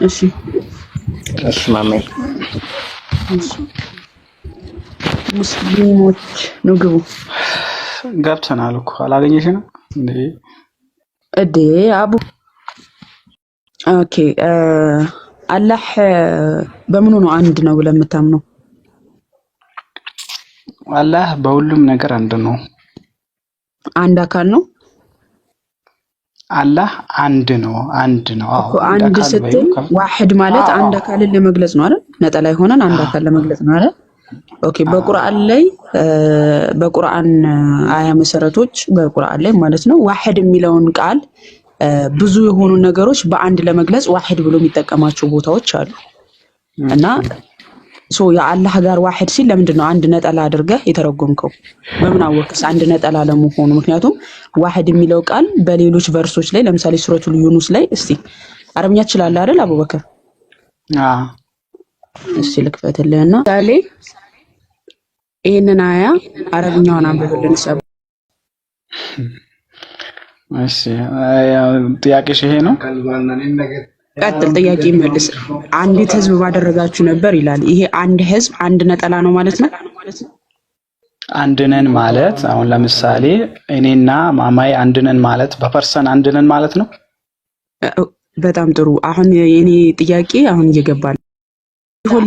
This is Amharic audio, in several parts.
እሺ እሺ ማሜ ሙስሊሞች ነው ግቡ ገብተናል እኮ አላገኘሽንም እንዴ? እዴ አቡ ኦኬ አላህ በምኑ ነው አንድ ነው ብለህ የምታምነው? አላህ በሁሉም ነገር አንድ ነው። አንድ አካል ነው። አላህ አንድ ነው። እኮ አንድ ስትል ዋሂድ ማለት አንድ አካልን ለመግለጽ ነው አይደል? ነጠላ የሆነን አንድ አካል ለመግለጽ ነው አይደል? ኦኬ በቁርአን ላይ በቁርአን አያ መሰረቶች በቁርአን ላይ ማለት ነው ዋሂድ የሚለውን ቃል ብዙ የሆኑ ነገሮች በአንድ ለመግለጽ ዋሂድ ብሎ የሚጠቀማቸው ቦታዎች አሉ እና የአላህ ጋር ዋሂድ ሲል ለምንድን ነው አንድ ነጠላ አድርገህ የተረጎምከው? በምን አወቅስ አንድ ነጠላ ለመሆኑ? ምክንያቱም ዋሂድ የሚለው ቃል በሌሎች ቨርሶች ላይ ለምሳሌ ሱረቱል ዩኑስ ላይ እስቲ አረብኛ ትችላለህ አይደል አቡበከር? እስቲ ልክፈትልህና ታሌ ይሄንን አያ አረብኛውን አንብብልን ሰብ። እሺ ጥያቄሽ ይሄ ነው? ቀጥል ጥያቄ መልስ። አንዲት ህዝብ ባደረጋችሁ ነበር ይላል። ይሄ አንድ ህዝብ አንድ ነጠላ ነው ማለት ነው? አንድ ነን ማለት አሁን ለምሳሌ እኔና ማማይ አንድ ነን ማለት በፐርሰን አንድ ነን ማለት ነው? በጣም ጥሩ። አሁን የኔ ጥያቄ አሁን እየገባል ሲሆን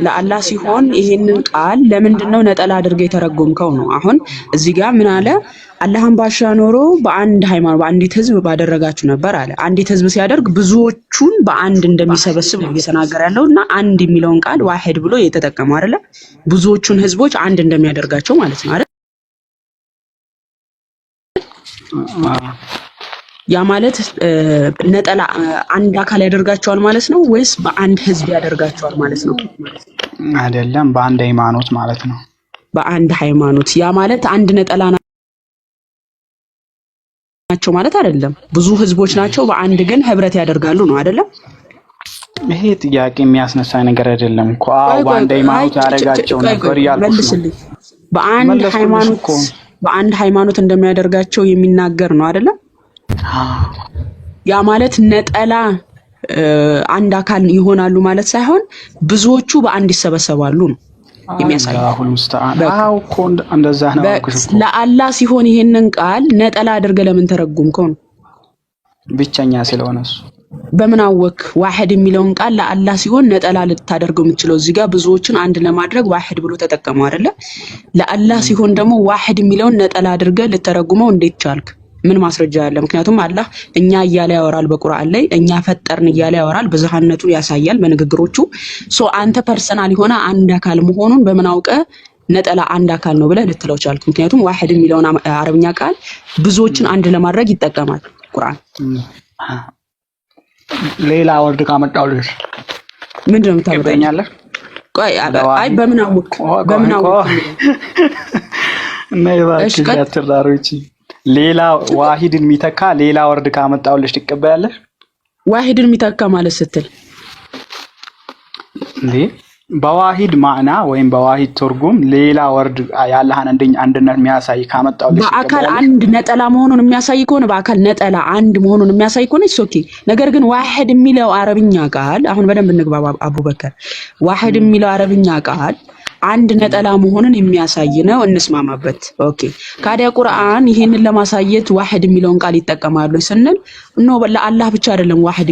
ለአላህ ሲሆን ይሄንን ቃል ለምንድነው ነጠላ አድርገህ የተረጎምከው ነው? አሁን እዚህ ጋር ምን አለ? አላህን ባሻ ኖሮ በአንድ ሃይማኖት በአንዲት ህዝብ ባደረጋችሁ ነበር አለ። አንዲት ህዝብ ሲያደርግ ብዙዎቹን በአንድ እንደሚሰበስብ ነው እየተናገረ ያለውና አንድ የሚለውን ቃል ዋሂድ ብሎ የተጠቀመው አይደለ? ብዙዎቹን ህዝቦች አንድ እንደሚያደርጋቸው ማለት ነው አይደል? ያ ማለት ነጠላ አንድ አካል ያደርጋቸዋል ማለት ነው ወይስ በአንድ ህዝብ ያደርጋቸዋል ማለት ነው? አይደለም፣ በአንድ ሃይማኖት ማለት ነው። በአንድ ሃይማኖት ያ ማለት አንድ ነጠላ ናቸው ማለት አይደለም። ብዙ ህዝቦች ናቸው በአንድ ግን ህብረት ያደርጋሉ ነው አይደለም? ይሄ ጥያቄ የሚያስነሳ ነገር አይደለም እኮ። በአንድ ሃይማኖት ያደርጋቸው ነበር ያልኩሽ ነው። በአንድ ሃይማኖት እንደሚያደርጋቸው የሚናገር ነው አይደለም? ያ ማለት ነጠላ አንድ አካል ይሆናሉ ማለት ሳይሆን ብዙዎቹ በአንድ ይሰበሰባሉ ነው የሚያሳየው። እኮ እንደዛ ነው ያልኩሽ እኮ። ለአላህ ሲሆን ይሄንን ቃል ነጠላ አድርገህ ለምን ተረጉምከው ነው? ብቸኛ ስለሆነ እሱ። በምን አወክ? ዋሂድ የሚለውን ቃል ለአላህ ሲሆን ነጠላ ልታደርገው የምትችለው እዚህ ጋር ብዙዎችን አንድ ለማድረግ ዋሂድ ብሎ ተጠቀመው አይደለ? ለአላህ ሲሆን ደግሞ ዋሂድ የሚለውን ነጠላ አድርገህ ልተረጉመው እንዴት ቻልክ? ምን ማስረጃ አለ? ምክንያቱም አላህ እኛ እያለ ያወራል በቁርአን ላይ እኛ ፈጠርን እያለ ያወራል፣ ብዝሃነቱን ያሳያል በንግግሮቹ። አንተ ፐርሰናል የሆነ አንድ አካል መሆኑን በምን አውቀህ ነጠላ አንድ አካል ነው ብለህ ልትለው ቻልክ? ምክንያቱም ዋሂድ የሚለውን አረብኛ ቃል ብዙዎችን አንድ ለማድረግ ይጠቀማል ቁርአን። ሌላ ወርድ ካመጣውልሽ ምንድን ነው የምታመጣኛለህ? አይ በምን አወቅ? በምን አወቅ? ነይ እባክሽ አትራሮጪ። ሌላ ዋሂድን የሚተካ ሌላ ወርድ ካመጣውልሽ ትቀበያለሽ? ዋሂድን የሚተካ ማለት ስትል እንዴ በዋሂድ ማዕና ወይም በዋሂድ ትርጉም ሌላ ወርድ ያለህን አንድነት የሚያሳይ ካመጣውልሽ በአካል አንድ ነጠላ መሆኑን የሚያሳይ ከሆነ በአካል ነጠላ አንድ መሆኑን የሚያሳይ ከሆነ ኦኬ። ነገር ግን ዋሂድ የሚለው አረብኛ ቃል አሁን በደንብ እንግባባ አቡበከር። ዋሂድ የሚለው አረብኛ ቃል አንድ ነጠላ መሆኑን የሚያሳይ ነው፣ እንስማማበት። ኦኬ ካዲያ ቁርአን ይሄንን ለማሳየት ዋሂድ የሚለውን ቃል ይጠቀማሉ ስንል ለአላህ ብቻ አይደለም ዋሂድ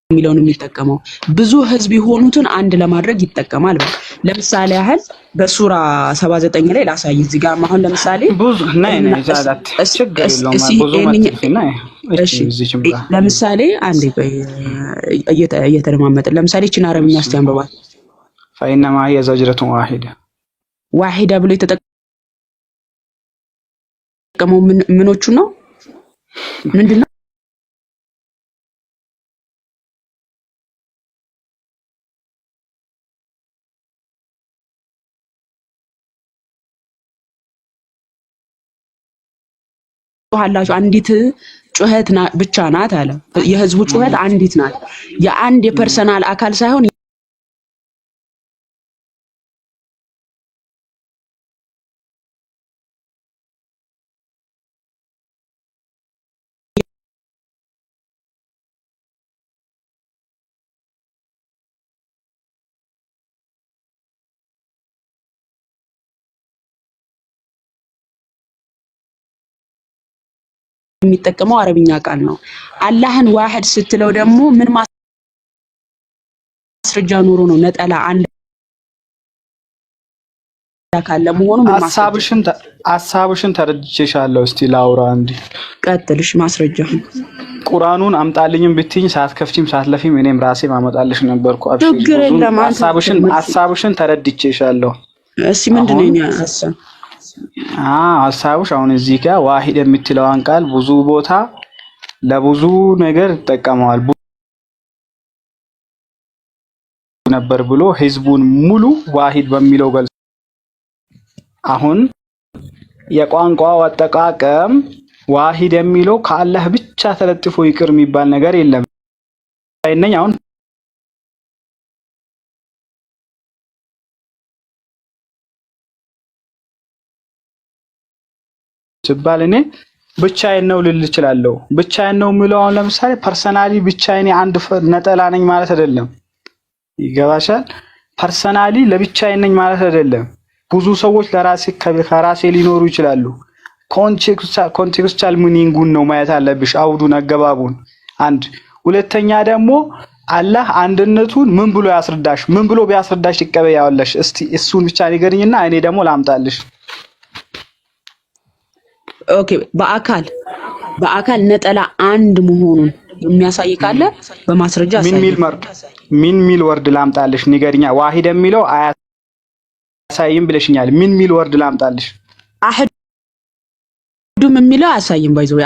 የሚለውን የሚጠቀመው ብዙ ህዝብ የሆኑትን አንድ ለማድረግ ይጠቀማል። ለምሳሌ ያህል በሱራ 79 ላይ ላሳይ። እዚህ ጋር አሁን ለምሳሌ ብዙ ለምሳሌ አንዴ እየተለማመጥን ለምሳሌ እቺን አረብኛ እስቲ አንብባት። فإنما هي زجرة ዋሂዳ ብሎ የተጠቀመው ምኖቹ ነው? ምንድነው? ጮሃላችሁ አንዲት ጩኸት ብቻ ናት አለ። የህዝቡ ጩኸት አንዲት ናት። የአንድ የፐርሰናል አካል ሳይሆን የሚጠቀመው አረብኛ ቃል ነው። አላህን ዋህድ ስትለው ደግሞ ምን ማስረጃ ኖሮ ነው ነጠላ አንድ አካል ለመሆኑ ምን ማስረጃ? ሐሳብሽን ተረድቼሻለሁ። እስቲ ላውራ እንዴ ቀጥልሽ ማስረጃ ቁርአኑን አምጣልኝም ብትይኝ ሳትከፍቺም ሳትለፊም እኔም ራሴ ማመጣልሽ ነበርኩ። ሐሳብሽን ተረድቼሻለሁ። እሺ ምንድነው የኔ ሐሳብ? ሐሳብሽ አሁን እዚህ ጋር ዋሂድ የምትለዋን ቃል ብዙ ቦታ ለብዙ ነገር ተጠቀመዋል ነበር ብሎ ህዝቡን ሙሉ ዋሂድ በሚለው ገልጾ አሁን የቋንቋው አጠቃቀም ዋሂድ የሚለው ከአላህ ብቻ ተለጥፎ ይቅር የሚባል ነገር የለም። አይነኝ አሁን ሲባል እኔ ብቻዬን ነው ልል እችላለሁ። ብቻዬን ነው የሚለው አሁን ለምሳሌ ፐርሰናሊ ብቻዬን አንድ ነጠላ ነኝ ማለት አይደለም። ይገባሻል? ፐርሰናሊ ለብቻዬን ነኝ ማለት አይደለም። ብዙ ሰዎች ከራሴ ሊኖሩ ይችላሉ። ኮንቴክስቹዋል ሚኒንጉን ነው ማየት አለብሽ፣ አውዱን፣ አገባቡን። አንድ ሁለተኛ ደግሞ አላህ አንድነቱን ምን ብሎ ያስረዳሽ? ምን ብሎ ቢያስረዳሽ ይቀበያለሽ? እስቲ እሱን ብቻ ንገሪኝና እኔ ደግሞ ላምጣልሽ። ኦኬ በአካል ነጠላ አንድ መሆኑን የሚያሳይ ካለ በማስረጃ ምን ሚል ወርድ ላምጣልሽ? ንገሪኛ። ዋሂድ የሚለው አያሳይም ብለሽኛል። ምን ሚል ወርድ ላምጣልሽ? አህዱም የሚለው አያሳይም። ባይዘው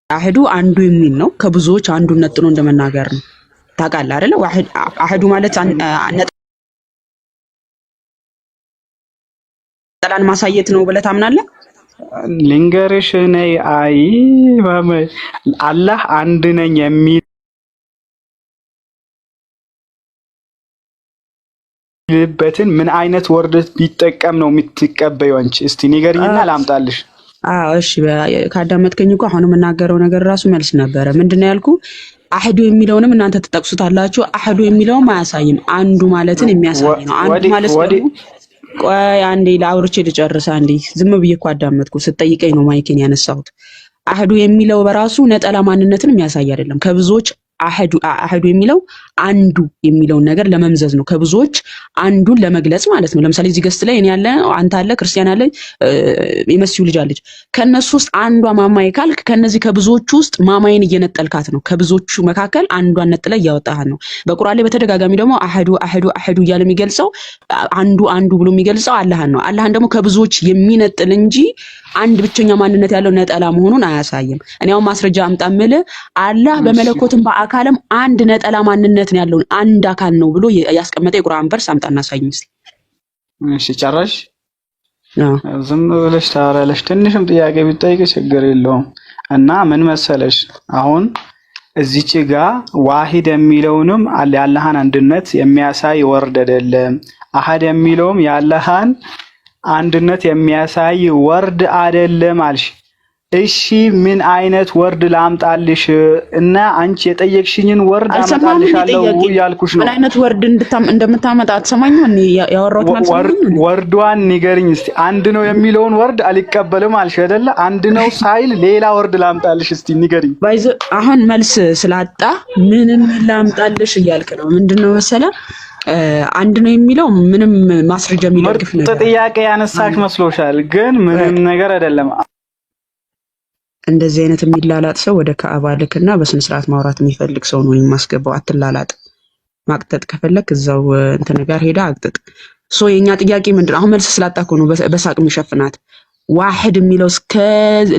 አህዱ አንዱ የሚል ነው። ከብዙዎች አንዱን ነጥሎ እንደመናገር ነው። ታውቃለህ አይደለ? ዋሂድ አህዱ ማለት ነጠላን ማሳየት ነው ብለህ ታምናለህ? ልንገርሽ ነይ አይ አላህ አንድ ነኝ የሚልበትን ምን አይነት ወርድ ቢጠቀም ነው የምትቀበይው አንቺ? እስቲ ንገሪኝና ላምጣልሽ። እሺ ካዳመጥከኝ እኮ አሁን የምናገረው ነገር ራሱ መልስ ነበረ። ምንድነው ያልኩ? አህዱ የሚለውንም እናንተ ተጠቅሱታላችሁ። አህዱ የሚለውም አያሳይም፣ አንዱ ማለትን የሚያሳይ ነው። አንዱ ማለት ደግሞ ቆይ አንዴ ላውርቼ ልጨርስ። አንዴ ዝም ብዬ እኮ አዳመጥኩ። ስትጠይቀኝ ነው ማይኬን ያነሳሁት። አህዱ የሚለው በራሱ ነጠላ ማንነትን የሚያሳይ አይደለም። ከብዙዎች አህዱ የሚለው አንዱ የሚለውን ነገር ለመምዘዝ ነው። ከብዙዎች አንዱን ለመግለጽ ማለት ነው። ለምሳሌ እዚህ ገስት ላይ እኔ ያለ አንተ አለ ክርስቲያን አለ የመሲሁ ልጅ አለች። ከነሱ ውስጥ አንዷ ማማዬ ካልክ ከነዚህ ከብዙዎቹ ውስጥ ማማዬን እየነጠልካት ነው። ከብዙዎቹ መካከል አንዷን ነጥለ እያወጣሃት ነው። በቁርአን ላይ በተደጋጋሚ ደግሞ አህዱ እያለ የሚገልጸው አንዱ ብሎ የሚገልጸው አላህን ነው። አላህን ደግሞ ከብዙዎች የሚነጥል እንጂ አንድ ብቸኛ ማንነት ያለው ነጠላ መሆኑን አያሳይም። እኔ አሁን ማስረጃ አምጣምል አላህ በመለኮትም በአካልም አንድ ነጠላ ማንነት ነው ያለው አንድ አካል ነው ብሎ ያስቀመጠ የቁርአን ቨርስ አምጣና አሳይኝ እስቲ። እሺ ጨረሽ? ዝም ብለሽ ታወራለሽ። ትንሽም ጥያቄ ቢጠይቅ ችግር የለውም። እና ምን መሰለሽ አሁን እዚች ጋር ዋሂድ የሚለውንም የአላህን አንድነት የሚያሳይ ወርድ አይደለም። አሐድ የሚለውም የአላህን አንድነት የሚያሳይ ወርድ አይደለም አልሽ። እሺ ምን አይነት ወርድ ላምጣልሽ? እና አንቺ የጠየቅሽኝን ወርድ አመጣልሻለሁ ያልኩሽ ነው። ምን አይነት ወርድ እንደምታመጣ አትሰማኝም? እኔ ያወራሁት ማለት ነው። ወርዷን ንገሪኝ እስቲ። አንድ ነው የሚለውን ወርድ አልቀበልም አልሽ አይደለ? አንድ ነው ሳይል ሌላ ወርድ ላምጣልሽ እስቲ ንገሪኝ። ባይዘ አሁን መልስ ስላጣ ምንም ላምጣልሽ እያልክ ነው። ምንድነው መሰለ አንድ ነው የሚለው ምንም ማስረጃ የሚደግፍ ነገር ጥያቄ ያነሳሽ መስሎሻል፣ ግን ምንም ነገር አይደለም። እንደዚህ አይነት የሚላላጥ ሰው ወደ ካዕባ ልክና በስነ ስርዓት ማውራት የሚፈልግ ሰው ነው የማስገባው። አትላላጥ። ማቅጠጥ ከፈለክ እዛው እንትን ጋር ሄዳ አቅጥጥ። የኛ ጥያቄ ምንድነው? አሁን መልስ ስላጣኩ ነው በሳቅ የሚሸፍናት። ዋሂድ የሚለው እስከ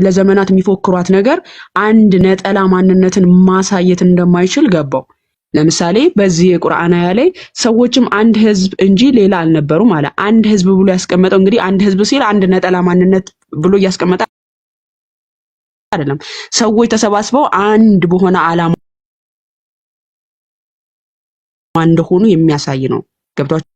ለዘመናት የሚፎክሯት ነገር አንድ ነጠላ ማንነትን ማሳየት እንደማይችል ገባው። ለምሳሌ በዚህ የቁርአን አያ ላይ ሰዎችም አንድ ህዝብ እንጂ ሌላ አልነበሩም አለ። አንድ ህዝብ ብሎ ያስቀመጠው እንግዲህ አንድ ህዝብ ሲል አንድ ነጠላ ማንነት ብሎ እያስቀመጠ አይደለም። ሰዎች ተሰባስበው አንድ በሆነ ዓላማ እንደሆኑ የሚያሳይ ነው። ገብቷችኋል?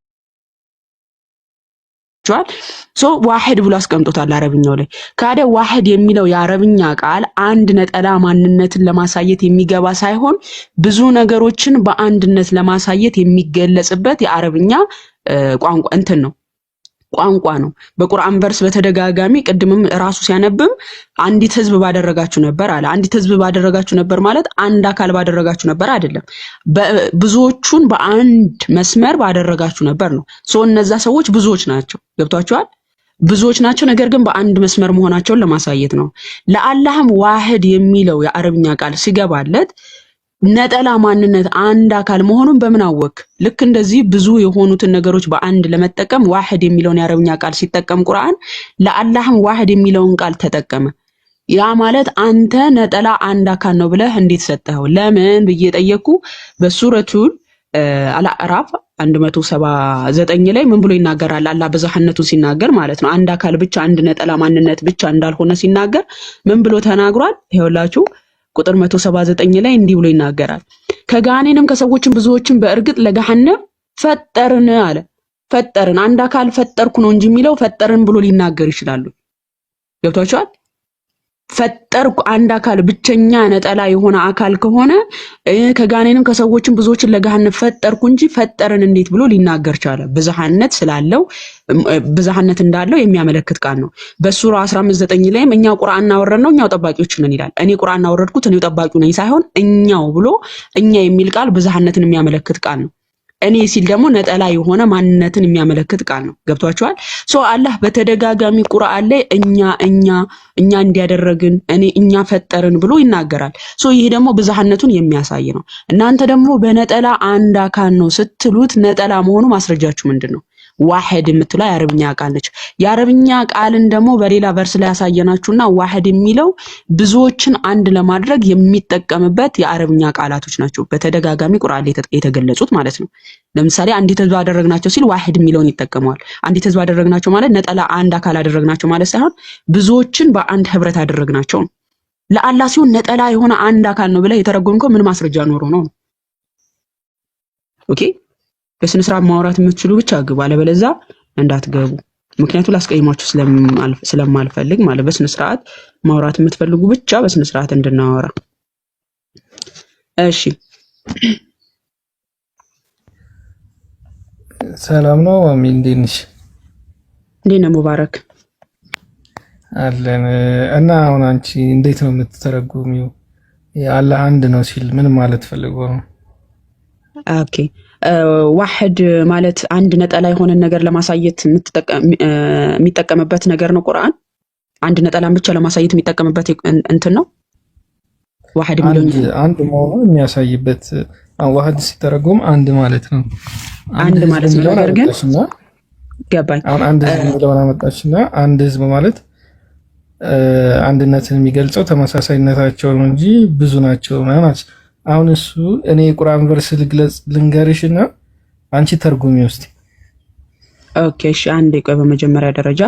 ዋሂድ ብሎ አስቀምጦታል አረብኛው ላይ። ካደ ዋሂድ የሚለው የአረብኛ ቃል አንድ ነጠላ ማንነትን ለማሳየት የሚገባ ሳይሆን ብዙ ነገሮችን በአንድነት ለማሳየት የሚገለጽበት የአረብኛ ቋንቋ እንትን ነው። ቋንቋ ነው። በቁርአን ቨርስ በተደጋጋሚ ቅድምም ራሱ ሲያነብም አንዲት ህዝብ ባደረጋችሁ ነበር አለ። አንዲት ህዝብ ባደረጋችሁ ነበር ማለት አንድ አካል ባደረጋችሁ ነበር አይደለም። ብዙዎቹን በአንድ መስመር ባደረጋችሁ ነበር ነው። እነዛ ሰዎች ብዙዎች ናቸው። ገብቷችኋል? ብዙዎች ናቸው፣ ነገር ግን በአንድ መስመር መሆናቸውን ለማሳየት ነው። ለአላህም ዋህድ የሚለው የአረብኛ ቃል ሲገባለት ነጠላ ማንነት አንድ አካል መሆኑን በምን አወቅ? ልክ እንደዚህ ብዙ የሆኑትን ነገሮች በአንድ ለመጠቀም ዋህድ የሚለውን የአረብኛ ቃል ሲጠቀም ቁርአን ለአላህም ዋህድ የሚለውን ቃል ተጠቀመ። ያ ማለት አንተ ነጠላ አንድ አካል ነው ብለህ እንዴት ሰጠኸው? ለምን ብዬ ጠየቅኩ። በሱረቱል አልአዕራፍ 179 ላይ ምን ብሎ ይናገራል? አላህ ብዝሃነቱን ሲናገር ማለት ነው። አንድ አካል ብቻ አንድ ነጠላ ማንነት ብቻ እንዳልሆነ ሲናገር ምን ብሎ ተናግሯል? ይኸውላችሁ ቁጥር 179 ላይ እንዲህ ብሎ ይናገራል። ከጋኔንም ከሰዎችም ብዙዎችን በእርግጥ ለገሃነም ፈጠርን አለ። ፈጠርን አንድ አካል ፈጠርኩ ነው እንጂ የሚለው ፈጠርን ብሎ ሊናገር ይችላል። ገብቷችኋል? ፈጠርኩ አንድ አካል ብቸኛ ነጠላ የሆነ አካል ከሆነ ከጋኔንም ከሰዎችም ብዙዎችን ለገሃነም ፈጠርኩ እንጂ ፈጠርን እንዴት ብሎ ሊናገር ቻለ? ብዝሃነት ስላለው ብዝሃነት እንዳለው የሚያመለክት ቃል ነው። በሱራ 15:9 ላይም እኛ ቁርአን እናወረድ ነው እኛው ጠባቂዎች ነን ይላል። እኔ ቁርአን እናወረድኩት እኔው ጠባቂው ነኝ ሳይሆን እኛው ብሎ እኛ የሚል ቃል ብዝሃነትን የሚያመለክት ቃል ነው። እኔ ሲል ደግሞ ነጠላ የሆነ ማንነትን የሚያመለክት ቃል ነው። ገብቷችኋል? አላህ በተደጋጋሚ ቁርአን ላይ እኛ እንዲያደረግን እኛ ፈጠርን ብሎ ይናገራል። ይሄ ደግሞ ብዝሃነቱን የሚያሳይ ነው። እናንተ ደግሞ በነጠላ አንድ አካል ነው ስትሉት ነጠላ መሆኑ ማስረጃችሁ ምንድነው? ዋህድ የምትለው የአረብኛ ቃል ነች። የአረብኛ ቃልን ደግሞ በሌላ ቨርስ ላይ ያሳየናችሁና ዋህድ የሚለው ብዙዎችን አንድ ለማድረግ የሚጠቀምበት የአረብኛ ቃላቶች ናቸው። በተደጋጋሚ ቁርአን ላይ የተገለጹት ማለት ነው። ለምሳሌ አንዲት ህዝብ አደረግናቸው ሲል ዋህድ የሚለውን ይጠቀመዋል። አንዲት ህዝብ አደረግናቸው ማለት ነጠላ አንድ አካል አደረግናቸው ማለት ሳይሆን ብዙዎችን በአንድ ህብረት አደረግናቸው ነው። ለአላህ ሲሆን ነጠላ የሆነ አንድ አካል ነው ብለህ የተረጎምከው ምን ማስረጃ ኖሮ ነው? ኦኬ በስነ ስርዓት ማውራት የምትችሉ ብቻ ግቡ፣ አለበለዚያ እንዳትገቡ። ምክንያቱም ላስቀይማችሁ ስለማልፈልግ ማለት በስነ ስርዓት ማውራት የምትፈልጉ ብቻ በስነ ስርዓት እንድናወራ። እሺ ሰላም ነው ማሚ፣ እንዴት ነሽ? እንዴት ነህ ሙባረክ? አለን። እና አሁን አንቺ እንዴት ነው የምትተረጉሚው? አላህ አንድ ነው ሲል ምን ማለት ፈልጎ ነው? ኦኬ ዋህድ ማለት አንድ ነጠላ የሆነ ነገር ለማሳየት የሚጠቀምበት ነገር ነው። ቁርአን አንድ ነጠላን ብቻ ለማሳየት የሚጠቀምበት እንትን ነው። ዋህድ የሚለው አንድ መሆኑን የሚያሳይበት ዋህድ ሲተረጎም አንድ ማለት ነው። አንድ ማለት ነው። ነገር ግን ገባኝ። አሁን አንድ ህዝብ የሚለውን አመጣችና አንድ ህዝብ ማለት አንድነትን የሚገልጸው ተመሳሳይነታቸው ነው እንጂ ብዙ ናቸው ማለት። አሁን እሱ እኔ ቁርአን ቨርስ ልንገርሽና አንቺ ተርጉሚ ውስጥ። ኦኬ እሺ፣ አንዴ ቆይ። በመጀመሪያ ደረጃ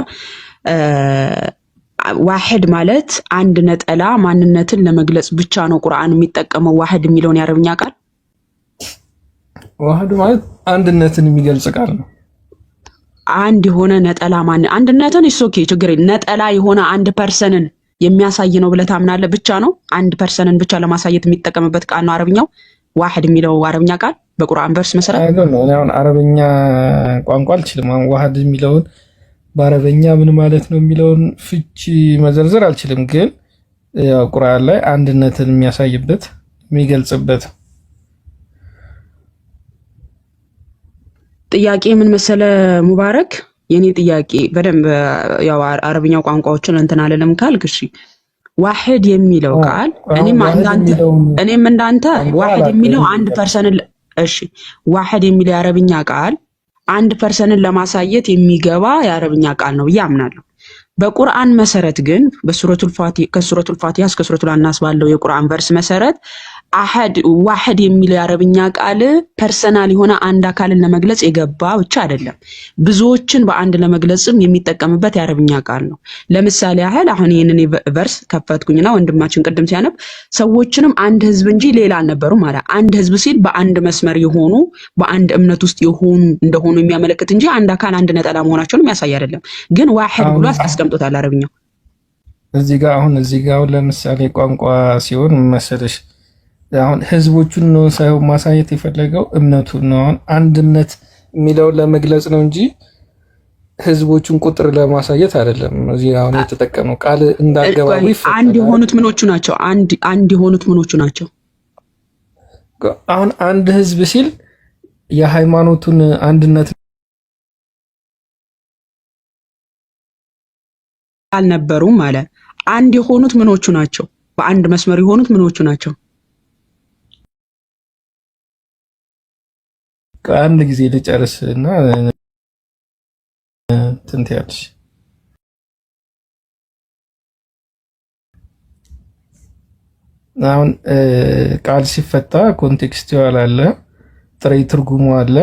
ዋህድ ማለት አንድ ነጠላ ማንነትን ለመግለጽ ብቻ ነው ቁርአን የሚጠቀመው ዋህድ የሚለውን የአረብኛ ቃል። ዋህድ ማለት አንድነትን የሚገልጽ ቃል ነው። አንድ የሆነ ነጠላ አንድነትን ኦኬ ችግር ነጠላ የሆነ አንድ ፐርሰንን የሚያሳይ ነው ብለህ ታምናለህ? ብቻ ነው አንድ ፐርሰንን ብቻ ለማሳየት የሚጠቀምበት ቃል ነው አረብኛው ዋህድ የሚለው አረብኛ ቃል በቁርአን ቨርስ መሰረት። አሁን አረብኛ ቋንቋ አልችልም። አሁን ዋህድ የሚለውን በአረበኛ ምን ማለት ነው የሚለውን ፍቺ መዘርዘር አልችልም። ግን ያው ቁርአን ላይ አንድነትን የሚያሳይበት የሚገልጽበት። ጥያቄ ምን መሰለ ሙባረክ፣ የኔ ጥያቄ በደንብ ያው አረብኛው ቋንቋዎችን እንትን አለለም ካልክ እሺ፣ ዋህድ የሚለው ቃል እኔም እንዳንተ ዋህድ የሚለው አንድ ፐርሰንን እሺ፣ ዋህድ የሚለው የአረብኛ ቃል አንድ ፐርሰንን ለማሳየት የሚገባ የአረብኛ ቃል ነው ብዬ አምናለሁ። በቁርአን መሰረት ግን ከሱረቱል ፋቲሃ እስከ ሱረቱል አናስ ባለው የቁርአን ቨርስ መሰረት ዋህድ የሚለው የአረብኛ ቃል ፐርሰናል የሆነ አንድ አካልን ለመግለጽ የገባ ብቻ አይደለም፣ ብዙዎችን በአንድ ለመግለጽም የሚጠቀምበት የአረብኛ ቃል ነው። ለምሳሌ ያህል አሁን ይህንን ቨርስ ከፈትኩኝና ወንድማችን ቅድም ሲያነብ ሰዎችንም አንድ ህዝብ እንጂ ሌላ አልነበሩም ማለት። አንድ ህዝብ ሲል በአንድ መስመር የሆኑ በአንድ እምነት ውስጥ የሆኑ እንደሆኑ የሚያመለክት እንጂ አንድ አካል አንድ ነጠላ መሆናቸውን የሚያሳይ አይደለም። ግን ዋህድ ብሎ አስቀምጦታል አረብኛው። እዚህ ጋር ለምሳሌ ቋንቋ ሲሆን መሰለሽ አሁን ህዝቦቹን ነው ሳይሆን ማሳየት የፈለገው እምነቱን ነው። አሁን አንድ እምነት የሚለውን ለመግለጽ ነው እንጂ ህዝቦቹን ቁጥር ለማሳየት አይደለም። እዚህ አሁን የተጠቀመው ቃል እንዳገባቡ ይፈታል። አንድ የሆኑት ምኖቹ ናቸው? አንድ የሆኑት ምኖቹ ናቸው? አሁን አንድ ህዝብ ሲል የሃይማኖቱን አንድነት አልነበሩም አለ። አንድ የሆኑት ምኖቹ ናቸው? በአንድ መስመር የሆኑት ምኖቹ ናቸው? አንድ ጊዜ ልጨርስ እና ትንትያለሽ። አሁን ቃል ሲፈታ ኮንቴክስቹዋል አለ፣ ጥሬ ትርጉሙ አለ።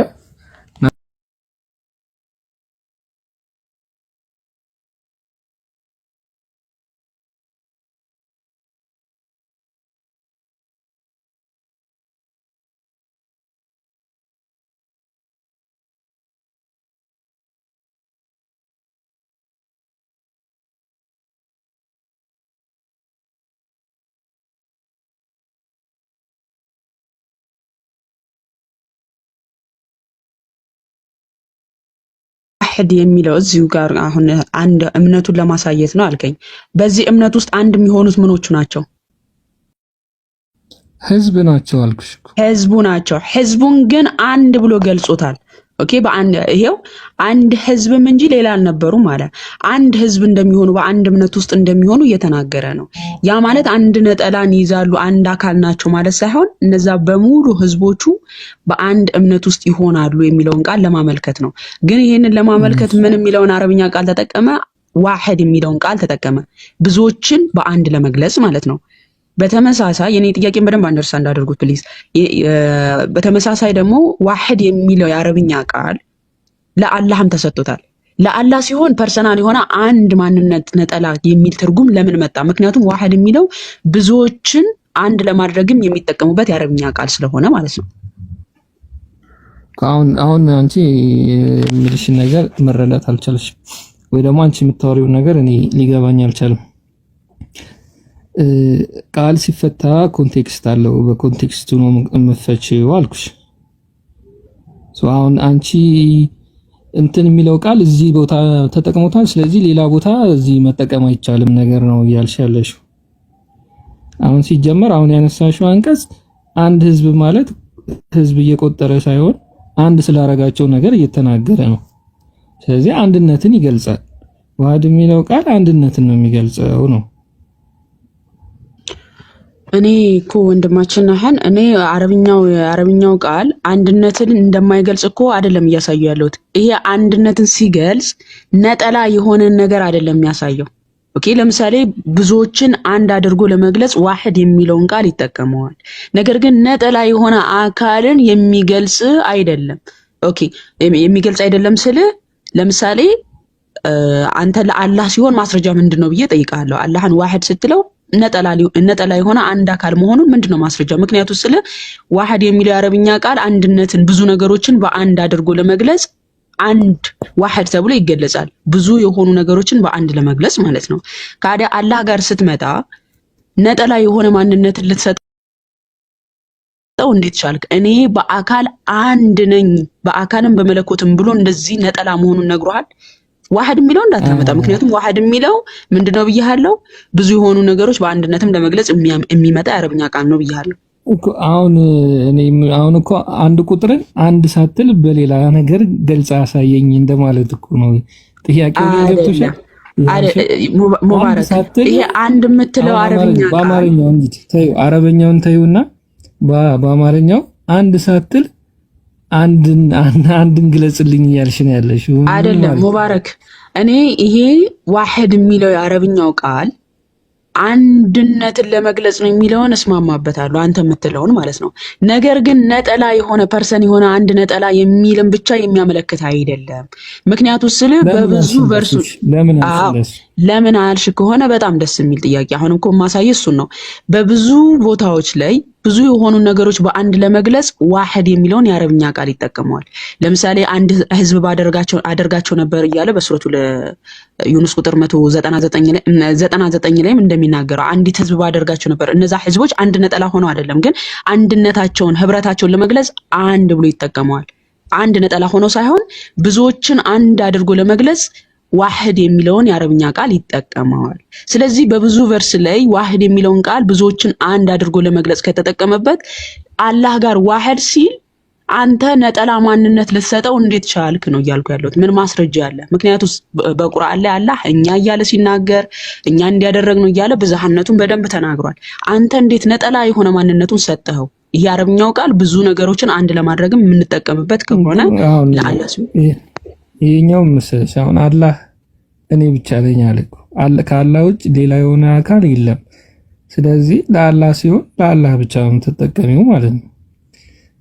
ዋሕድ የሚለው እዚሁ ጋር አሁን አንድ እምነቱን ለማሳየት ነው አልከኝ። በዚህ እምነት ውስጥ አንድ የሚሆኑት ምኖቹ ናቸው? ህዝብ ናቸው አልኩሽ እኮ። ህዝቡ ናቸው። ህዝቡን ግን አንድ ብሎ ገልጾታል። ኦኬ፣ በአንድ ይሄው አንድ ህዝብም እንጂ ሌላ አልነበሩም አለ። አንድ ህዝብ እንደሚሆኑ በአንድ እምነት ውስጥ እንደሚሆኑ እየተናገረ ነው። ያ ማለት አንድ ነጠላን ይይዛሉ፣ አንድ አካል ናቸው ማለት ሳይሆን እነዛ በሙሉ ህዝቦቹ በአንድ እምነት ውስጥ ይሆናሉ የሚለውን ቃል ለማመልከት ነው። ግን ይሄንን ለማመልከት ምን የሚለውን አረብኛ ቃል ተጠቀመ? ዋሕድ የሚለውን ቃል ተጠቀመ። ብዙዎችን በአንድ ለመግለጽ ማለት ነው። በተመሳሳይ የኔ ጥያቄን በደንብ አንደርስታንድ አድርጉት ፕሊዝ። በተመሳሳይ ደግሞ ዋሕድ የሚለው የአረብኛ ቃል ለአላህም ተሰጥቶታል። ለአላህ ሲሆን ፐርሰናል የሆነ አንድ ማንነት ነጠላ የሚል ትርጉም ለምን መጣ? ምክንያቱም ዋሕድ የሚለው ብዙዎችን አንድ ለማድረግም የሚጠቀሙበት የአረብኛ ቃል ስለሆነ ማለት ነው። አሁን አንቺ የሚልሽን ነገር መረዳት አልቻለሽም፣ ወይ ደግሞ አንቺ የምታወሪው ነገር እኔ ሊገባኝ አልቻለም። ቃል ሲፈታ ኮንቴክስት አለው። በኮንቴክስቱ ነው የምፈችው አልኩሽ። አሁን አንቺ እንትን የሚለው ቃል እዚህ ቦታ ተጠቅሞታል፣ ስለዚህ ሌላ ቦታ እዚህ መጠቀም አይቻልም ነገር ነው እያልሽ ያለሽው። አሁን ሲጀመር አሁን ያነሳሽው አንቀጽ አንድ ህዝብ ማለት ህዝብ እየቆጠረ ሳይሆን አንድ ስላረጋቸው ነገር እየተናገረ ነው። ስለዚህ አንድነትን ይገልጻል። ዋሕድ የሚለው ቃል አንድነትን ነው የሚገልጸው ነው። እኔ እኮ ወንድማችን ነህን እኔ አረብኛው ቃል አንድነትን እንደማይገልጽ እኮ አይደለም እያሳዩ ያለሁት። ይሄ አንድነትን ሲገልጽ ነጠላ የሆነን ነገር አይደለም የሚያሳየው። ኦኬ፣ ለምሳሌ ብዙዎችን አንድ አድርጎ ለመግለጽ ዋሕድ የሚለውን ቃል ይጠቀመዋል። ነገር ግን ነጠላ የሆነ አካልን የሚገልጽ አይደለም። ኦኬ፣ የሚገልጽ አይደለም ስል ለምሳሌ አንተ ለአላህ ሲሆን ማስረጃ ምንድነው ብዬ ጠይቃለሁ። አላህን ዋሕድ ስትለው ነጠላ የሆነ አንድ አካል መሆኑን ምንድነው ማስረጃ? ምክንያቱም ስለ ዋሕድ የሚለው የአረብኛ ቃል አንድነትን ብዙ ነገሮችን በአንድ አድርጎ ለመግለጽ አንድ ዋሕድ ተብሎ ይገለጻል። ብዙ የሆኑ ነገሮችን በአንድ ለመግለጽ ማለት ነው። ካዲያ አላህ ጋር ስትመጣ ነጠላ የሆነ ማንነትን ልትሰጠው እንዴት ቻልክ? እኔ በአካል አንድ ነኝ በአካልም በመለኮትም ብሎ እንደዚህ ነጠላ መሆኑን ነግሯል። ዋሕድ የሚለው እንዳታመጣ። ምክንያቱም ዋሕድ የሚለው ምንድነው ብያለሁ? ብዙ የሆኑ ነገሮች በአንድነትም ለመግለጽ የሚመጣ የአረብኛ ቃል ነው ብያለሁ እኮ። አሁን እኮ አንድ ቁጥርን አንድ ሳትል በሌላ ነገር ገልጻ ያሳየኝ እንደማለት እኮ ነው። ጥያቄው ገብቶሻል? ሙባረክ፣ ይሄ አንድ የምትለው አረብኛ ቃል በአማርኛው እንጂ ተይው፣ አረብኛውን ተይውና በአማርኛው አንድ ሳትል አንድን ግለጽልኝ እያልሽ ነው ያለሽው አይደለም ሙባረክ። እኔ ይሄ ዋሕድ የሚለው የአረብኛው ቃል አንድነትን ለመግለጽ ነው የሚለውን እስማማበታለሁ፣ አንተ የምትለውን ማለት ነው። ነገር ግን ነጠላ የሆነ ፐርሰን የሆነ አንድ ነጠላ የሚልም ብቻ የሚያመለክት አይደለም። ምክንያቱም ስለ በብዙ በርሱ ለምን አልሽ ከሆነ በጣም ደስ የሚል ጥያቄ። አሁን እኮ ማሳየት እሱን ነው። በብዙ ቦታዎች ላይ ብዙ የሆኑ ነገሮች በአንድ ለመግለጽ ዋሕድ የሚለውን የአረብኛ ቃል ይጠቀመዋል። ለምሳሌ አንድ ህዝብ አደርጋቸው ነበር እያለ በሱረቱ ዩኑስ ቁጥር 199 ላይም እንደሚናገረው አንዲት ህዝብ ባደርጋቸው ነበር። እነዛ ህዝቦች አንድ ነጠላ ሆነው አይደለም፣ ግን አንድነታቸውን ህብረታቸውን ለመግለጽ አንድ ብሎ ይጠቀመዋል። አንድ ነጠላ ሆኖ ሳይሆን ብዙዎችን አንድ አድርጎ ለመግለጽ ዋህድ የሚለውን የአረብኛ ቃል ይጠቀመዋል። ስለዚህ በብዙ ቨርስ ላይ ዋህድ የሚለውን ቃል ብዙዎችን አንድ አድርጎ ለመግለጽ ከተጠቀመበት አላህ ጋር ዋህድ ሲል አንተ ነጠላ ማንነት ልትሰጠው እንዴት ቻልክ ነው እያልኩ ያለሁት። ምን ማስረጃ አለ? ምክንያቱም በቁርአን ላይ አላህ እኛ እያለ ሲናገር እኛ እንዲያደረግ ነው እያለ ብዝሃነቱን በደንብ ተናግሯል። አንተ እንዴት ነጠላ የሆነ ማንነቱን ሰጠኸው? ይሄ አረብኛው ቃል ብዙ ነገሮችን አንድ ለማድረግም የምንጠቀምበት ከሆነ ለአላህ ይሄኛው መሰለሽ አሁን አላህ እኔ ብቻ ነኝ አለ እኮ ከአላህ ውጭ ሌላ የሆነ አካል የለም። ስለዚህ ለአላህ ሲሆን ለአላህ ብቻ ነው የምትጠቀሚው ማለት ነው።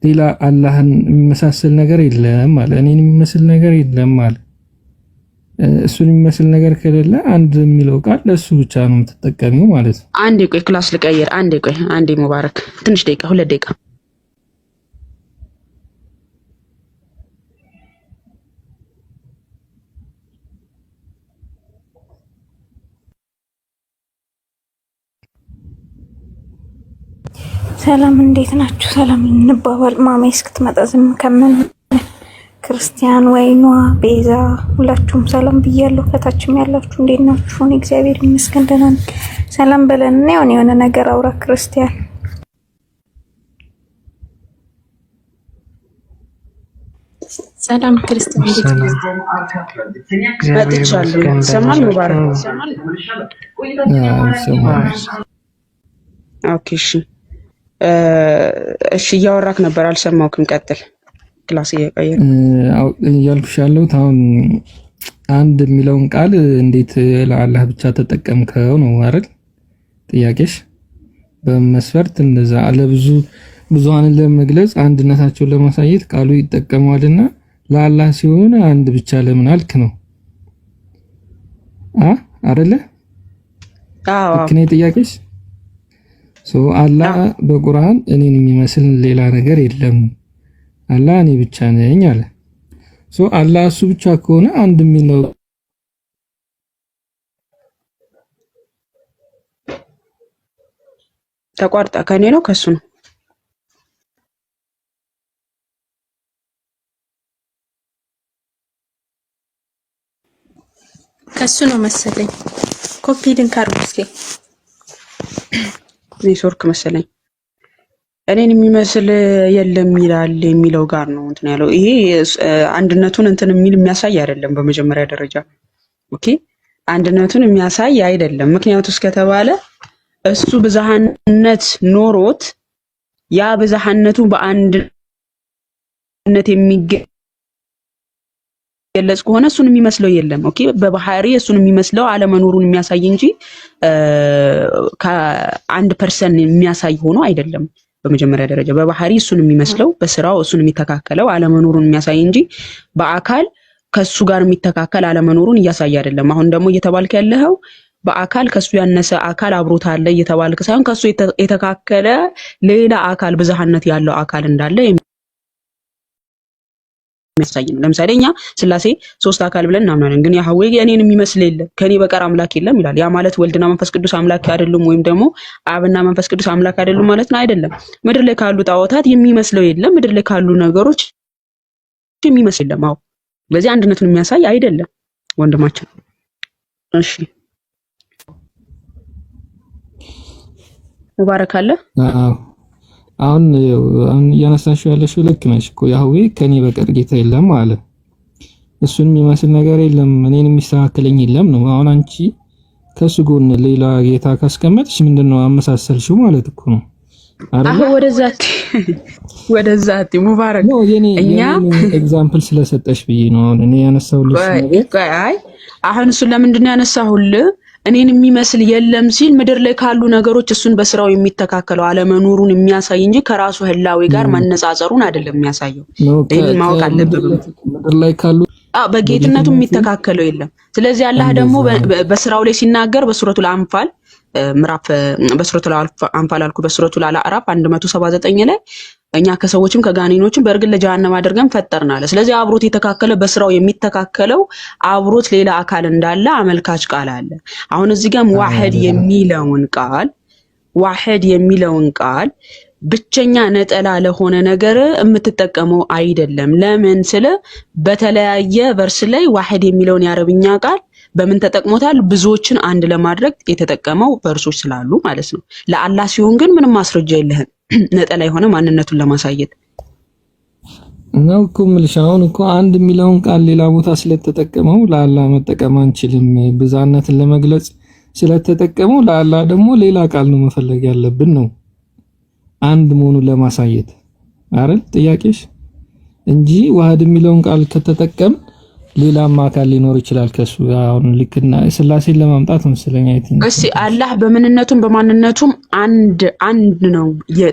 ሌላ አላህን የሚመሳሰል ነገር የለም ማለት እኔን የሚመስል ነገር የለም ማለት እሱን የሚመስል ነገር ከሌለ አንድ የሚለው ቃል ለሱ ብቻ ነው የምትጠቀሚው ማለት ነው። አንዴ ቆይ ክላስ ልቀይር። አንዴ ሙባረክ ትንሽ ደቂቃ 2 ደቂቃ ሰላም እንዴት ናችሁ? ሰላም እንባባል። ማሜ እስክትመጣ ዝም ከምን ክርስቲያን ወይኗ ቤዛ ሁላችሁም ሰላም ብያለሁ። ከታችም ያላችሁ እንዴት ናችሁ? እኔ እግዚአብሔር ይመስገን ደህና ነኝ። ሰላም በለን ነው የሆነ ነገር አውራ ክርስቲያን ሰላም ክርስቲያን መጥቻለሁ። ሰማል ሙባረክ ኦኬ እሺ እያወራክ ነበር አልሰማሁም። ቀጥል። ክላስ እያልኩሽ ያለሁት አሁን አንድ የሚለውን ቃል እንዴት ለአላህ ብቻ ተጠቀምከው ነው አይደል ጥያቄሽ? በመስፈርት እንደዛ ብዙሃንን ለመግለጽ አንድነታቸውን ለማሳየት ቃሉ ይጠቀማልና ለአላህ ሲሆን አንድ ብቻ ለምን አልክ ነው አይደለ? አዎ ልክ ነው ጥያቄሽ። አላህ በቁርአን እኔን የሚመስል ሌላ ነገር የለም አላህ እኔ ብቻ ነኝ አለ። አላህ እሱ ብቻ ከሆነ አንድ የሚለው ተቋርጣ ከኔ ነው ከሱ ነው? ከሱ ነው መሰለኝ። ኮፒ ሊንክ አድርጉ እስኪ። ኔትወርክ መሰለኝ። እኔን የሚመስል የለም ይላል የሚለው ጋር ነው እንትን ያለው። ይሄ አንድነቱን እንትን የሚያሳይ አይደለም በመጀመሪያ ደረጃ። ኦኬ አንድነቱን የሚያሳይ አይደለም። ምክንያቱስ ከተባለ እሱ ብዝሃነት ኖሮት ያ ብዝሃነቱ በአንድነት የሚገለጽ ከሆነ እሱን የሚመስለው የለም። ኦኬ በባህሪ እሱን የሚመስለው አለመኖሩን የሚያሳይ እንጂ ከ1% የሚያሳይ ሆኖ አይደለም። በመጀመሪያ ደረጃ በባህሪ እሱን የሚመስለው በስራው እሱን የሚተካከለው አለመኖሩን የሚያሳይ እንጂ በአካል ከሱ ጋር የሚተካከል አለመኖሩን እያሳየ አይደለም። አሁን ደግሞ እየተባልክ ያለኸው በአካል ከሱ ያነሰ አካል አብሮት አለ እየተባልክ ሳይሆን ከሱ የተካከለ ሌላ አካል ብዝሃነት ያለው አካል እንዳለ የሚያሳይ ነው። ለምሳሌ እኛ ስላሴ 3 አካል ብለን እናምናለን፣ ግን ያህዌ እኔን የሚመስል የለም ከኔ በቀር አምላክ የለም ይላል። ያ ማለት ወልድና መንፈስ ቅዱስ አምላክ አይደሉም ወይም ደግሞ አብና መንፈስ ቅዱስ አምላክ አይደሉም ማለት ነው? አይደለም። ምድር ላይ ካሉ ጣዖታት የሚመስለው የለም፣ ምድር ላይ ካሉ ነገሮች የሚመስል የለም። አዎ ስለዚህ አንድነቱን የሚያሳይ አይደለም ወንድማችን። እሺ ሙባረክ አለ። አሁን እያነሳሽው ያለሽው ልክ ነሽ እኮ ያህዌ ከኔ በቀር ጌታ የለም አለ። እሱን የሚመስል ነገር የለም፣ እኔን የሚስተካከለኝ የለም ነው። አሁን አንቺ ከሱ ጎን ሌላ ጌታ ካስቀመጥሽ ምንድነው አመሳሰልሽው ማለት እኮ ነው አይደል? ወደዛት ሙባረክ ነው። እኛ ኤግዛምፕል ስለሰጠሽ ብዬ ነው አሁን እኔ ያነሳሁልሽ ነገር። አሁን እሱን ለምንድን ነው ያነሳሁልህ? እኔን የሚመስል የለም ሲል ምድር ላይ ካሉ ነገሮች እሱን በስራው የሚተካከለው አለመኖሩን የሚያሳይ እንጂ ከራሱ ህላዌ ጋር ማነጻጸሩን አይደለም የሚያሳየው። ይሄን ማወቅ አለብህ። ምድር ላይ ካሉ በጌትነቱ የሚተካከለው የለም። ስለዚህ አላህ ደግሞ በስራው ላይ ሲናገር በሱረቱል አንፋል ምዕራፍ በሱረቱል አንፋል አልኩ በሱረቱል አዕራፍ 179 ላይ እኛ ከሰዎችም ከጋኔኖችም በእርግጥ ለጀሃነም አድርገን ፈጠርናል። ስለዚህ አብሮት የተካከለ በስራው የሚተካከለው አብሮት ሌላ አካል እንዳለ አመልካች ቃል አለ። አሁን እዚህ ጋር ዋህድ የሚለውን ቃል ብቸኛ ነጠላ ለሆነ ነገር የምትጠቀመው አይደለም። ለምን ስለ በተለያየ ቨርስ ላይ ዋሂድ የሚለውን የአረብኛ ቃል በምን ተጠቅሞታል? ብዙዎችን አንድ ለማድረግ የተጠቀመው ቨርሶች ስላሉ ማለት ነው። ለአላህ ሲሆን ግን ምንም ማስረጃ የለህም ነጠላ የሆነ ማንነቱን ለማሳየት ነው እኮ የምልሽ። አሁን እኮ አንድ የሚለውን ቃል ሌላ ቦታ ስለተጠቀመው ለአላህ መጠቀም አንችልም። ብዛነትን ለመግለጽ ስለተጠቀመው ለአላህ ደግሞ ሌላ ቃል ነው መፈለግ ያለብን ነው አንድ መሆኑን ለማሳየት አይደል ጥያቄሽ? እንጂ ዋህድ የሚለውን ቃል ከተጠቀም ሌላም አካል ሊኖር ይችላል ከሱ። አሁን ልክና ስላሴን ለማምጣት መስለኝ አይተኝ። እሺ አላህ በምንነቱም በማንነቱም አንድ ነው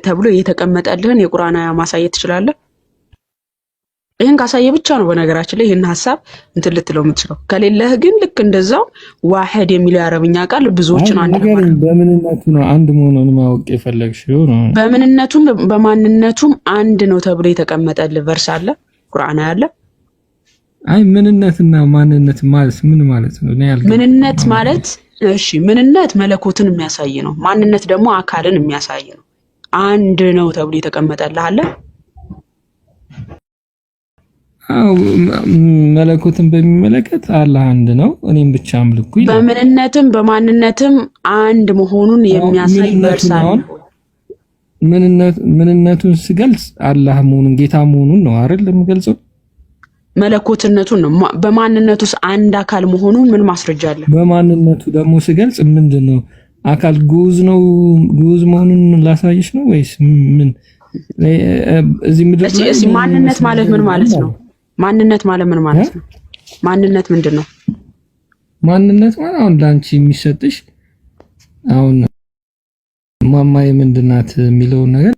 ተብሎ የተቀመጠልህን የቁርአን አያ ማሳየት ትችላለህ? ይሄን ካሳየ ብቻ ነው በነገራችን ላይ ይሄን ሐሳብ እንትን ልትለው የምትችለው። ከሌለህ ግን ልክ እንደዛው ዋሂድ የሚለው የአረብኛ ቃል ብዙዎችን አንድ ነው። በምንነቱ ነው አንድ መሆኑን ማወቅ የፈለግሽው ነው? በምንነቱም በማንነቱም አንድ ነው ተብሎ የተቀመጠልህ ቨርስ አለ ቁርአን አለ? አይ ምንነትና ማንነት ማለት ምን ማለት ነው? ምንነት ማለት እሺ ምንነት መለኮትን የሚያሳይ ነው። ማንነት ደግሞ አካልን የሚያሳይ ነው። አንድ ነው ተብሎ የተቀመጠልህ አለ? መለኮትን በሚመለከት አላህ አንድ ነው እኔም ብቻ አምልኩ ይላል። በምንነትም በማንነትም አንድ መሆኑን የሚያሳይ ቨርስ አለ። ምንነቱን ሲገልጽ አላህ መሆኑን ጌታ መሆኑን ነው አይደል የምገልጸው? መለኮትነቱን ነው። በማንነቱስ አንድ አካል መሆኑን ምን ማስረጃ አለ? በማንነቱ ደግሞ ሲገልጽ ምንድነው? አካል ግዑዝ ነው ግዑዝ መሆኑን ላሳይሽ ነው ወይስ ምን? እዚህ ምድር ላይ ማንነት ማለት ምን ማለት ነው? ማንነት ማለት ምን ማለት ነው? ማንነት ምንድነው? ማንነት ማለት አሁን ላንቺ የሚሰጥሽ አሁን ማማዬ ምንድናት የሚለው ነገር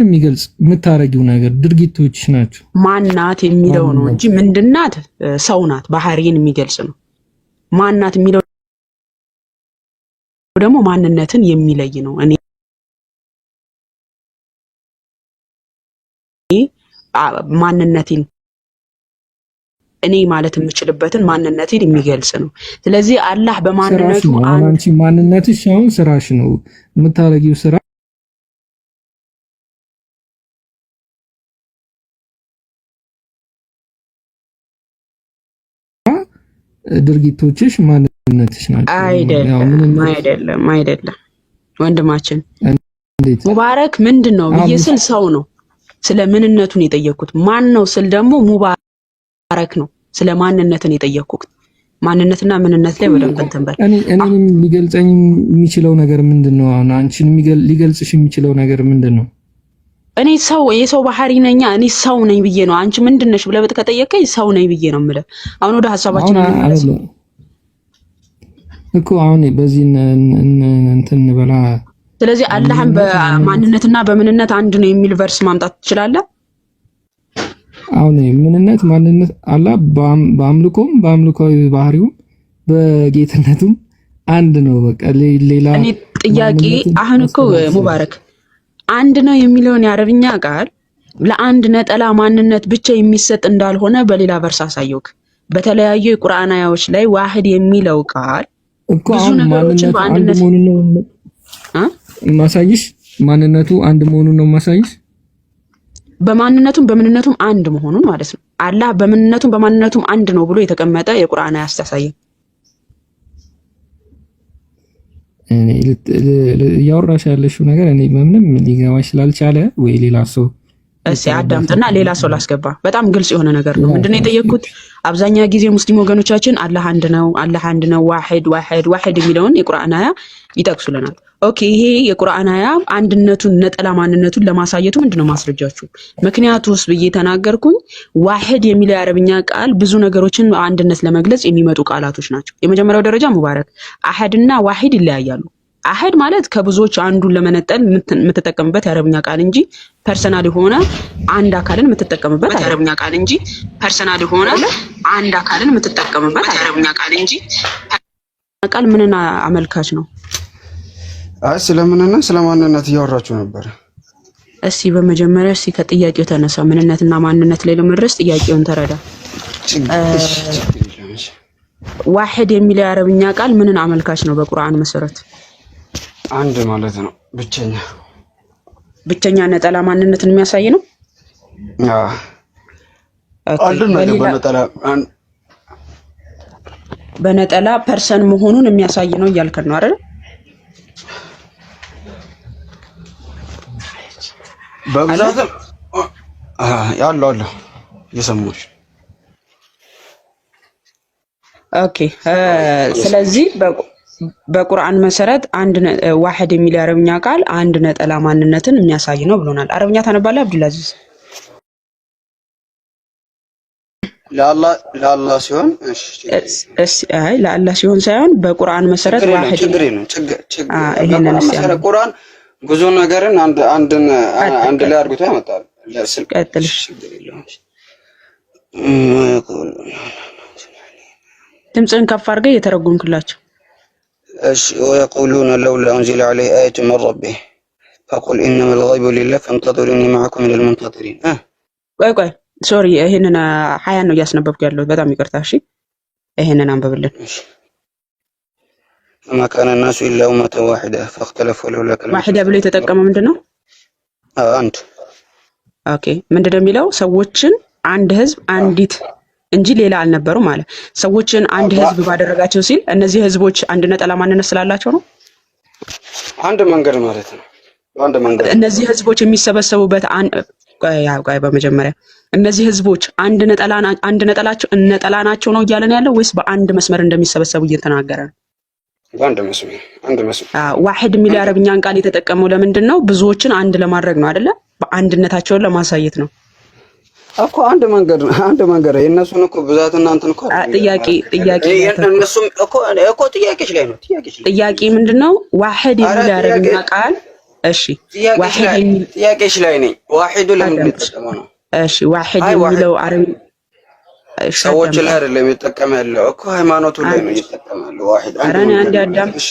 የሚገልጽ የምታረጊው ነገር ድርጊቶች ናቸው። ማናት የሚለው ነው እንጂ ምንድናት ሰው ናት ባህሪን የሚገልጽ ነው። ማናት የሚለው ደግሞ ማንነትን የሚለይ ነው። እኔ ማንነቴን እኔ ማለት የምችልበትን ማንነቴን የሚገልጽ ነው። ስለዚህ አላህ በማንነቱ አንቺ ማንነትሽ አሁን ስራሽ ነው የምታረጊው ስራ ድርጊቶችሽ ማንነትሽ ናቸው። አይደለም ወንድማችን ሙባረክ ምንድነው ብዬ ስል ሰው ነው ስለ ምንነቱን የጠየኩት። ማን ነው ስል ደግሞ ሙባረክ ነው ስለ ማንነትን የጠየኩት። ማንነትና ምንነት ላይ በደንብ እንትን በል። እኔንም ሊገልጸኝ የሚችለው ነገር ምንድነው? አሁን አንቺን ሊገልጽሽ የሚችለው ነገር ምንድነው? እኔ ሰው የሰው ባህሪ ነኝ እኔ ሰው ነኝ ብዬ ነው። አንቺ ምንድነሽ ብለህ ከጠየቀኝ ሰው ነኝ ብዬ ነው የምልህ። አሁን ወደ ሐሳባችን እንመለስ እኮ አሁን በዚህ እንትን በላ። ስለዚህ አላህም በማንነትና በምንነት አንድ ነው የሚል ቨርስ ማምጣት ትችላለህ? አሁን ምንነት ማንነት አላህ በአምልኮም በአምልኮዊ ባህሪው በጌትነቱም አንድ ነው። በቃ ሌላ እኔ ጥያቄ አሁን እኮ ሙባረክ አንድ ነው የሚለውን የአረብኛ ቃል ለአንድ ነጠላ ማንነት ብቻ የሚሰጥ እንዳልሆነ በሌላ ቨርስ አሳየውክ። በተለያዩ የቁርአን አያዎች ላይ ዋሂድ የሚለው ቃል ብዙ ነገሮችን በአንድነት ነው ማሳይሽ። ማንነቱ አንድ መሆኑን ነው ማሳይሽ። በማንነቱም በምንነቱም አንድ መሆኑን ማለት ነው። አላህ በምንነቱም በማንነቱም አንድ ነው ብሎ የተቀመጠ የቁርአን አያ ያሳያል። እኔ ያወራሽ ያለሽው ነገር እኔ ምንም ሊገባሽ ስላልቻለ ወይ ሌላ ሰው እሺ አዳምጥና ሌላ ሰው ላስገባ። በጣም ግልጽ የሆነ ነገር ነው። ምንድነው የጠየኩት? አብዛኛው ጊዜ ሙስሊም ወገኖቻችን አላህ አንድ ነው ዋሂድ የሚለውን የቁርአን አያ ይጠቅሱልናል። ኦኬ ይሄ የቁርአን አያ አንድነቱን ነጠላ ማንነቱን ለማሳየቱ ምንድነው ማስረጃችሁ? ምክንያቱስ ብዬ ተናገርኩኝ። ዋሂድ የሚለው የአረብኛ ቃል ብዙ ነገሮችን አንድነት ለመግለጽ የሚመጡ ቃላቶች ናቸው። የመጀመሪያው ደረጃ ሙባረክ አሐድና ዋሂድ ይለያያሉ። አሐድ ማለት ከብዙዎች አንዱን ለመነጠል የምትጠቀምበት የአረብኛ ቃል እንጂ ፐርሰናል ሆነ አንድ አካልን የምትጠቀምበት የአረብኛ ቃል እንጂ ፐርሰናል ሆነ አንድ አካልን የምትጠቀምበት የአረብኛ ቃል እንጂ ቃል ምንን አመልካች ነው? አይ ስለምንና ስለማንነት እያወራችሁ ነበር። እሺ በመጀመሪያ ከጥያቄው ተነሳ። ምንነትና ማንነት ላይ ለመድረስ ጥያቄውን ተረዳ። ዋሂድ የሚለው የአረብኛ ቃል ምንን አመልካች ነው በቁርአን መሰረት? አንድ ማለት ነው ብቸኛ። ብቸኛ ነጠላ ማንነትን የሚያሳይ ነው። በነጠላ ፐርሰን መሆኑን የሚያሳይ ነው እያልከን ነው አይደል? በብዛት ያለው አለ የሰሙሽ። ኦኬ ስለዚህ በቁርአን መሰረት አንድ ዋህድ የሚል የአረብኛ ቃል አንድ ነጠላ ማንነትን የሚያሳይ ነው ብሎናል። አረብኛ ታነባለህ አብዱልአዚዝ? ለአላህ ሲሆን እሺ አይ ለአላህ ሲሆን ሳይሆን በቁርአን መሰረት ዋህድ ይሄንን መሰረት ቁርአን ብዙ ነገርን አንድ ላይ አድርጎ ያመጣል። ቀጥል። ድምፅህን ከፍ አድርገህ እየተረጎምክላቸው። እሺ ويقولون لولا أنزل عليه آية من ربه فقل إنما الغيب لله فانتظروا إني معكم من المنتظرين ቆይ ሶሪ ይሄንን ሀያን ነው እያስነበብኩ ያለሁት በጣም ይቅርታ። እሺ ይሄንን አንብብልን። እሺ ما كان الناس إلا أمة واحدة فاختلفوا لولا كلمة واحدة ብሎ የተጠቀመው ምንድነው? አንድ ኦኬ ምንድነው የሚለው? ሰዎችን አንድ ህዝብ አንዲት እንጂ ሌላ አልነበሩ ማለት። ሰዎችን አንድ ህዝብ ባደረጋቸው ሲል እነዚህ ህዝቦች አንድ ነጠላ ማንነት ስላላቸው ነው። አንድ መንገድ ማለት ነው። አንድ መንገድ እነዚህ ህዝቦች የሚሰበሰቡበት ቆይ በመጀመሪያ እነዚህ ህዝቦች አንድ ነጠላ ናቸው ነው እያለን ያለው ወይስ በአንድ መስመር እንደሚሰበሰቡ እየተናገረ ነው? በአንድ መስመር ዋህድ የሚል የአረብኛን ቃል የተጠቀመው ለምንድን ነው? ብዙዎችን አንድ ለማድረግ ነው አይደለ? በአንድነታቸውን ለማሳየት ነው እኮ። አንድ መንገድ የእነሱን እኮ ብዛት እናንተን እኮ ጥያቄ እነሱም እኮ ጥያቄሽ ላይ ነው። ጥያቄ ምንድነው? ዋህድ የሚል የአረብኛ ቃል እሺ ዋህድ የሚል ጥያቄሽ ላይ ነኝ። ዋህዱ ለምን ተጠቀመ ነው? እሺ ዋህድ የሚለው አረብ ሰዎች ላይ አይደለም የተጠቀመ ያለው እኮ ሃይማኖቱ ላይ ነው የተጠቀመ ያለው ዋህድ። አረን አንድ አዳም እሺ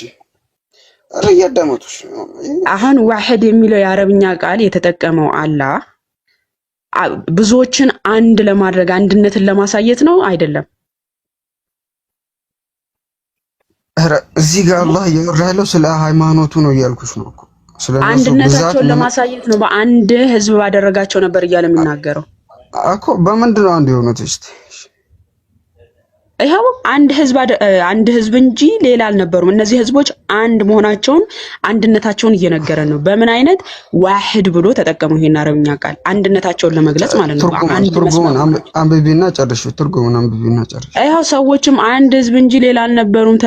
አረ ያዳመጡሽ። አሁን ዋህድ የሚለው የአረብኛ ቃል የተጠቀመው አላህ ብዙዎችን አንድ ለማድረግ አንድነትን ለማሳየት ነው አይደለም? አረ እዚህ ጋር አላህ እያወራ ያለው ስለ ሃይማኖቱ ነው እያልኩሽ ነው እኮ። አንድነታቸውን ለማሳየት ነው። በአንድ ህዝብ ባደረጋቸው ነበር እያለ የሚናገረው እኮ። በምንድን ነው አንድ የሆኑት? እስቲ ይሄው አንድ ህዝብ እንጂ ሌላ አልነበሩም። እነዚህ ህዝቦች አንድ መሆናቸውን አንድነታቸውን እየነገረን ነው። በምን አይነት ዋህድ ብሎ ተጠቀመው ይሄን አረብኛ ቃል አንድነታቸውን ለመግለጽ ማለት ነው። ትርጉሙን አንብቢና ጨርሽ። ትርጉሙን አንብቢና ጨርሽ። ይሄው ሰዎችም አንድ ህዝብ እንጂ ሌላ አልነበሩም፣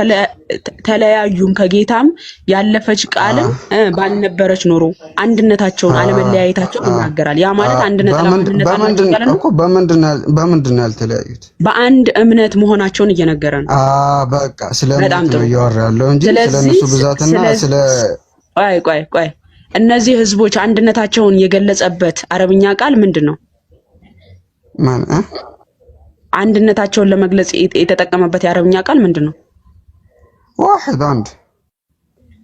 ተለያዩም፣ ከጌታም ያለፈች ቃልም ባልነበረች ኖሮ አንድነታቸውን አለመለያየታቸውን ይናገራል። ያ ማለት አንድነታቸውን እኮ በምንድን ነው ያልተለያዩት? በአንድ እምነት መሆናቸውን እየነገረ ነው። በቃ ስለምን ነው እያወራ ያለው እንጂ ስለነሱ ብዛትና ስለ ቆይ እነዚህ ህዝቦች አንድነታቸውን የገለጸበት አረብኛ ቃል ምንድነው? አንድነታቸውን ለመግለጽ የተጠቀመበት የአረብኛ ቃል ምንድነው?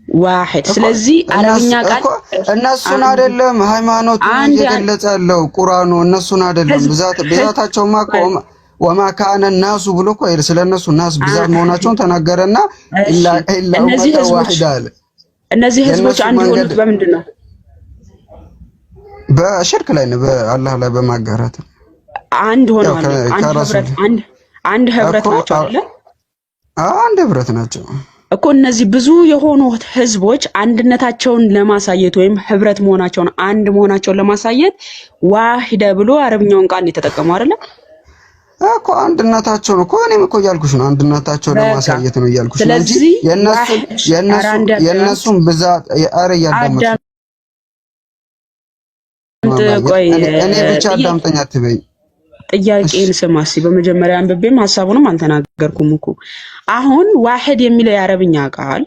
ዋህድ። ስለዚህ አረብኛ ቃል እነሱን አይደለም ሃይማኖቱን እየገለጸ ያለው ቁርአኑ እነሱን አይደለም ብዛታቸው ማቆም ወማ ካነ الناس ብሎ እኮ ስለነሱ ናስ ብዛት መሆናቸውን ተናገረና ኢላ ዋሂድ አለ። እነዚህ ህዝቦች አንድ የሆኑት በምንድን ነው? በሽርክ ላይ ነው፣ በአላህ ላይ በማጋራት አንድ ሆነዋል። አንድ ህብረት ናቸው አይደል? አንድ ህብረት ናቸው እኮ እነዚህ ብዙ የሆኑ ህዝቦች አንድነታቸውን ለማሳየት ወይም ህብረት መሆናቸውን አንድ መሆናቸውን ለማሳየት ዋሂደ ብሎ አረብኛውን ቃል የተጠቀመው አይደል? እኮ አንድነታቸው ነው እኮ እኔም እኮ እያልኩሽ ነው። አንድነታቸው ለማሳየት ነው እያልኩሽ ነው እንጂ የነሱን ብዛት ያዳመጥ እኔ ብቻ አዳምጠኝ አትበኝ። ጥያቄን ስማ እስኪ። በመጀመሪያ አንብቤም ሐሳቡንም አልተናገርኩም እኮ። አሁን ዋህድ የሚለው የአረብኛ ቃል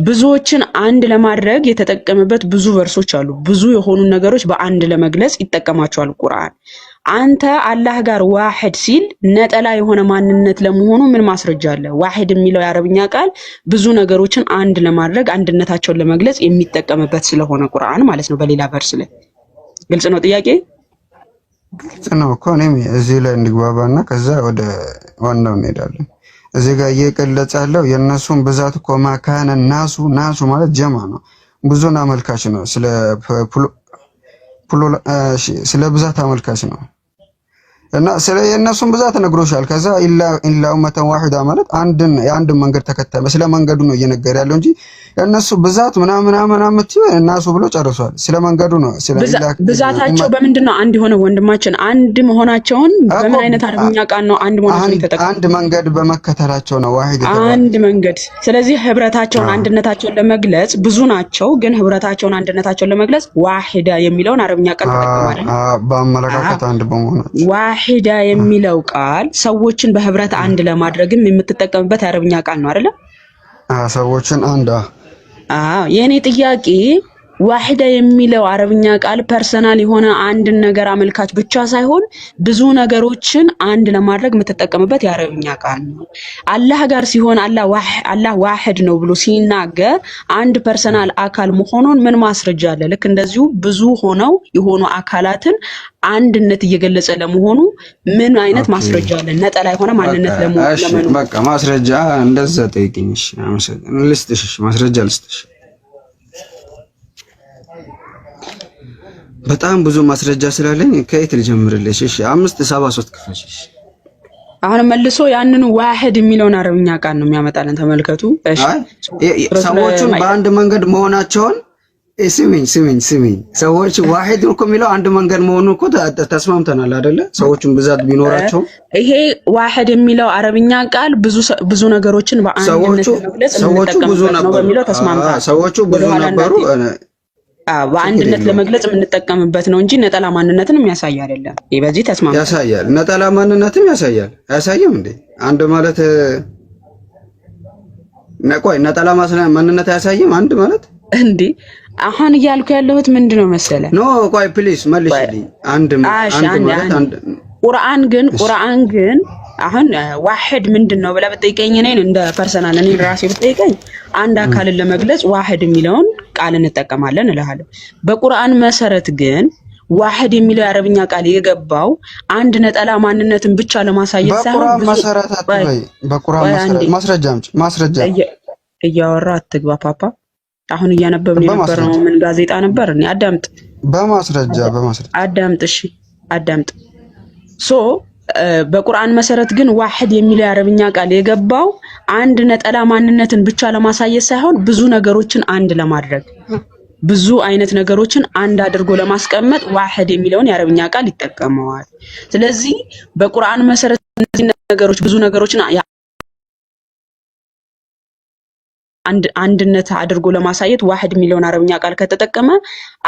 ብዙዎችን አንድ ለማድረግ የተጠቀመበት ብዙ ቨርሶች አሉ። ብዙ የሆኑ ነገሮች በአንድ ለመግለጽ ይጠቀማቸዋል ቁርአን። አንተ አላህ ጋር ዋህድ ሲል ነጠላ የሆነ ማንነት ለመሆኑ ምን ማስረጃ አለ? ዋህድ የሚለው የአረብኛ ቃል ብዙ ነገሮችን አንድ ለማድረግ አንድነታቸውን ለመግለጽ የሚጠቀምበት ስለሆነ ቁርአን ማለት ነው። በሌላ ቨርስ ላይ ግልጽ ነው ጥያቄ ነው እኮ። እኔም እዚህ ላይ እንግባባና ከዛ ወደ ዋናው እንሄዳለን። እዚህ ጋር እየገለጸ ያለው የነሱን ብዛት እኮ ማካነ ናሱ ማለት ጀማ ነው፣ ብዙን አመልካች ነው። ስለ ስለ ብዛት አመልካች ነው እና ስለ የነሱን ብዛት ነግሮሻል። ከዛ ኢላ ኡመተን ዋሂዳ ማለት የአንድ መንገድ ተከታይ ስለ መንገዱ ነው እየነገረ ያለው እንጂ የነሱ ብዛት ምናምን እናሱ ብሎ ጨርሷል። ስለ መንገዱ ነው። ስለ ብዛታቸው በምንድነው አንድ የሆነ ወንድማችን አንድ መሆናቸውን በምን አይነት አረብኛ ቃል ነው አንድ መሆናቸውን የተጠቀመው? አንድ መንገድ በመከተላቸው ነው ዋሂድ አንድ መንገድ። ስለዚህ ህብረታቸውን አንድነታቸውን ለመግለጽ ብዙ ናቸው፣ ግን ህብረታቸውን አንድነታቸውን ለመግለጽ ዋሂዳ የሚለውን አረብኛ ቃል ተጠቅመዋል። በአመለካከት አንድ በመሆናቸው ዋሂዳ የሚለው ቃል ሰዎችን በህብረት አንድ ለማድረግም የምትጠቀምበት የአረብኛ ቃል ነው አይደለ? ሰዎችን አንድ የኔ ጥያቄ ዋሂዳ የሚለው አረብኛ ቃል ፐርሰናል የሆነ አንድን ነገር አመልካች ብቻ ሳይሆን ብዙ ነገሮችን አንድ ለማድረግ የምትጠቀምበት የአረብኛ ቃል ነው። አላህ ጋር ሲሆን አላህ ዋሂድ ነው ብሎ ሲናገር አንድ ፐርሰናል አካል መሆኑን ምን ማስረጃ አለ? ልክ እንደዚሁ ብዙ ሆነው የሆኑ አካላትን አንድነት እየገለጸ ለመሆኑ ምን አይነት ማስረጃ አለ? ነጠላ የሆነ ማንነት ለመሆኑ በቃ ማስረጃ እንደዛ ጠይቅኝሽ። ልስጥሽ ማስረጃ ልስጥሽ። በጣም ብዙ ማስረጃ ስላለኝ ከየት ልጀምርልሽ? እሺ 573 ክፈሽ። አሁን መልሶ ያንኑ ዋሂድ የሚለውን አረብኛ ቃል ነው የሚያመጣልን። ተመልከቱ። እሺ ሰዎቹን በአንድ መንገድ መሆናቸውን ስሚኝ ሰዎች ዋሂድ እኮ የሚለው አንድ መንገድ መሆኑ እኮ ተስማምተናል አይደለ? ሰዎቹን ብዛት ቢኖራቸው ይሄ ዋሂድ የሚለው አረብኛ ቃል ብዙ ነገሮችን በአንድነት ለመግለጽ የምንጠቀምበት ነው በሚለው ተስማምተናል። ሰዎቹ ብዙ ነበሩ በአንድነት ለመግለጽ የምንጠቀምበት ነው እንጂ ነጠላ ማንነትን የሚያሳይ አይደለም። ይሄ በዚህ ተስማምተናል። ያሳያል። ነጠላ ማንነትም ያሳያል። አያሳይም እንዴ? አንድ ማለት ነቆይ ነጠላ ማንነት አያሳይም አንድ ማለት እንዴ? አሁን እያልኩ ያለሁት ምንድነው መሰለ? ኖ ቆይ ፕሊዝ መልሽልኝ። አንድ ማለት አንድ ቁርአን ግን አሁን ዋሂድ ምንድነው ብላ በጠይቀኝ እኔን እንደ ፐርሰናል እኔ ራሴ በጠይቀኝ አንድ አካልን ለመግለጽ ዋሂድ የሚለውን ቃል እንጠቀማለን እልሃለሁ። በቁርአን መሰረት ግን ዋሂድ የሚለው የአረብኛ ቃል የገባው አንድ ነጠላ ማንነትን ብቻ ለማሳየት ሳይሆን በቁርአን መሰረት ማስረጃ እያወራ አትግባ ፓፓ። አሁን እያነበብን የነበረው ምን ጋዜጣ ነበር? እኔ አዳምጥ። በማስረጃ አዳምጥ። እሺ አዳምጥ። በቁርአን መሰረት ግን ዋሂድ የሚለው የአረብኛ ቃል የገባው አንድ ነጠላ ማንነትን ብቻ ለማሳየት ሳይሆን ብዙ ነገሮችን አንድ ለማድረግ ብዙ አይነት ነገሮችን አንድ አድርጎ ለማስቀመጥ ዋሂድ የሚለውን የአረብኛ ቃል ይጠቀመዋል። ስለዚህ በቁርአን መሰረት እነዚህ ነገሮች ብዙ ነገሮችን አንድነት አድርጎ ለማሳየት ዋሂድ የሚለውን አረብኛ ቃል ከተጠቀመ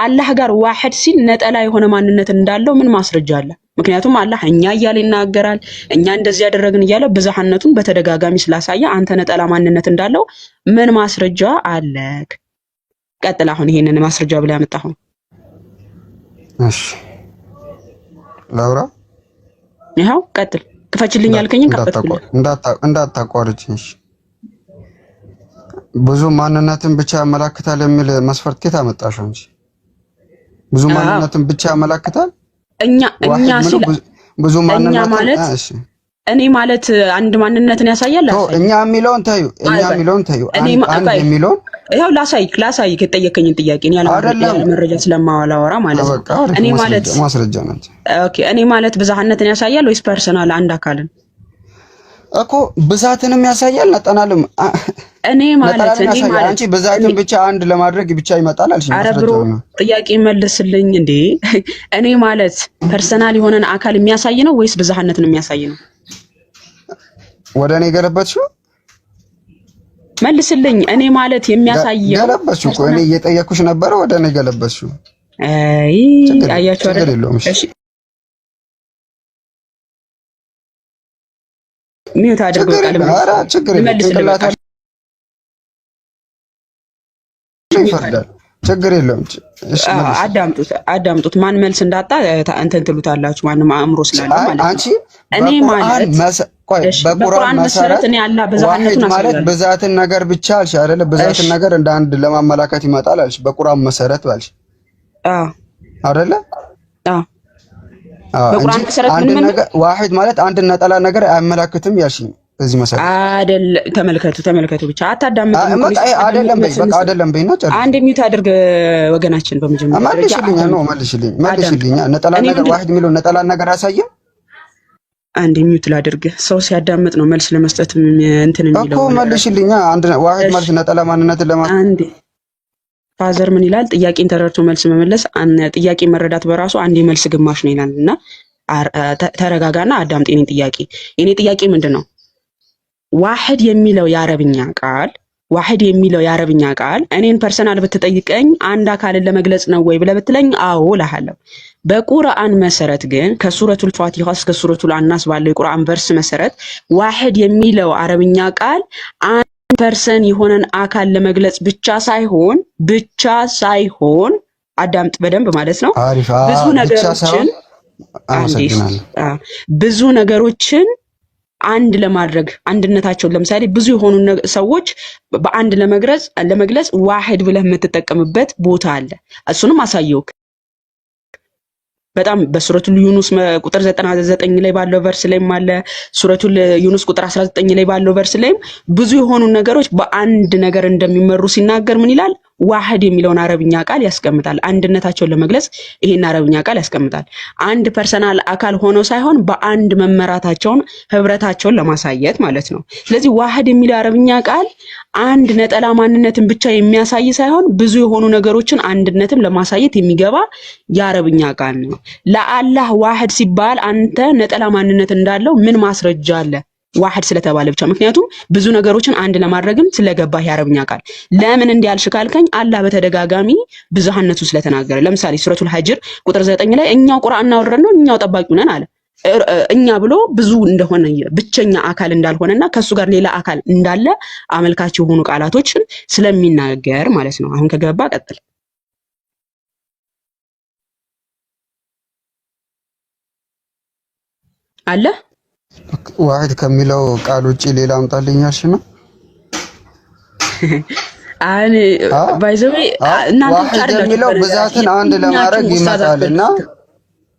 አላህ ጋር ዋሂድ ሲል ነጠላ የሆነ ማንነት እንዳለው ምን ማስረጃ አለ? ምክንያቱም አላህ እኛ እያለ ይናገራል። እኛ እንደዚህ ያደረግን እያለ ብዝሃነቱን በተደጋጋሚ ስላሳየ አንተ ነጠላ ማንነት እንዳለው ምን ማስረጃ አለ? ቀጥል። አሁን ይሄንን ማስረጃ ብላ ያመጣው እሺ ላውራ። ይሄው ቀጥል። ክፈችልኝ ያልከኝን ከፈትኩልኝ። እንዳታቋርጭኝ። ብዙ ማንነትን ብቻ ያመላክታል የሚል መስፈርት ከየት አመጣሽው እንጂ? ብዙ ማንነትን ብቻ ያመላክታል እኛ ሲል ብዙ ማንነት ማለት እኔ ማለት አንድ ማንነትን ያሳያል። እኛ የሚለውን ታዩ አንድ የሚለውን ይሄው ላሳይ ከጠየቀኝን ጥያቄ ነው ያለ መረጃ ስለማዋላወራ ማለት ነው። እኔ ማለት ማስረጃ ናት። ኦኬ እኔ ማለት ብዝሃነትን ያሳያል ወይስ ፐርሰናል አንድ አካልን እኮ ብዛትንም ያሳያል ነጠናልም? እኔ ማለት አንቺ ብዛትን ብቻ አንድ ለማድረግ ብቻ ይመጣል አልሽ። ኧረ ብሮ ጥያቄ መልስልኝ እንዴ። እኔ ማለት ፐርሰናል የሆነን አካል የሚያሳይ ነው ወይስ ብዝሃነትን የሚያሳይ ነው? ወደ እኔ ገለበጥሽው? መልስልኝ። እኔ ማለት የሚያሳየው ገለበጥሽው እኮ እኔ እየጠየኩሽ ነበረ። ወደ እኔ ገለበጥሽው። አይ አያችሁ አይደል? እሺ ሚውት አድርገው ቃል ችግር የለውም። እሺ አዳምጡት። ማን መልስ እንዳጣ እንትን ትሉታላችሁ። ማንም አእምሮ ስላለ ማለት ነው። እኔ ማለት በቁርአን መሰረት እኔ አላህ ብዛትን ማለት ብዛትን ነገር ብቻ አልሽ አይደለ? ብዛትን ነገር እንደ አንድ ለማመላከት ይመጣል አልሽ በቁርአን መሰረት ባልሽ አይደለ? በቁርአን መሰረት ምን ማለት ዋሂድ ማለት አንድ ነጠላ ነገር አያመላክትም ያልሽኝ በዚህ መሰረት ተመልከቱ ብቻ አታዳምጡ። አይደለም በይ በቃ አይደለም በይና ጨርስ። አንድ ሚዩት አድርግ ወገናችን። በመጀመሪያ መልሽልኝ ነጠላ ነገር ዋሂድ የሚለው ነጠላ ነገር አሳየን። አንድ ሚዩት ላድርግ። ሰው ሲያዳምጥ ነው መልስ ለመስጠት እንትን የሚለው እኮ መልሽልኝ። አንድ ዋሂድ ማለት ነጠላ ማንነትን አንዴ ፋዘር ምን ይላል? ጥያቄን ተረድቶ መልስ መመለስ ጥያቄ መረዳት በራሱ አንድ የመልስ ግማሽ ነው ይላልና ተረጋጋና አዳምጥ። የኔ ጥያቄ ምንድነው? ዋሂድ የሚለው የአረብኛ ቃል እኔን ፐርሰናል ብትጠይቀኝ አንድ አካልን ለመግለጽ ነው ወይ ብለህ ብትለኝ አዎ እልሃለሁ። በቁርአን መሰረት ግን ከሱረቱል ፋቲሃ እስከ ሱረቱል አናስ ባለው የቁርአን ቨርስ መሰረት ዋሂድ የሚለው አረብኛ ቃል አንድ ፐርሰን የሆነን አካል ለመግለጽ ብቻ ሳይሆን አዳምጥ በደንብ ማለት ነው። ብዙ ነገሮችን አንድ ለማድረግ አንድነታቸውን ለምሳሌ ብዙ የሆኑ ሰዎች በአንድ ለመግለጽ ዋሂድ ብለህ የምትጠቀምበት ቦታ አለ። እሱንም አሳየውክ በጣም በሱረቱል ዩኑስ ቁጥር 99 ላይ ባለው ቨርስ ላይም አለ። ሱረቱል ዩኑስ ቁጥር 19 ላይ ባለው ቨርስ ላይም ብዙ የሆኑ ነገሮች በአንድ ነገር እንደሚመሩ ሲናገር ምን ይላል? ዋሂድ የሚለውን አረብኛ ቃል ያስቀምጣል። አንድነታቸውን ለመግለጽ ይሄን አረብኛ ቃል ያስቀምጣል። አንድ ፐርሰናል አካል ሆኖ ሳይሆን በአንድ መመራታቸውን ህብረታቸውን ለማሳየት ማለት ነው። ስለዚህ ዋሂድ የሚለው አረብኛ ቃል አንድ ነጠላ ማንነትን ብቻ የሚያሳይ ሳይሆን ብዙ የሆኑ ነገሮችን አንድነትም ለማሳየት የሚገባ የአረብኛ ቃል ነው። ለአላህ ዋሂድ ሲባል አንተ ነጠላ ማንነት እንዳለው ምን ማስረጃ አለ? ዋሂድ ስለተባለ ብቻ። ምክንያቱም ብዙ ነገሮችን አንድ ለማድረግም ስለገባህ የአረብኛ ቃል ለምን እንዲያልሽ ካልከኝ አላህ በተደጋጋሚ ብዙሃነቱ ስለተናገረ። ለምሳሌ ሱረቱል ሀጅር ቁጥር 9 ላይ እኛው ቁርአን እናወረድነው እኛው ጠባቂው ነን አለ። እኛ ብሎ ብዙ እንደሆነ ብቸኛ አካል እንዳልሆነና ከሱ ጋር ሌላ አካል እንዳለ አመልካች የሆኑ ቃላቶችን ስለሚናገር ማለት ነው። አሁን ከገባ ቀጥል አለ። ዋሂድ ከሚለው ቃል ውጪ ሌላ አምጣልኛልሽ ነው። አኔ ባይዘው እናንተ ዋሂድ የሚለው ብዛትን አንድ ለማድረግ ይመጣልና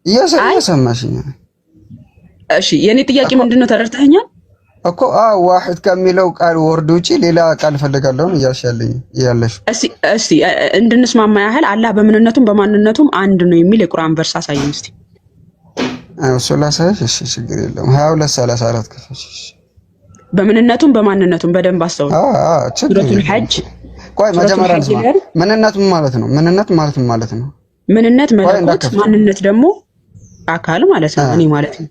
እየሰማሽኝ። እሺ የኔ ጥያቄ ምንድነው? ተረድተኸኛል እኮ ዋሂድ ከሚለው ቃል ወርድ ውጪ ሌላ ቃል ፈልጋለሁ ያለሽ። እስቲ እንድንስማማ ያህል አላህ በምንነቱም በማንነቱም አንድ ነው የሚል የቁርአን ቨርስ አሳየን እስቲ። ሱላሳሽ እሺ ችግር የለውም 22:34 ከፈሽ በምንነቱም በማንነቱም በደንብ አስተውል። ሱረቱል ሐጅ ቆይ መጀመሪያ ምንነት ማለት ነው። ምንነት ምንነት መለኮት፣ ማንነት ደግሞ አካል ማለት ነው። እኔ ማለት ነው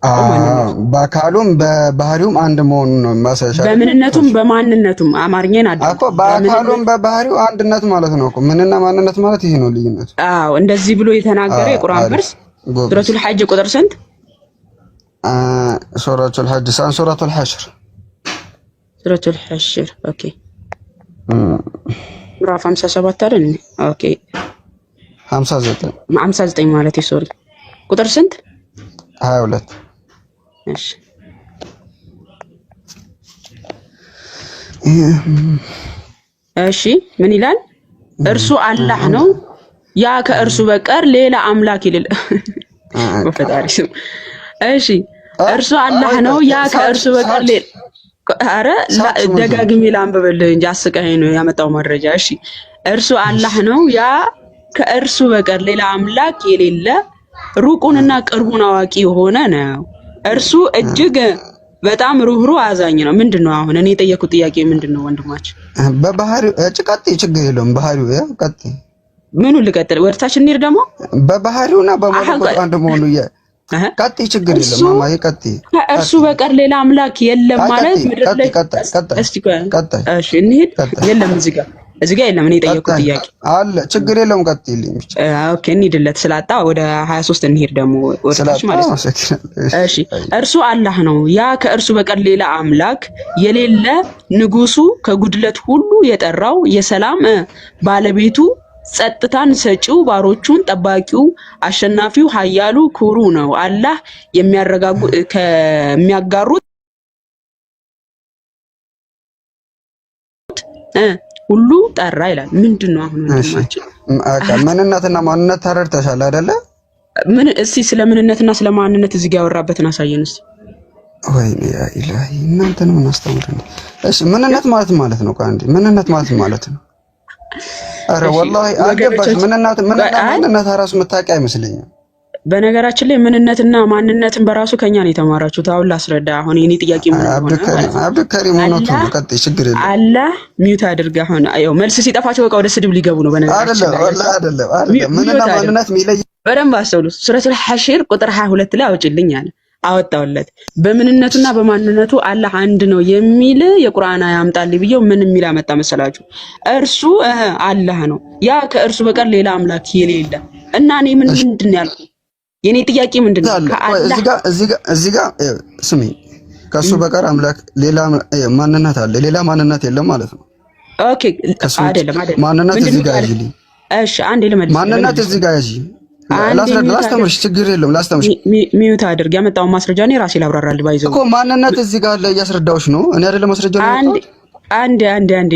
በአካሉም በባህሪውም አንድ መሆኑን ነው ማሳሻ። በምንነቱም በማንነቱም አማርኛን እኮ በአካሉም በባህሪው አንድነት ማለት ነው እኮ። ምንና ማንነት ማለት ይሄ ነው ልዩነቱ። እንደዚህ ብሎ የተናገረ የቁርአን ቨርስ ሱረቱል ሐጅ ቁጥር ስንት? ሱረቱል ሐጅ ሱረቱል ሐሽር ኦኬ ምዕራፍ 57 አይደል? ኦኬ 59 ማለት ሶሪ ቁጥር ስንት? 22 እሺ እሺ ምን ይላል? እርሱ አላህ ነው፣ ያ ከእርሱ በቀር ሌላ አምላክ የሌለ በፈጣሪ ስም። እሺ እርሱ አላህ ነው፣ ያ ከእርሱ በቀር ሌላ አረ ደጋግሜ ላንብብልህ እንጂ አስቀኸኝ ነው ያመጣው መረጃ። እሺ እርሱ አላህ ነው፣ ያ ከእርሱ በቀር ሌላ አምላክ የሌለ ሩቁንና ቅርቡን አዋቂ የሆነ ነው። እርሱ እጅግ በጣም ሩህሩህ አዛኝ ነው። ምንድነው አሁን እኔ የጠየኩት ጥያቄ ምንድነው ወንድማችን? በባህሪው ቀጥይ፣ ችግር የለውም። ባህሪው ቀጥይ። ምኑ ልቀጥል? ወደታች እንሂድ ደግሞ በባህሪውና በመለኮቱ አንድ መሆኑ ቀጥይ፣ ችግር የለም። ማማዬ ቀጥይ። ከእርሱ በቀር ሌላ አምላክ የለም ማለት ምድር ላይ እስቲ እሺ እንሂድ። የለም እዚህ ጋር የለም። እኔ የጠየኩት ጥያቄ አለ፣ ችግር የለውም። ቀጥይልኝ ብቻ። ኦኬ እንሂድለት። ስላጣ ወደ 23 እንሂድ ደግሞ ወደታች ማለት ነው። እሺ እርሱ አላህ ነው፣ ያ ከእርሱ በቀር ሌላ አምላክ የሌለ ንጉሱ፣ ከጉድለት ሁሉ የጠራው፣ የሰላም ባለቤቱ፣ ጸጥታን ሰጪው፣ ባሮቹን ጠባቂው፣ አሸናፊው፣ ኃያሉ፣ ኩሩ ነው። አላህ ከሚያጋሩት ሁሉ ጠራ ይላል። ምንድነው አሁን ወንድማችን? ምንነትና ማንነት ተረድተሻል አይደለ? ምን እስቲ ስለ ምንነትና ስለ ማንነት እዚህ ጋር ያወራበትን አሳየን እስቲ። ወይኔ ያ ኢላሂ እናንተን ምን አስተምረን? እሺ ምንነት ማለት ነው? ካንዲ ምንነት ማለት ነው? አረ ወላሂ አገባሽ ምንነት ራሱ መታወቂ አይመስለኝም። በነገራችን ላይ ምንነትና ማንነትን በራሱ ከኛ ነው የተማራችሁት። አሁን ላስረዳ። አሁን የኔ ጥያቄ ምን ሆነ? አብዱከሪም ሆኖ ነው። ቀጥይ፣ ችግር የለም። አላህ ሚውት አድርጋ። አሁን አየው መልስ ሲጠፋቸው በቃ ወደ ስድብ ሊገቡ ነው። በነገራችን ላይ አይደለም ምንና ማንነት የሚለይ በደንብ አስተውሉ። ሱረቱል ሐሽር ቁጥር 22 ላይ አውጪልኝ አለ። አወጣውለት። በምንነቱና በማንነቱ አላህ አንድ ነው የሚል የቁርአን አያ አምጣልኝ ብየው ምን የሚል አመጣ መሰላችሁ? እርሱ አላህ ነው፣ ያ ከእርሱ በቀር ሌላ አምላክ የሌለ እና እኔ ምንድን ነው ያልኩት? የኔ ጥያቄ ምንድን ነው? ከአላህ እዚህ ጋር ስሚ፣ ከሱ በቀር አምላክ ሌላ ማንነት አለ፣ ሌላ ማንነት የለም ማለት ነው። ኦኬ አይደለም ማንነት እዚህ ጋር ያዥልኝ። እሺ አንዴ ልመልስ። ማንነት እዚህ ጋር ያዥ። ላስተምርሽ፣ ችግር የለም ላስተምርሽ። ሚውት አድርግ። ያመጣው ማስረጃ እኔ ራሴ ላብራራልህ። ባይዘው እኮ ማንነት እዚህ ጋር አለ፣ እያስረዳሁሽ ነው። እኔ አይደለም ማስረጃ ነው። አንዴ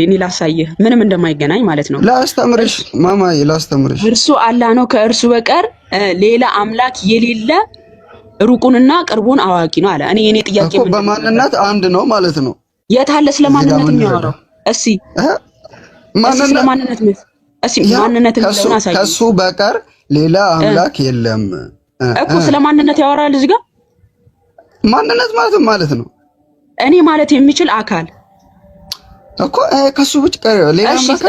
እኔ ላሳየህ፣ ምንም እንደማይገናኝ ማለት ነው። ላስተምርሽ ማማዬ፣ ላስተምርሽ። እርሱ አላህ ነው፣ ከእርሱ በቀር ሌላ አምላክ የሌለ ሩቁንና ቅርቡን አዋቂ ነው አለ። እኔ የኔ ጥያቄ እኮ በማንነት አንድ ነው ማለት ነው። የት አለ ስለማንነት የሚያወራው? እስኪ ስለማንነት ማንነት የሚለውን አሳየኝ። ከሱ በቀር ሌላ አምላክ የለም እኮ ስለማንነት ያወራል እዚህ ጋር። ማንነት ማለት ነው እኔ ማለት የሚችል አካል እኮ ከሱ ብቻ ሌላ አምላክ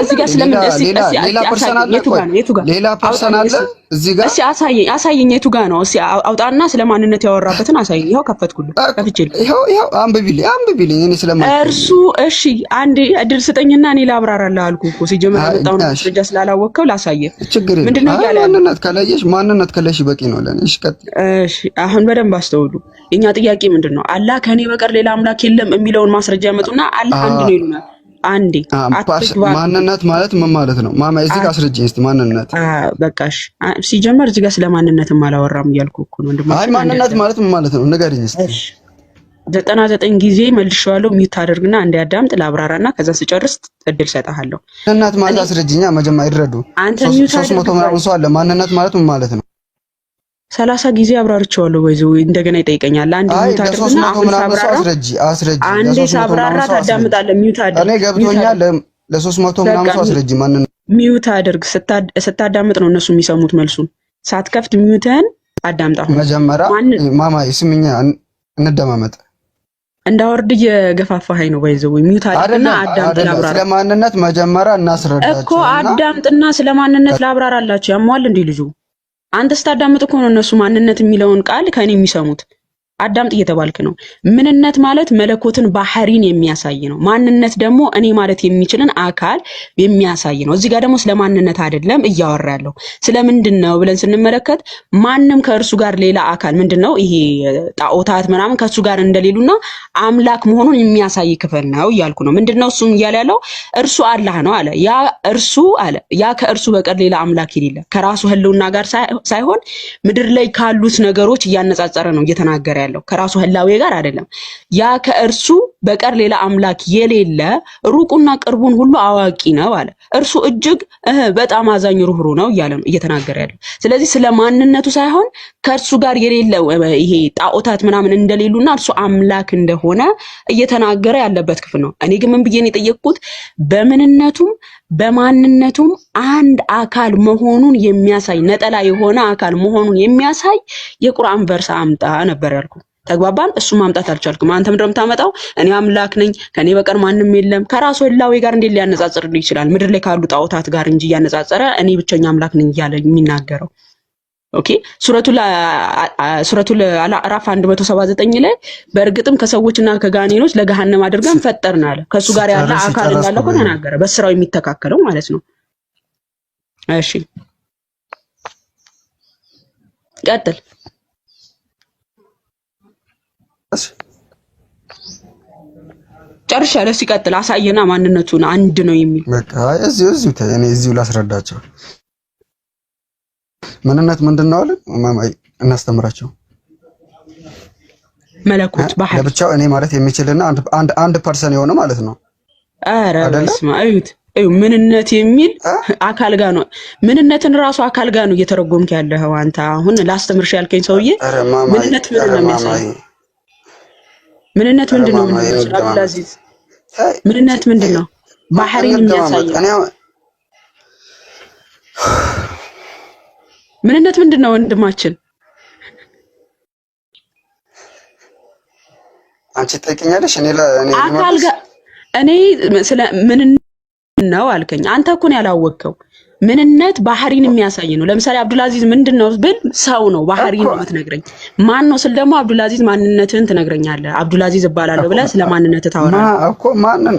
ሌላ ፐርሰን አለ። ሌላ ፐርሰን አለ እዚህ ጋር። እሺ አሳየኝ የቱ ጋር ነው? እሺ አውጣና ስለማንነት ያወራበትን አሳየኝ። ይሄው ከፈትኩልህ፣ ከፍቼልህ። ይሄው አንብቢልኝ እኔ ስለማንነት እርሱ። እሺ አንዴ እድል ስጠኝና እኔ ላብራራልህ አልኩህ እኮ። ሲጀመር ያመጣውን ማስረጃ ስላላወቅከው ላሳየህ። ምንድነው ያለ? ማንነት ከለሽ በቂ ነው ለኔ። እሺ ቀጥል። እሺ አሁን በደንብ አስተውሉ። የኛ ጥያቄ ምንድነው? አላህ ከኔ በቀር ሌላ አምላክ የለም የሚለውን ማስረጃ ያመጡና አላህ አንድ ነው ይሉናል። አንዴ ማንነት ማለት ምን ማለት ነው? ማማ እዚህ ጋር አስረጅኝ እስቲ። ማንነት በቃሽ። ሲጀመር እዚህ ጋር ስለማንነትም አላወራም እያልኩ እኮ ነው። አይ ማንነት ማለት ምን ማለት ነው ንገሪኝ እስቲ። 99 ጊዜ መልሼዋለሁ። ሚውት አድርግና አንዴ አዳምጥ ላብራራና ከዛ ስጨርስ እድል ሰጣለሁ። ማንነት ማለት አስረጅኛ መጀመሪያ ይረዱ። አንተ ሚውት 300 ምናምን ሰው አለ። ማንነት ማለት ምን ማለት ነው? 30 ጊዜ አብራርቼዋለሁ። ወይዘው እንደገና ይጠይቀኛል። አንዴ ሚውት አድርግና አሁን አስረጅ። አንዴ ሳብራራ ታዳምጣለህ። ሚውት አድርግ። እኔ ገብቶኛል። ለ300 ምናምን ሰው አስረጅ። ማንነት ሚውት አድርግ። ስታዳምጥ ነው እነሱ የሚሰሙት መልሱን። ሳትከፍት ሚውትህን አዳምጣ። መጀመሪያ ማማዬ ስምኛ እንደማመጥ እንዳወርድ እየገፋፋኸኝ ነው። ወይዘው ሚውት አድርግና አዳምጥ ላብራራ። ስለማንነት መጀመሪያ እናስረዳቸው እኮ አዳምጥና ስለማንነት ላብራራላችሁ። ያሟል እንዴ ልጁ? አንተ ስታዳምጥ እኮ ነው እነሱ ማንነት የሚለውን ቃል ከኔ የሚሰሙት። አዳምጥ እየተባልክ ነው። ምንነት ማለት መለኮትን ባህሪን የሚያሳይ ነው። ማንነት ደግሞ እኔ ማለት የሚችልን አካል የሚያሳይ ነው። እዚህ ጋር ደግሞ ስለ ማንነት አይደለም እያወራ ያለው ስለምንድን ነው ብለን ስንመለከት ማንም ከእርሱ ጋር ሌላ አካል ምንድነው ይሄ ጣዖታት ምናምን ከእሱ ጋር እንደሌሉና አምላክ መሆኑን የሚያሳይ ክፍል ነው እያልኩ ነው። ምንድነው እሱም እያለ ያለው እርሱ አላህ ነው አለ። ያ ከእርሱ በቀር ሌላ አምላክ የሌለ ከራሱ ህልውና ጋር ሳይሆን ምድር ላይ ካሉት ነገሮች እያነጻጸረ ነው እየተናገረ ያለው ከራሱ ህላዌ ጋር አይደለም። ያ ከእርሱ በቀር ሌላ አምላክ የሌለ ሩቁና ቅርቡን ሁሉ አዋቂ ነው አለ። እርሱ እጅግ በጣም አዛኝ ሩህሩህ ነው እያለ ነው እየተናገረ ያለው። ስለዚህ ስለ ማንነቱ ሳይሆን ከእርሱ ጋር የሌለ ይሄ ጣዖታት ምናምን እንደሌሉና እርሱ አምላክ እንደሆነ እየተናገረ ያለበት ክፍል ነው። እኔ ግን ምን ብዬ ነው የጠየቅኩት? በምንነቱም በማንነቱም አንድ አካል መሆኑን የሚያሳይ ነጠላ የሆነ አካል መሆኑን የሚያሳይ የቁርአን ቨርስ አምጣ ነበር ያልኩ። ተግባባን? እሱ ማምጣት አልቻልኩም። አንተ ምንድነው የምታመጣው? እኔ አምላክ ነኝ ከኔ በቀር ማንም የለም። ከራሱ ህላዌ ጋር እንዴት ሊያነጻጽርልኝ ይችላል? ምድር ላይ ካሉ ጣዖታት ጋር እንጂ እያነጻጸረ እኔ ብቸኛ አምላክ ነኝ እያለ የሚናገረው። ኦኬ ሱረቱል አዕራፍ 179 ላይ በእርግጥም ከሰዎችና ከጋኔኖች ለገሃነም አድርገን ፈጠርን አለ። ከሱ ጋር ያለ አካል እንዳለ እኮ ተናገረ። በስራው የሚተካከለው ማለት ነው። እሺ ቀጥል። ጨርሻለሁ። ሲቀጥል አሳየና ማንነቱን አንድ ነው የሚል በቃ እዚሁ ላስረዳቸው። ምንነት ምንድነው አለ ማማይ እናስተምራቸው። መለኮት ባህል ለብቻው እኔ ማለት የሚችልና አንድ ፐርሰን የሆነ ማለት ነው። አረ በስመ አብ ምንነት የሚል አካል ጋር ነው። ምንነትን ራሱ አካል ጋር ነው እየተረጎምክ ያለኸው አንተ። አሁን ላስተምርሽ ያልከኝ ሰውዬ ምንነት ምን ነው የሚያሳየው? ምንነት ምንድነው? አብዱልአዚዝ ምንነት ምንድነው? ባህሪን የሚያሳይ ምንነት ምንድነው? ወንድማችን አንቺ ትጠይቀኛለሽ እኔ ስለ ምን ነው አልከኝ። አንተ እኮ ነው ያላወቅከው። ምንነት ባህሪን የሚያሳይ ነው። ለምሳሌ አብዱልአዚዝ ምንድነው ብል ሰው ነው፣ ባህሪ ነው የምትነግረኝ። ማን ነው ስል ደግሞ አብዱልአዚዝ ማንነትህን ትነግረኛለህ። አብዱልአዚዝ እባላለሁ ብለህ ስለ ማንነትህ ታወራለህ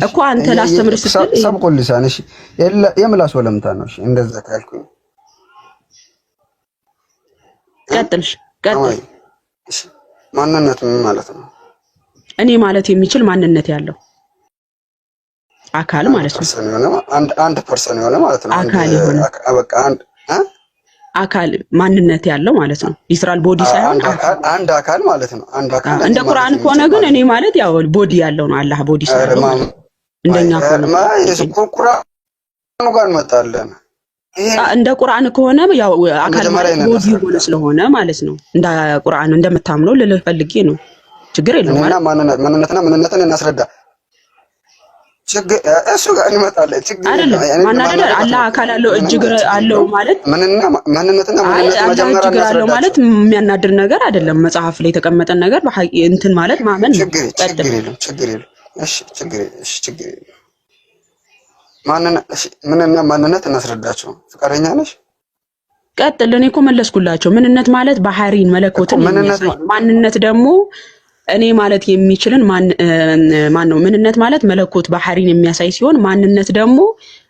እኮ አንተ ላስተምርህ ስትል ሰብቆልሳን። እሺ የምላስ ወለምታ ነው። እሺ እንደዛ ካልኩኝ ቀጥል። እሺ ማንነት ምን ማለት ነው? እኔ ማለት የሚችል ማንነት ያለው አካል ማለት ነው። አንድ ፐርሰን የሆነ ማለት ነው። አካል የሆነ በቃ አካል ማንነት ያለው ማለት ነው። ሊትራል ቦዲ ሳይሆን አንድ አካል ማለት ነው። አንድ አካል እንደ ቁርአን ከሆነ ግን እኔ ማለት ያው ቦዲ ያለው ነው። አላህ ቦዲ ሳይሆን እንደኛ ቁርአኑ ጋር እንመጣለን። እንደ ቁርአን ከሆነ ያው አካል ማለት ቦዲ የሆነ ስለሆነ ማለት ነው። እንደ ቁርአን እንደምታምነው ልልህ ፈልጌ ነው። ችግር የለውም ማለት ማንነትን እናስረዳ። እሱ ጋር እንመጣለን። ችግር ማናደር አላህ አካል አለው እጅግር አለው ማለት ማንነትና መጀመሪያ እጅግር አለው ማለት የሚያናድር ነገር አይደለም። መጽሐፍ ላይ የተቀመጠ ነገር በሐቂ እንትን ማለት ማመን ነው። ችግር የለም። እሺ ችግር የለም። ምንና ማንነት እናስረዳቸው። ፍቃደኛ ነሽ? ቀጥል። እኔ እኮ መለስኩላቸው። ምንነት ማለት ባህሪን መለኮትን ማንነት ደግሞ እኔ ማለት የሚችልን ማን ነው? ምንነት ማለት መለኮት ባህሪን የሚያሳይ ሲሆን ማንነት ደግሞ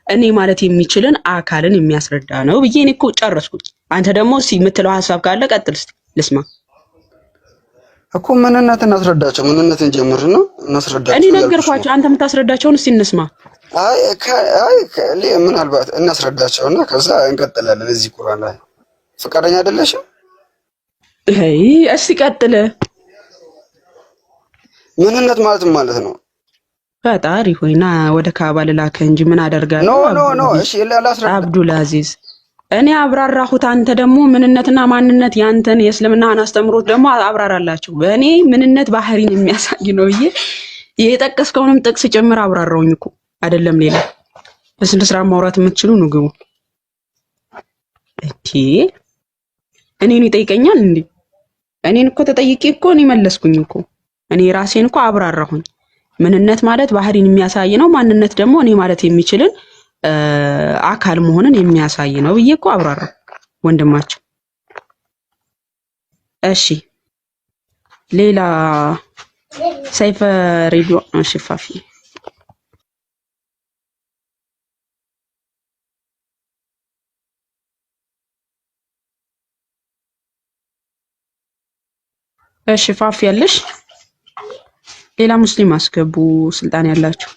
እኔ ማለት የሚችልን አካልን የሚያስረዳ ነው ብዬ እኔ እኮ ጨረስኩት። አንተ ደግሞ የምትለው ሐሳብ ካለ ቀጥል እስቲ ልስማ። እኮ ምንነት እናስረዳቸው። ምንነትን ጀምር ነው እናስረዳቸው። እኔ ነገርኳቸው፣ አንተ የምታስረዳቸውን እስቲ እንስማ። ምናልባት እናስረዳቸውና ከዛ እንቀጥላለን። እዚህ ቁርአን ላይ ፈቃደኛ አይደለሽም? እስቲ ቀጥል። ምንነት ማለት ነው ፈጣሪ ሆይና ወደ ካባ ልላከ እንጂ ምን አደርጋለሁ? ኖ እሺ ላስረዳ። አብዱልአዚዝ እኔ አብራራሁት። አንተ ደግሞ ምንነትና ማንነት ያንተን የእስልምናን አስተምሮት ደግሞ አብራራላችሁ። በእኔ ምንነት ባህሪን የሚያሳይ ነው ብዬ የጠቀስከውንም ጥቅስ ጭምር አብራራውኝ እኮ አይደለም ሌላ። በስንት ስራ ማውራት የምትችሉ ነው ግቡ። እኔን ይጠይቀኛል እንዴ? እኔን እኮ ተጠይቄ እኮ እኔ መለስኩኝ እኮ። እኔ ራሴን እኮ አብራራሁኝ። ምንነት ማለት ባህሪን የሚያሳይ ነው፣ ማንነት ደግሞ እኔ ማለት የሚችልን አካል መሆንን የሚያሳይ ነው ብዬ እኮ አብራራሁ ወንድማቸው። እሺ ሌላ ሰይፈ ሬዲዮ ሽፋፊ ሽፋፊ ያለሽ ሌላ ሙስሊም አስገቡ ስልጣን ያላችሁ።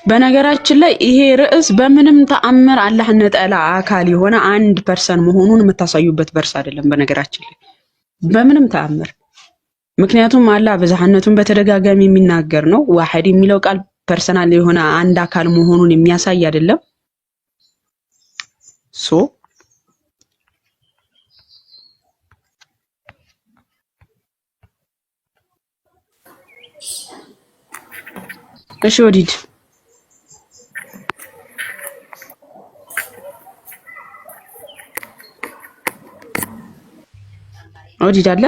በነገራችን ላይ ይሄ ርዕስ በምንም ተአምር አላህ ነጠላ አካል የሆነ አንድ ፐርሰን መሆኑን የምታሳዩበት ቨርስ አይደለም። በነገራችን ላይ በምንም ተአምር። ምክንያቱም አላህ ብዝሃነቱን በተደጋጋሚ የሚናገር ነው። ዋሂድ የሚለው ቃል ፐርሰናል የሆነ አንድ አካል መሆኑን የሚያሳይ አይደለም። እሺ ወዲድ አለ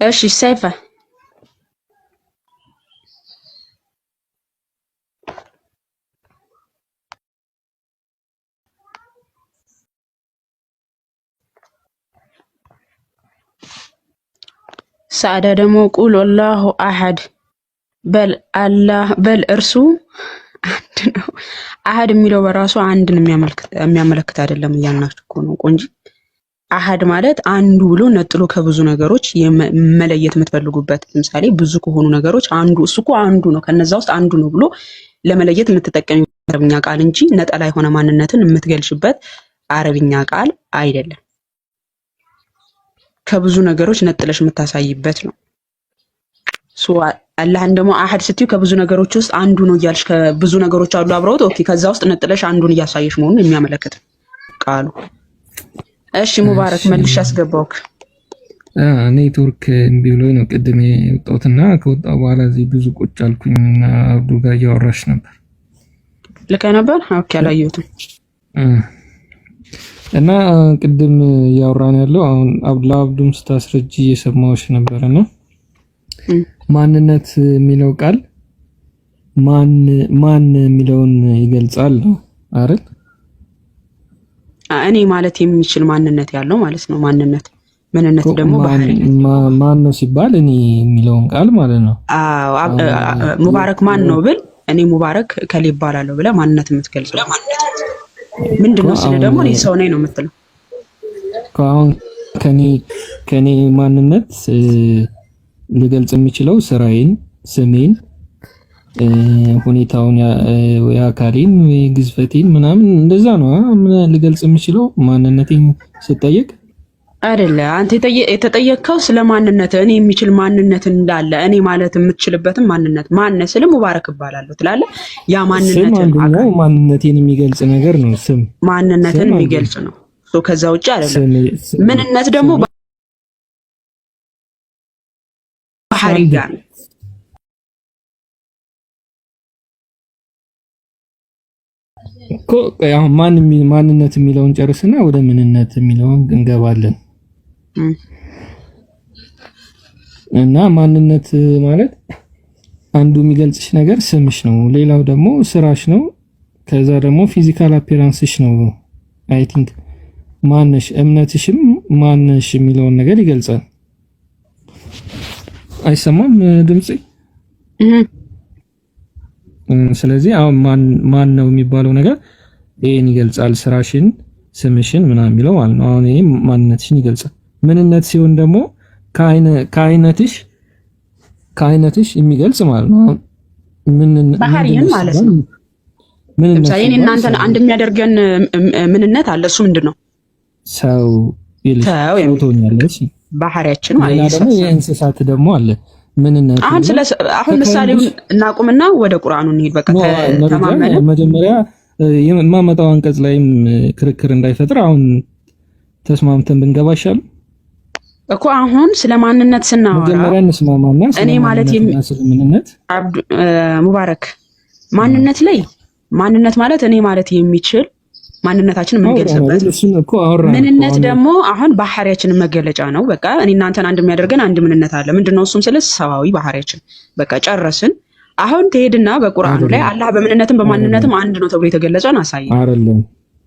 እሺ ሰይፈ ሳዕዳ ደግሞ ቁል ወላሁ አሐድ በል እርሱ አንድ ነው። አሐድ የሚለው በራሱ አንድን የሚያመለክት አይደለም እያልናችሁ እኮ ነው ቆንጂ። አሐድ ማለት አንዱ ብሎ ነጥሎ ከብዙ ነገሮች መለየት የምትፈልጉበት፣ ለምሳሌ ብዙ ከሆኑ ነገሮች አንዱ እሱ እኮ አንዱ ነው ከነዛ ውስጥ አንዱ ነው ብሎ ለመለየት የምትጠቀሚው አረብኛ ቃል እንጂ ነጠላ የሆነ ማንነትን የምትገልሽበት አረብኛ ቃል አይደለም። ከብዙ ነገሮች ነጥለሽ የምታሳይበት ነው። አላህን ደግሞ አሐድ ስትዩ ከብዙ ነገሮች ውስጥ አንዱ ነው እያልሽ ከብዙ ነገሮች አሉ አብረውት ኦኬ ከዛ ውስጥ ነጥለሽ አንዱን እያሳየሽ መሆኑን የሚያመለክት ቃሉ። እሺ ሙባረክ መልሽ አስገባውክ። ኔትወርክ እምቢ ብሎኝ ነው ቅድም የወጣሁትና ከወጣሁ በኋላ እዚህ ብዙ ቁጭ አልኩኝና አብዱ ጋር እያወራሽ ነበር። ልከ ነበር? ኦኬ አላየሁትም። እና ቅድም እያወራን ያለው አሁን አብዱም ስታስረጂ እየሰማሁሽ ነበርና ማንነት የሚለው ቃል ማን የሚለውን ይገልጻል ነው አይደል? እኔ ማለት የሚችል ማንነት ያለው ማለት ነው። ምንነት ደግሞ ባህሪ ማን ነው ሲባል እኔ የሚለውን ቃል ማለት ነው። ሙባረክ ማን ነው ብል እኔ ሙባረክ ከሌ ይባላለሁ ብለህ ማንነት የምትገልጸው ምንድነው? ስለ ደግሞ እኔ ሰው ነኝ ነው የምትለው። አሁን ከኔ ማንነት ልገልጽ የሚችለው ስራዬን፣ ስሜን፣ ሁኔታውን፣ የአካሌን፣ ግዝፈቴን ምናምን እንደዛ ነው። ምን ልገልጽ የሚችለው ማንነቴን ስጠየቅ አይደለ? አንተ የተጠየቅከው ስለ ማንነት እኔ የሚችል ማንነት እንዳለ እኔ ማለት የምትችልበትን ማንነት ማንነ ስለ ሙባረክ እባላለሁ ትላለህ። ያ ማንነቴን የሚገልጽ ነገር ነው። ስም ማንነትን የሚገልጽ ነው። ከዛ ውጭ አይደለም። ምንነት ደግሞ ባህሪ ጋር እኮ ማንነት የሚለውን ጨርስና ወደ ምንነት የሚለውን እንገባለን። እና ማንነት ማለት አንዱ የሚገልጽሽ ነገር ስምሽ ነው፣ ሌላው ደግሞ ስራሽ ነው፣ ከዛ ደግሞ ፊዚካል አፒራንስሽ ነው። አይ ቲንክ ማነሽ እምነትሽም ማነሽ የሚለውን ነገር ይገልጻል። አይሰማም ድምጽ? ስለዚህ አሁን ማን ነው የሚባለው ነገር ይሄን ይገልጻል። ስራሽን፣ ስምሽን ምናምን የሚለው ማለት ነው። አሁን ይሄ ማንነትሽን ይገልጻል። ምንነት ሲሆን ደግሞ ከአይነትሽ የሚገልጽ ማለት ነው። ባህሪን ማለት ነው። ለምሳሌ እናንተን አንድ የሚያደርገን ምንነት አለ። እሱ ምንድነው? ሰው ይልሽ ባህሪያችን ማለት ነው። ደግሞ የእንስሳት ደግሞ አለ ምንነት። አሁን ምሳሌውን እናቁምና ወደ ቁርአኑ እንሂድ። በቃ ተማመነ። መጀመሪያ የማመጣው አንቀጽ ላይም ክርክር እንዳይፈጥር አሁን ተስማምተን ብንገባ ይሻላል እኮ። አሁን ስለ ማንነት ስናወራ መጀመሪያ እንስማማና እኔ ማለት ምንነት ሙባረክ ማንነት ማለት እኔ ማለት የሚችል ማንነታችን የምንገልጽበት ምንነት ደግሞ አሁን ባህሪያችን መገለጫ ነው። በቃ እኔ እናንተን አንድ የሚያደርገን አንድ ምንነት አለ። ምንድነው እሱም? ስለ ሰዋዊ ባህሪያችን በቃ ጨረስን። አሁን ትሄድና በቁርአኑ ላይ አላህ በምንነትም በማንነትም አንድ ነው ተብሎ የተገለጸውን አሳየኝ።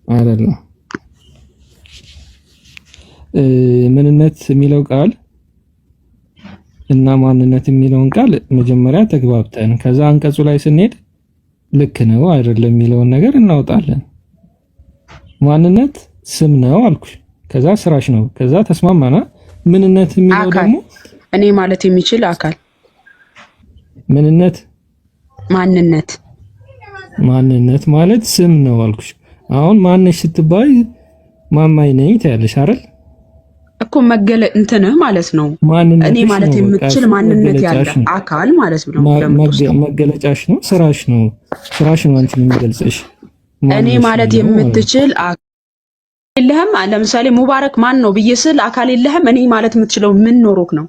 አይደለም ምንነት የሚለው ቃል እና ማንነት የሚለውን ቃል መጀመሪያ ተግባብተን ከዛ አንቀጹ ላይ ስንሄድ ልክ ነው አይደለም የሚለውን ነገር እናውጣለን። ማንነት ስም ነው አልኩሽ፣ ከዛ ስራሽ ነው፣ ከዛ ተስማማና። ምንነት የሚለው ደግሞ እኔ ማለት የሚችል አካል ማንነት ማለት ስም ነው አልኩሽ። አሁን ማነሽ ስትባይ ማማይ ነኝ ታያለሽ አይደል እኮ መገለጥ እንትንህ ማለት ነው። እኔ ማለት የምትችል ማንነት ያለ አካል ማለት ነው። መገለጫሽ ነው፣ ስራሽ ነው አንቺ የሚገልጽሽ። እኔ ማለት የምትችል የለህም። ለምሳሌ ሙባረክ ማን ነው ብዬ ስል አካል የለህም። እኔ ማለት የምትችለው ምን ኖሮክ ነው?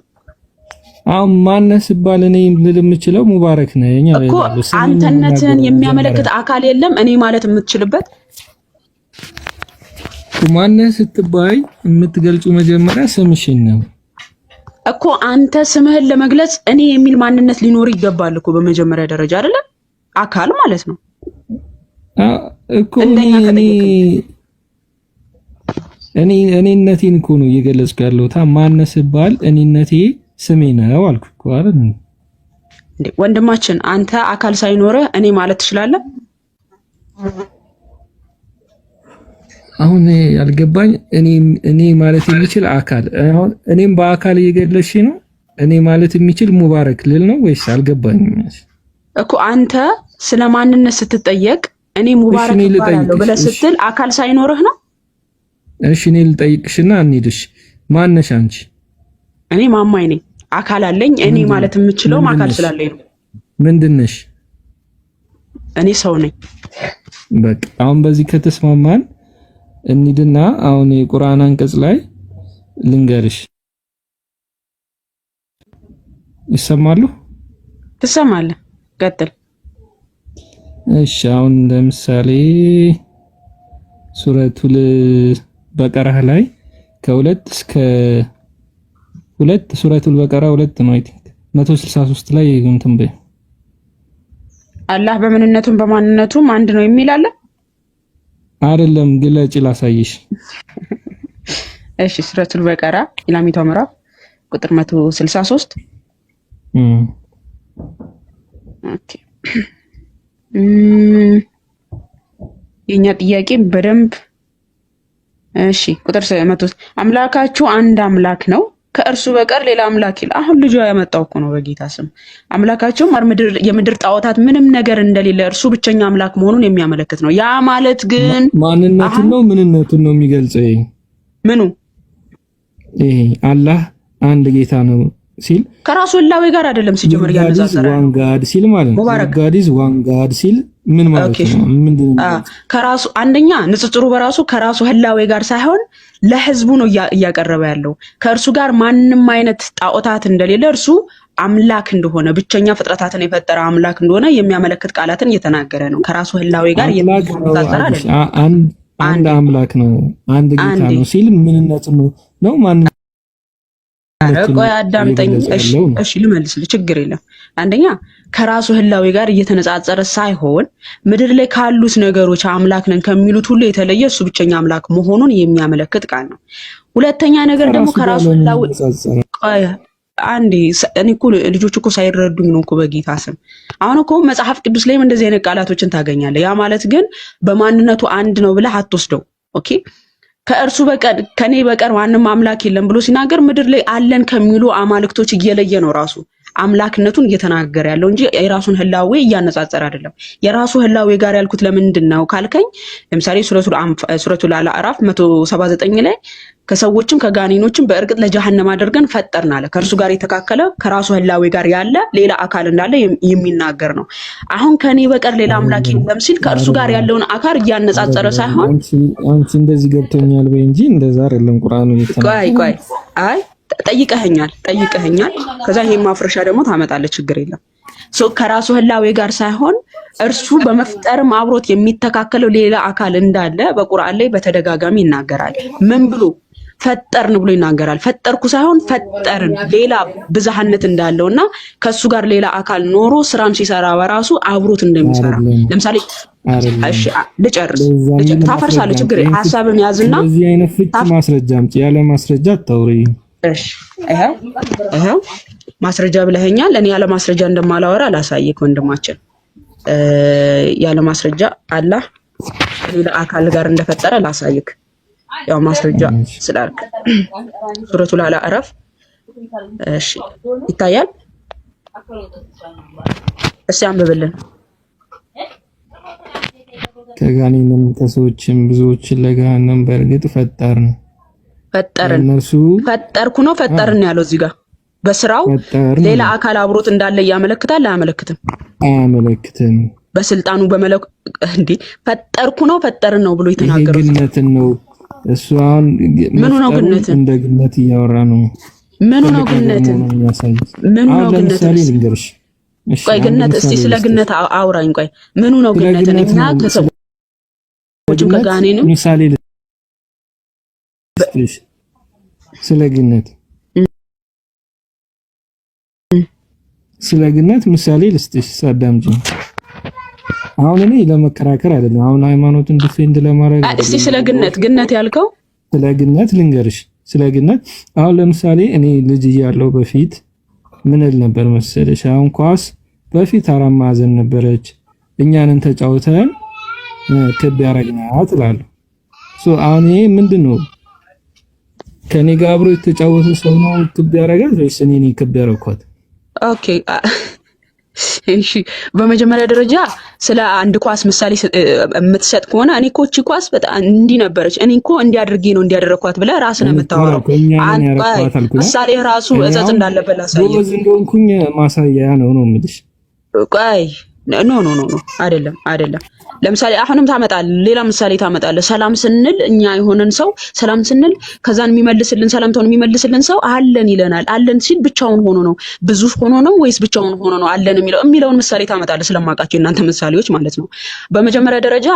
አሁን ማነስ ሲባል እኔ ልል የምችለው ሙባረክ ነኝ እኮ። አንተነትን የሚያመለክት አካል የለም እኔ ማለት የምትችልበት። ማነስ ስትባይ የምትገልጹ መጀመሪያ ስምሽን ነው እኮ። አንተ ስምህን ለመግለጽ እኔ የሚል ማንነት ሊኖር ይገባል እኮ በመጀመሪያ ደረጃ አይደለም? አካል ማለት ነው እኮ። እኔነቴን እኮ ነው እየገለጽኩ ያለሁት። ማነስ ሲባል እኔነቴ ስሜ ነው አልኩ እኮ አይደል እንዴ? ወንድማችን አንተ አካል ሳይኖርህ እኔ ማለት ትችላለህ? አሁን ያልገባኝ እኔ ማለት የሚችል አካል አሁን እኔም በአካል እየገለጽሽ ነው። እኔ ማለት የሚችል ሙባረክ ልል ነው ወይስ? አልገባኝም እኮ። አንተ ስለ ማንነት ስትጠየቅ እኔ ሙባረክ እባላለሁ ብለህ ስትል አካል ሳይኖርህ ነው። እሺ እኔ ልጠይቅሽና እንሂድሽ። ማነሽ አንቺ? እኔ ማማይ ነኝ። አካል አለኝ እኔ ማለት የምችለውም አካል ስላለኝ ነው። ምንድነሽ? እኔ ሰው ነኝ። በቃ አሁን በዚህ ከተስማማን እንሂድና አሁን የቁርአን አንቀጽ ላይ ልንገርሽ። ይሰማሉ? ትሰማለህ? ቀጥል። እሺ አሁን ለምሳሌ ሱረቱል በቀራ ላይ ከ2 እስከ 2 ሱረቱል በቀራ 2 ነው። አይ ቲንክ 163 ላይ እንትን በይ አላህ በምንነቱም በማንነቱም አንድ ነው የሚል አለ አይደለም? ግለጭ ላሳይሽ። እሺ ሱረቱል በቀራ ኢላሚቷ ምዕራፍ ቁጥር 163 ኦኬ። የኛ ጥያቄ በደንብ እሺ። ቁጥር 100 አምላካችሁ አንድ አምላክ ነው ከእርሱ በቀር ሌላ አምላክ ይል። አሁን ልጇ ያመጣው እኮ ነው በጌታ ስም። አምላካቸውም የምድር ጣዖታት ምንም ነገር እንደሌለ እርሱ ብቸኛ አምላክ መሆኑን የሚያመለክት ነው። ያ ማለት ግን ማንነቱን ነው ምንነቱን ነው የሚገልጸው። ምኑ ይሄ አላህ አንድ ጌታ ነው ሲል ከራሱ ህላዌ ጋር አይደለም ሲጀምር ያነጻጸረ ዋን ጋድ ሲል ማለት ነው። ጋድ ኢዝ ዋን ጋድ ሲል ምን ማለት ነው? ምንድነው? ከራሱ አንደኛ ንጽጽሩ በራሱ ከራሱ ህላዌ ጋር ሳይሆን ለህዝቡ ነው እያቀረበ ያለው። ከእርሱ ጋር ማንንም አይነት ጣዖታት እንደሌለ እርሱ አምላክ እንደሆነ ብቸኛ ፍጥረታትን የፈጠረ አምላክ እንደሆነ የሚያመለክት ቃላትን እየተናገረ ነው። ከራሱ ህላዌ ጋር የሚያነጻጸረ አይደለም። አንድ አምላክ ነው፣ አንድ ጌታ ነው ሲል ምንነቱ ነው ማን ቆይ አዳምጠኝ። እሺ ልመልስልህ፣ ችግር የለም። አንደኛ ከራሱ ህላዌ ጋር እየተነጻጸረ ሳይሆን ምድር ላይ ካሉት ነገሮች አምላክ ነን ከሚሉት ሁሉ የተለየ እሱ ብቸኛ አምላክ መሆኑን የሚያመለክት ቃል ነው። ሁለተኛ ነገር ደግሞ ከራሱ ህላዌ ቆይ አንዴ እኔ እኮ ልጆች እኮ ሳይረዱኝ ነው እኮ በጌታ ስም። አሁን እኮ መጽሐፍ ቅዱስ ላይም እንደዚህ አይነት ቃላቶችን ታገኛለህ። ያ ማለት ግን በማንነቱ አንድ ነው ብለህ አትወስደው። ኦኬ ከእርሱ በቀር ከኔ በቀር ማንም አምላክ የለም ብሎ ሲናገር ምድር ላይ አለን ከሚሉ አማልክቶች እየለየ ነው ራሱ አምላክነቱን እየተናገረ ያለው እንጂ የራሱን ህላዌ እያነጻጸረ አይደለም። የራሱ ህላዌ ጋር ያልኩት ለምንድን ነው ካልከኝ፣ ለምሳሌ ሱረቱል አዕራፍ 179 ላይ ከሰዎችም ከጋኔኖችም በእርግጥ ለጀሃነም አድርገን ፈጠርን አለ። ከእርሱ ጋር የተካከለ ከራሱ ህላዌ ጋር ያለ ሌላ አካል እንዳለ የሚናገር ነው። አሁን ከኔ በቀር ሌላ አምላክ የለም ሲል ከእርሱ ጋር ያለውን አካል እያነጻጸረ ሳይሆን አንቺ እንደዚህ ገብቶኛል ወይ እንጂ እንደዛ አይደለም ቁርአኑ እየተናገረ። ቆይ አይ ጠይቀኸኛል። ከዛ ይሄ ማፍረሻ ደግሞ ታመጣለህ፣ ችግር የለም። ከራሱ ህላዌ ጋር ሳይሆን እርሱ በመፍጠርም አብሮት የሚተካከለው ሌላ አካል እንዳለ በቁርአን ላይ በተደጋጋሚ ይናገራል። ምን ብሎ ፈጠርን ብሎ ይናገራል። ፈጠርኩ ሳይሆን ፈጠርን፣ ሌላ ብዝሃነት እንዳለውና ከሱ ጋር ሌላ አካል ኖሮ ስራም ሲሰራ በራሱ አብሮት እንደሚሰራ ለምሳሌ እሺ ልጨርስ ታፈርሳለህ፣ ችግር ሐሳብን ያዝና እዚህ አይነት ፍቺ ማስረጃም ያለ ማስረጃ አታውሪ። እሺ ይሄው ማስረጃ ብለኸኛል። እኔ ያለ ማስረጃ እንደማላወራ ላሳይክ ወንድማችን። ያለ ማስረጃ አላህ ሌላ አካል ጋር እንደፈጠረ ላሳይክ። ያው ማስረጃ ስላልክ ሱረቱል አዕራፍ እሺ ይታያል። እስኪ አንብብልን። ከጋኔንም ከሰዎችም ብዙዎችን ለገሃነም በእርግጥ ፈጠርን። ፈጠርኩ ነው ፈጠርን ያለው እዚህ ጋር በስራው ሌላ አካል አብሮት እንዳለ ያመለክታል። አያመለክትም። በስልጣኑ በመለክ እንዴ ፈጠርኩ ነው ፈጠርን ነው ብሎ የተናገረው ግነትን ነው። እሷን ምን ነው ግነትን እንደ ግነት እያወራ ነው። ምን ነው ግነትን ምን ነው ግነትን ልንገርሽ። ቆይ ግነት እስቲ ስለ ግነት አውራኝ። ቆይ ምን ነው ግነትን እና ከሰዎችም ከጋኔንም ምሳሌ ልስጥሽ ስለ ግነት ምሳሌ ልስጥሽ። አዳምጪ። አሁን እኔ ለመከራከር አይደለም፣ አሁን ሃይማኖትን ዲፌንድ ለማድረግ እስቲ ስለ ግነት ያልከው ስለ ግነት ልንገርሽ። ስለ ግነት አሁን ለምሳሌ እኔ ልጅ እያለሁ በፊት ምን እል ነበር መሰለሽ? አሁን ኳስ በፊት አራት ማዕዘን ነበረች፣ እኛንን ተጫውተን ክብ ያረግናት እላለሁ። አሁን ይሄ ምንድነው? ከኔ ጋር አብሮ የተጫወተ ሰው ነው ክብ ያረጋት ወይስ እኔ ነኝ ክብ ያረኳት? ኦኬ እሺ በመጀመሪያ ደረጃ ስለ አንድ ኳስ ምሳሌ የምትሰጥ ከሆነ እኔ እኮ እቺ ኳስ በጣም እንዲህ ነበረች እኔ እኮ እንዲያድርጌ ነው እንዲያደረኳት ብለህ ራስህ ነው የምታወራው። ምሳሌ ራሱ እጸጽ እንዳለበት ላሳየህ። ጎበዝ እንደሆንኩኝ ማሳያ ነው የምልሽ። ቆይ ኖ አይደለም። ለምሳሌ አሁንም ታመጣለህ፣ ሌላ ምሳሌ ታመጣለህ። ሰላም ስንል እኛ የሆነን ሰው ሰላም ስንል ከዛን የሚመልስልን ሰላምታውን የሚመልስልን ሰው አለን ይለናል። አለን ሲል ብቻውን ሆኖ ነው ብዙ ሆኖ ነው ወይስ ብቻውን ሆኖ ነው አለን የሚለውን ምሳሌ ታመጣለህ። ስለማውቃቸው እናንተ ምሳሌዎች ማለት ነው። በመጀመሪያ ደረጃ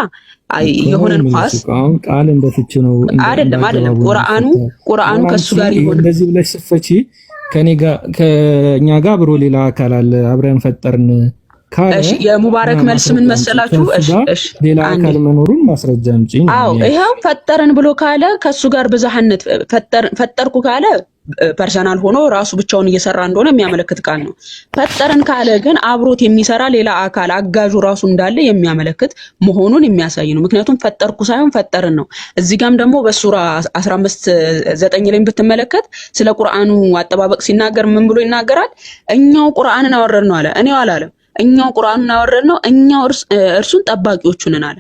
የሆነን ኳስ ቃል እንደፍቺ ነው አይደለም። ቁርአኑ ከሱ ጋር ይሆን እንደዚህ ብለሽ ስትፈቺ ከኛ ጋር አብሮ ሌላ አካል አለ አብረን ፈጠርን ካለ የሙባረክ መልስ ምን መሰላችሁ? ሌላ አካል መኖሩን ማስረጃ እንጂ ይሄው ፈጠርን ብሎ ካለ ከሱ ጋር ብዛህነት ፈጠርኩ ካለ ፐርሰናል ሆኖ ራሱ ብቻውን እየሰራ እንደሆነ የሚያመለክት ቃል ነው። ፈጠርን ካለ ግን አብሮት የሚሰራ ሌላ አካል አጋዡ ራሱ እንዳለ የሚያመለክት መሆኑን የሚያሳይ ነው። ምክንያቱም ፈጠርኩ ሳይሆን ፈጠርን ነው። እዚህ ጋርም ደግሞ በሱራ 15:9 ላይ ብትመለከት ስለ ቁርአኑ አጠባበቅ ሲናገር ምን ብሎ ይናገራል? እኛው ቁርአንን አወረድን ነው አለ። እኔው አላለም። እኛው ቁርአንን አወረድነው እኛው እርሱን ጠባቂዎቹ ነን አለ።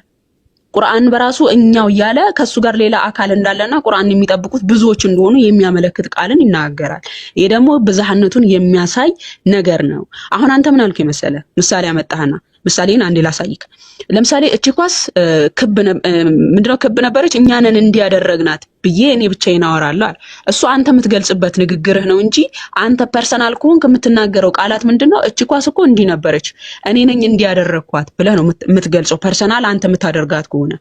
ቁርአን በራሱ እኛው እያለ ከሱ ጋር ሌላ አካል እንዳለና ቁርአን የሚጠብቁት ብዙዎች እንደሆኑ የሚያመለክት ቃልን ይናገራል። ይሄ ደግሞ ብዝሃነቱን የሚያሳይ ነገር ነው። አሁን አንተ ምን አልከኝ መሰለ? ምሳሌ አመጣህና ምሳሌን አንዴ ላሳይክ። ለምሳሌ እቺ ኳስ ምንድነው ክብ ነበረች እኛንን እንዲያደረግናት ብዬ እኔ ብቻዬን አወራለሁ። እሱ አንተ የምትገልጽበት ንግግርህ ነው እንጂ አንተ ፐርሰናል ከሆንክ የምትናገረው ቃላት ምንድነው? እቺ ኳስ እኮ እንዲህ ነበረች እኔ ነኝ እንዲያደረኳት ብለህ ነው የምትገልጸው። ፐርሰናል አንተ የምታደርጋት ከሆነ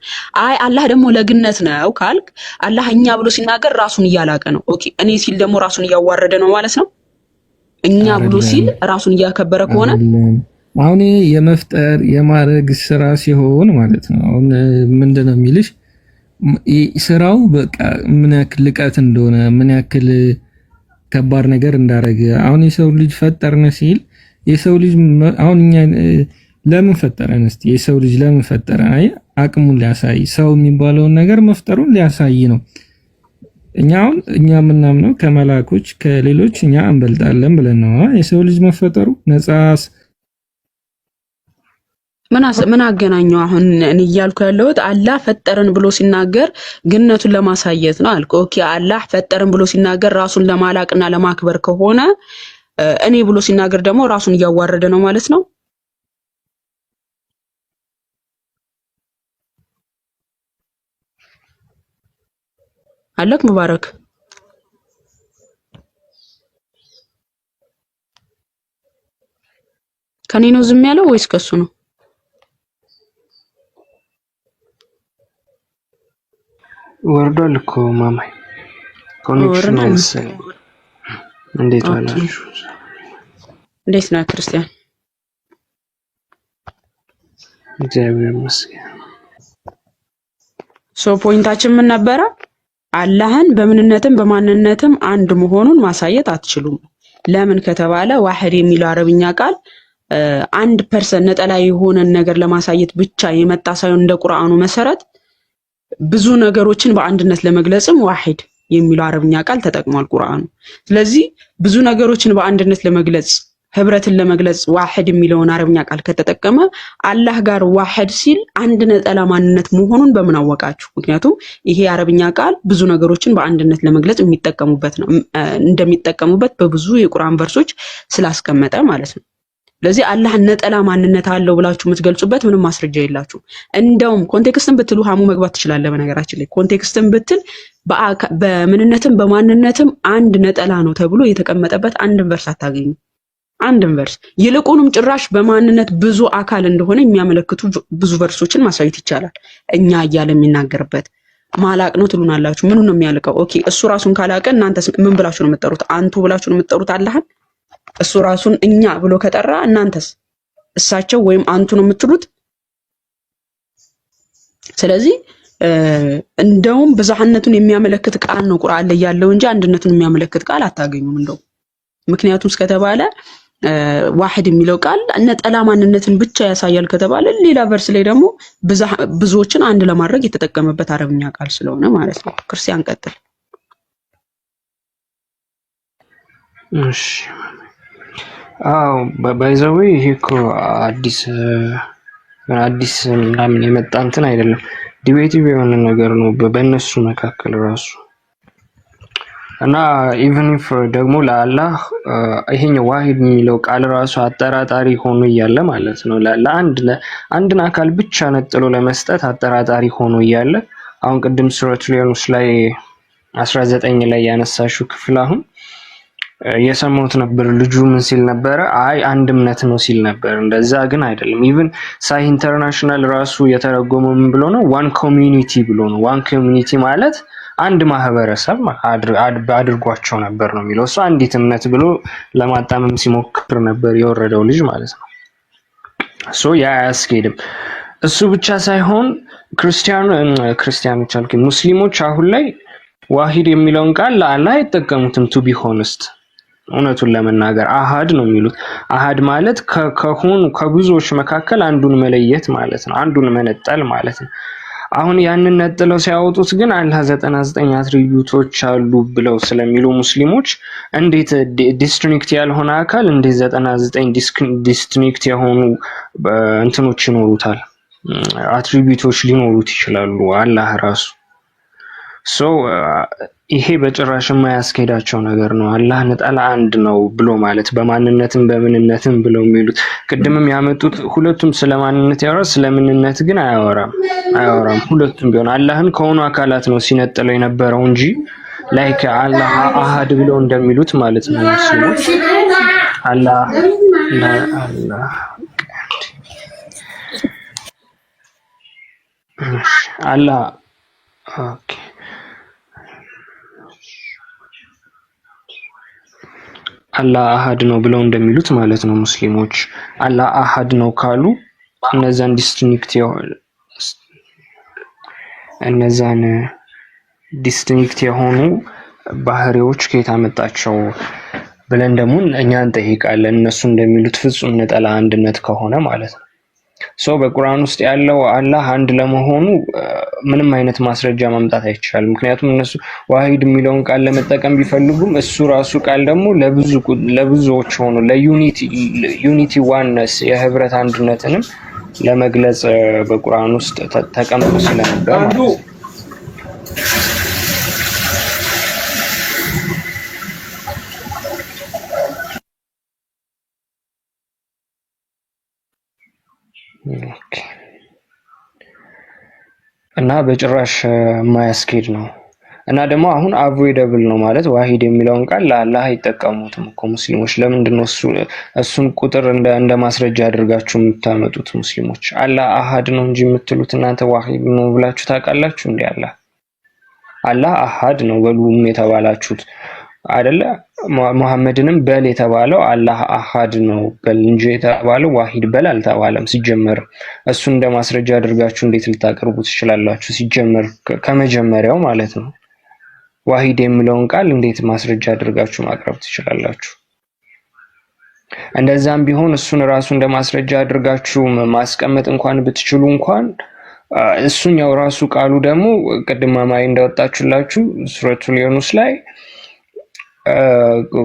አይ አላህ ደግሞ ለግነት ነው ካልክ አላህ እኛ ብሎ ሲናገር ራሱን እያላቀ ነው። ኦኬ እኔ ሲል ደግሞ ራሱን እያዋረደ ነው ማለት ነው። እኛ ብሎ ሲል ራሱን እያከበረ ከሆነ አሁን የመፍጠር የማድረግ ስራ ሲሆን ማለት ነው። አሁን ምንድነው የሚልሽ ስራው በቃ ምን ያክል ልቀት እንደሆነ ምን ያክል ከባድ ነገር እንዳረገ። አሁን የሰው ልጅ ፈጠርን ሲል የሰው ልጅ አሁን እኛ ለምን ፈጠረን? እስቲ የሰው ልጅ ለምን ፈጠረን? አይ አቅሙን ሊያሳይ ሰው የሚባለውን ነገር መፍጠሩን ሊያሳይ ነው። እኛ ምናምነው ከመላእክቶች ከሌሎች እኛ እንበልጣለን ብለን ነው የሰው ልጅ መፈጠሩ ነፃ ምን አገናኘው? አሁን እኔ እያልኩ ያለሁት አላህ ፈጠረን ብሎ ሲናገር ግነቱን ለማሳየት ነው አልኩ። ኦኬ አላህ ፈጠረን ብሎ ሲናገር ራሱን ለማላቅና ለማክበር ከሆነ እኔ ብሎ ሲናገር ደግሞ ራሱን እያዋረደ ነው ማለት ነው። አለክ ሙባረክ ከኔ ነው ዝም ያለው ወይስ ከሱ ነው? ወርዷል እኮ ማማይ ኮኔክሽን ነው መሰለኝ። እንዴት ዋላችሁ? እንዴት ነህ ክርስቲያን? እግዚአብሔር ይመስገን። ፖይንታችን ምን ነበረ? አላህን በምንነትም በማንነትም አንድ መሆኑን ማሳየት አትችሉም። ለምን ከተባለ ዋህድ የሚለው አረብኛ ቃል አንድ ፐርሰን ነጠላ የሆነን ነገር ለማሳየት ብቻ የመጣ ሳይሆን እንደ ቁርአኑ መሰረት ብዙ ነገሮችን በአንድነት ለመግለጽም ዋሂድ የሚለው አረብኛ ቃል ተጠቅሟል ቁርአኑ። ስለዚህ ብዙ ነገሮችን በአንድነት ለመግለጽ ህብረትን ለመግለጽ ዋሂድ የሚለውን አረብኛ ቃል ከተጠቀመ አላህ ጋር ዋሂድ ሲል አንድ ነጠላ ማንነት መሆኑን በምን አወቃችሁ? ምክንያቱም ይሄ አረብኛ ቃል ብዙ ነገሮችን በአንድነት ለመግለጽ የሚጠቀሙበት ነው እንደሚጠቀሙበት በብዙ የቁርአን ቨርሶች ስላስቀመጠ ማለት ነው። ስለዚህ አላህ ነጠላ ማንነት አለው ብላችሁ የምትገልጹበት ምንም ማስረጃ የላችሁ። እንደውም ኮንቴክስትን ብትሉ ሀሙ መግባት ትችላለህ። በነገራችን ላይ ኮንቴክስትን ብትል በምንነትም በማንነትም አንድ ነጠላ ነው ተብሎ የተቀመጠበት አንድን ቨርስ አታገኙ። አንድን ቨርስ ይልቁንም ጭራሽ በማንነት ብዙ አካል እንደሆነ የሚያመለክቱ ብዙ ቨርሶችን ማሳየት ይቻላል። እኛ እያለ የሚናገርበት ማላቅ ነው ትሉናላችሁ። ምኑ ነው የሚያልቀው? ኦኬ እሱ ራሱን ካላቀ እናንተስ ምን ብላችሁ ነው የምትጠሩት? አንቱ ብላችሁ ነው የምትጠሩት አላህን? እሱ ራሱን እኛ ብሎ ከጠራ እናንተስ እሳቸው ወይም አንቱ ነው የምትሉት። ስለዚህ እንደውም ብዝሃነቱን የሚያመለክት ቃል ነው ቁርአን ላይ ያለው እንጂ አንድነቱን የሚያመለክት ቃል አታገኙም። እንደው ምክንያቱም እስከተባለ ዋሂድ የሚለው ቃል ነጠላ ማንነትን ብቻ ያሳያል ከተባለ ሌላ ቨርስ ላይ ደግሞ ብዙዎችን አንድ ለማድረግ የተጠቀመበት አረብኛ ቃል ስለሆነ ማለት ነው። ክርስቲያን ቀጥል። እሺ አዎ ባይዘው ይሄ እኮ አዲስ ምናምን የመጣ እንትን አይደለም። ዲቤቲቭ የሆነ ነገር ነው በእነሱ መካከል ራሱ እና ኢቭን ኢፍ ደግሞ ለአላህ ይሄኛው ዋሂድ የሚለው ቃል ራሱ አጠራጣሪ ሆኖ እያለ ማለት ነው ለአንድን አካል ብቻ ነጥሎ ለመስጠት አጠራጣሪ ሆኖ እያለ አሁን ቅድም ሱረቱል ዩኑስ ላይ 19 ላይ ያነሳሽው ክፍል አሁን የሰማሁት ነበር። ልጁ ምን ሲል ነበር? አይ አንድ እምነት ነው ሲል ነበር። እንደዛ ግን አይደለም። ኢቭን ሳይ ኢንተርናሽናል ራሱ የተረጎመው ምን ብሎ ነው? ዋን ኮሚኒቲ ብሎ ነው። ዋን ኮሚኒቲ ማለት አንድ ማህበረሰብ አድርጓቸው ነበር ነው የሚለው። እሱ አንዲት እምነት ብሎ ለማጣመም ሲሞክር ነበር የወረደው ልጅ ማለት ነው። ሶ ያ አያስኬድም። እሱ ብቻ ሳይሆን ክርስቲያኖች አልኩኝ ሙስሊሞች አሁን ላይ ዋሂድ የሚለውን ቃል ለአላህ አይጠቀሙትም። ቱ ቢ ሆነስት እውነቱን ለመናገር አሃድ ነው የሚሉት። አሃድ ማለት ከብዙዎች መካከል አንዱን መለየት ማለት ነው፣ አንዱን መነጠል ማለት ነው። አሁን ያንን ነጥለው ሲያወጡት ግን አላህ 99 አትሪቢዩቶች አሉ ብለው ስለሚሉ ሙስሊሞች እንዴት ዲስቲንክት ያልሆነ አካል እንዴት 99 ዲስቲንክት የሆኑ እንትኖች ይኖሩታል? አትሪቢዩቶች ሊኖሩት ይችላሉ አላህ ራሱ። ይሄ በጭራሽ የማያስኬዳቸው ነገር ነው። አላህ ነጠላ አንድ ነው ብሎ ማለት በማንነትም በምንነትም ብለው የሚሉት ቅድምም ያመጡት ሁለቱም ስለማንነት ያወራል፣ ስለምንነት ግን አያወራም። ሁለቱም ቢሆን አላህን ከሆኑ አካላት ነው ሲነጥለው የነበረው እንጂ ላይክ አላህ አሃድ ብለው እንደሚሉት ማለት ነው ሙስሊሞች አላህ ኦኬ አላህ አሃድ ነው ብለው እንደሚሉት ማለት ነው ሙስሊሞች። አላህ አሃድ ነው ካሉ እነዛን ዲስቲንክት የሆኑ ባህሪዎች ከየት አመጣቸው ብለን ደግሞ እኛ እንጠይቃለን። እነሱ እንደሚሉት ፍጹም ነጠላ አንድነት ከሆነ ማለት ነው። በቁርአን ውስጥ ያለው አላህ አንድ ለመሆኑ ምንም አይነት ማስረጃ ማምጣት አይቻልም። ምክንያቱም እነሱ ዋሂድ የሚለውን ቃል ለመጠቀም ቢፈልጉም እሱ ራሱ ቃል ደግሞ ለብዙዎች ሆኖ ለዩኒቲ ዋነስ የህብረት አንድነትንም ለመግለጽ በቁርአን ውስጥ ተቀምጦ ስለነበር ማለት ነው። እና በጭራሽ የማያስኬድ ነው። እና ደግሞ አሁን አቮይደብል ነው ማለት ዋሂድ የሚለውን ቃል ለአላህ አይጠቀሙትም እኮ ሙስሊሞች። ለምንድን ነው እሱን ቁጥር እንደ ማስረጃ አድርጋችሁ የምታመጡት ሙስሊሞች? አላህ አሃድ ነው እንጂ የምትሉት እናንተ ዋሂድ ነው ብላችሁ ታውቃላችሁ እንዴ? አላህ አሃድ ነው በሉም የተባላችሁት አይደለ? መሐመድንም በል የተባለው አላህ አሃድ ነው በል እንጂ የተባለው ዋሂድ በል አልተባለም። ሲጀመር እሱን እንደ ማስረጃ አድርጋችሁ እንዴት ልታቀርቡ ትችላላችሁ? ሲጀመር ከመጀመሪያው ማለት ነው። ዋሂድ የሚለውን ቃል እንዴት ማስረጃ አድርጋችሁ ማቅረብ ትችላላችሁ? እንደዛም ቢሆን እሱን ራሱ እንደ ማስረጃ አድርጋችሁ ማስቀመጥ እንኳን ብትችሉ እንኳን እሱኛው ራሱ ቃሉ ደግሞ ቅድም ማይ እንዳወጣችሁላችሁ ሱረቱል ዩኑስ ላይ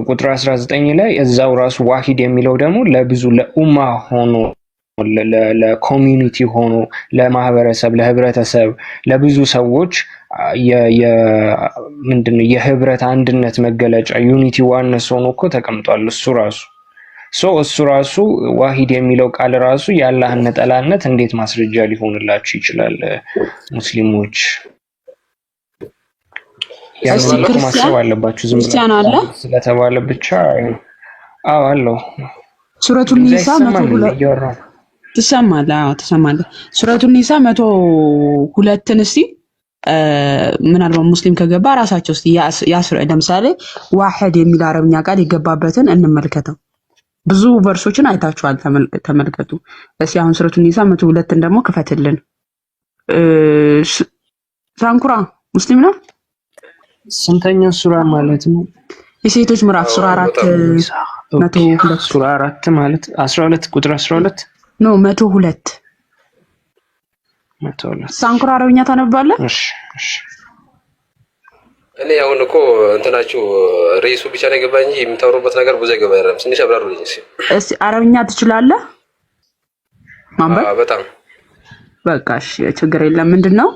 ቁጥር 19 ላይ እዛው ራሱ ዋሂድ የሚለው ደግሞ ለብዙ ለኡማ ሆኖ ለኮሚኒቲ ሆኖ ለማህበረሰብ ለህብረተሰብ ለብዙ ሰዎች ምንድነው የህብረት አንድነት መገለጫ ዩኒቲ ዋነስ ሆኖ እኮ ተቀምጧል እሱ ራሱ ዋሂድ የሚለው ቃል ራሱ የአላህን ነጠላነት እንዴት ማስረጃ ሊሆንላችሁ ይችላል ሙስሊሞች? ማሰብ አለባችሁ። ዝም ክርስቲያን አለ ስለተባለ ብቻ አለው። ሱረቱል ኒሳ 102 ትሰማለህ? ሱረቱል ኒሳ 102ን እስቲ ምናልባት ሙስሊም ከገባ ራሳቸው እስቲ ለምሳሌ ዋሂድ የሚል አረብኛ ቃል የገባበትን እንመልከተው። ብዙ ቨርሶችን አይታችኋል፣ ተመልከቱ እስቲ። አሁን ሱረቱል ኒሳ 102ን ደግሞ ክፈትልን። ሳንኩራ ሙስሊም ነው? ስንተኛ ሱራ ማለት ነው? የሴቶች ምዕራፍ ሱራ 4 102 ሱራ 4 ማለት 12 ቁጥር 12 ነው 102 ሳንኩራ አረብኛ ታነባለህ? እሺ እኔ አሁን እኮ እንትናችሁ ሬሱ ብቻ ነው ገባኝ እንጂ የምታወሩበት ነገር ብዙ አይገባ አይደለም። ትንሽ አብራሩልኝ እስኪ። አረብኛ ትችላለህ ማንበብ? በጣም በቃ እሺ፣ ችግር የለም። ምንድነው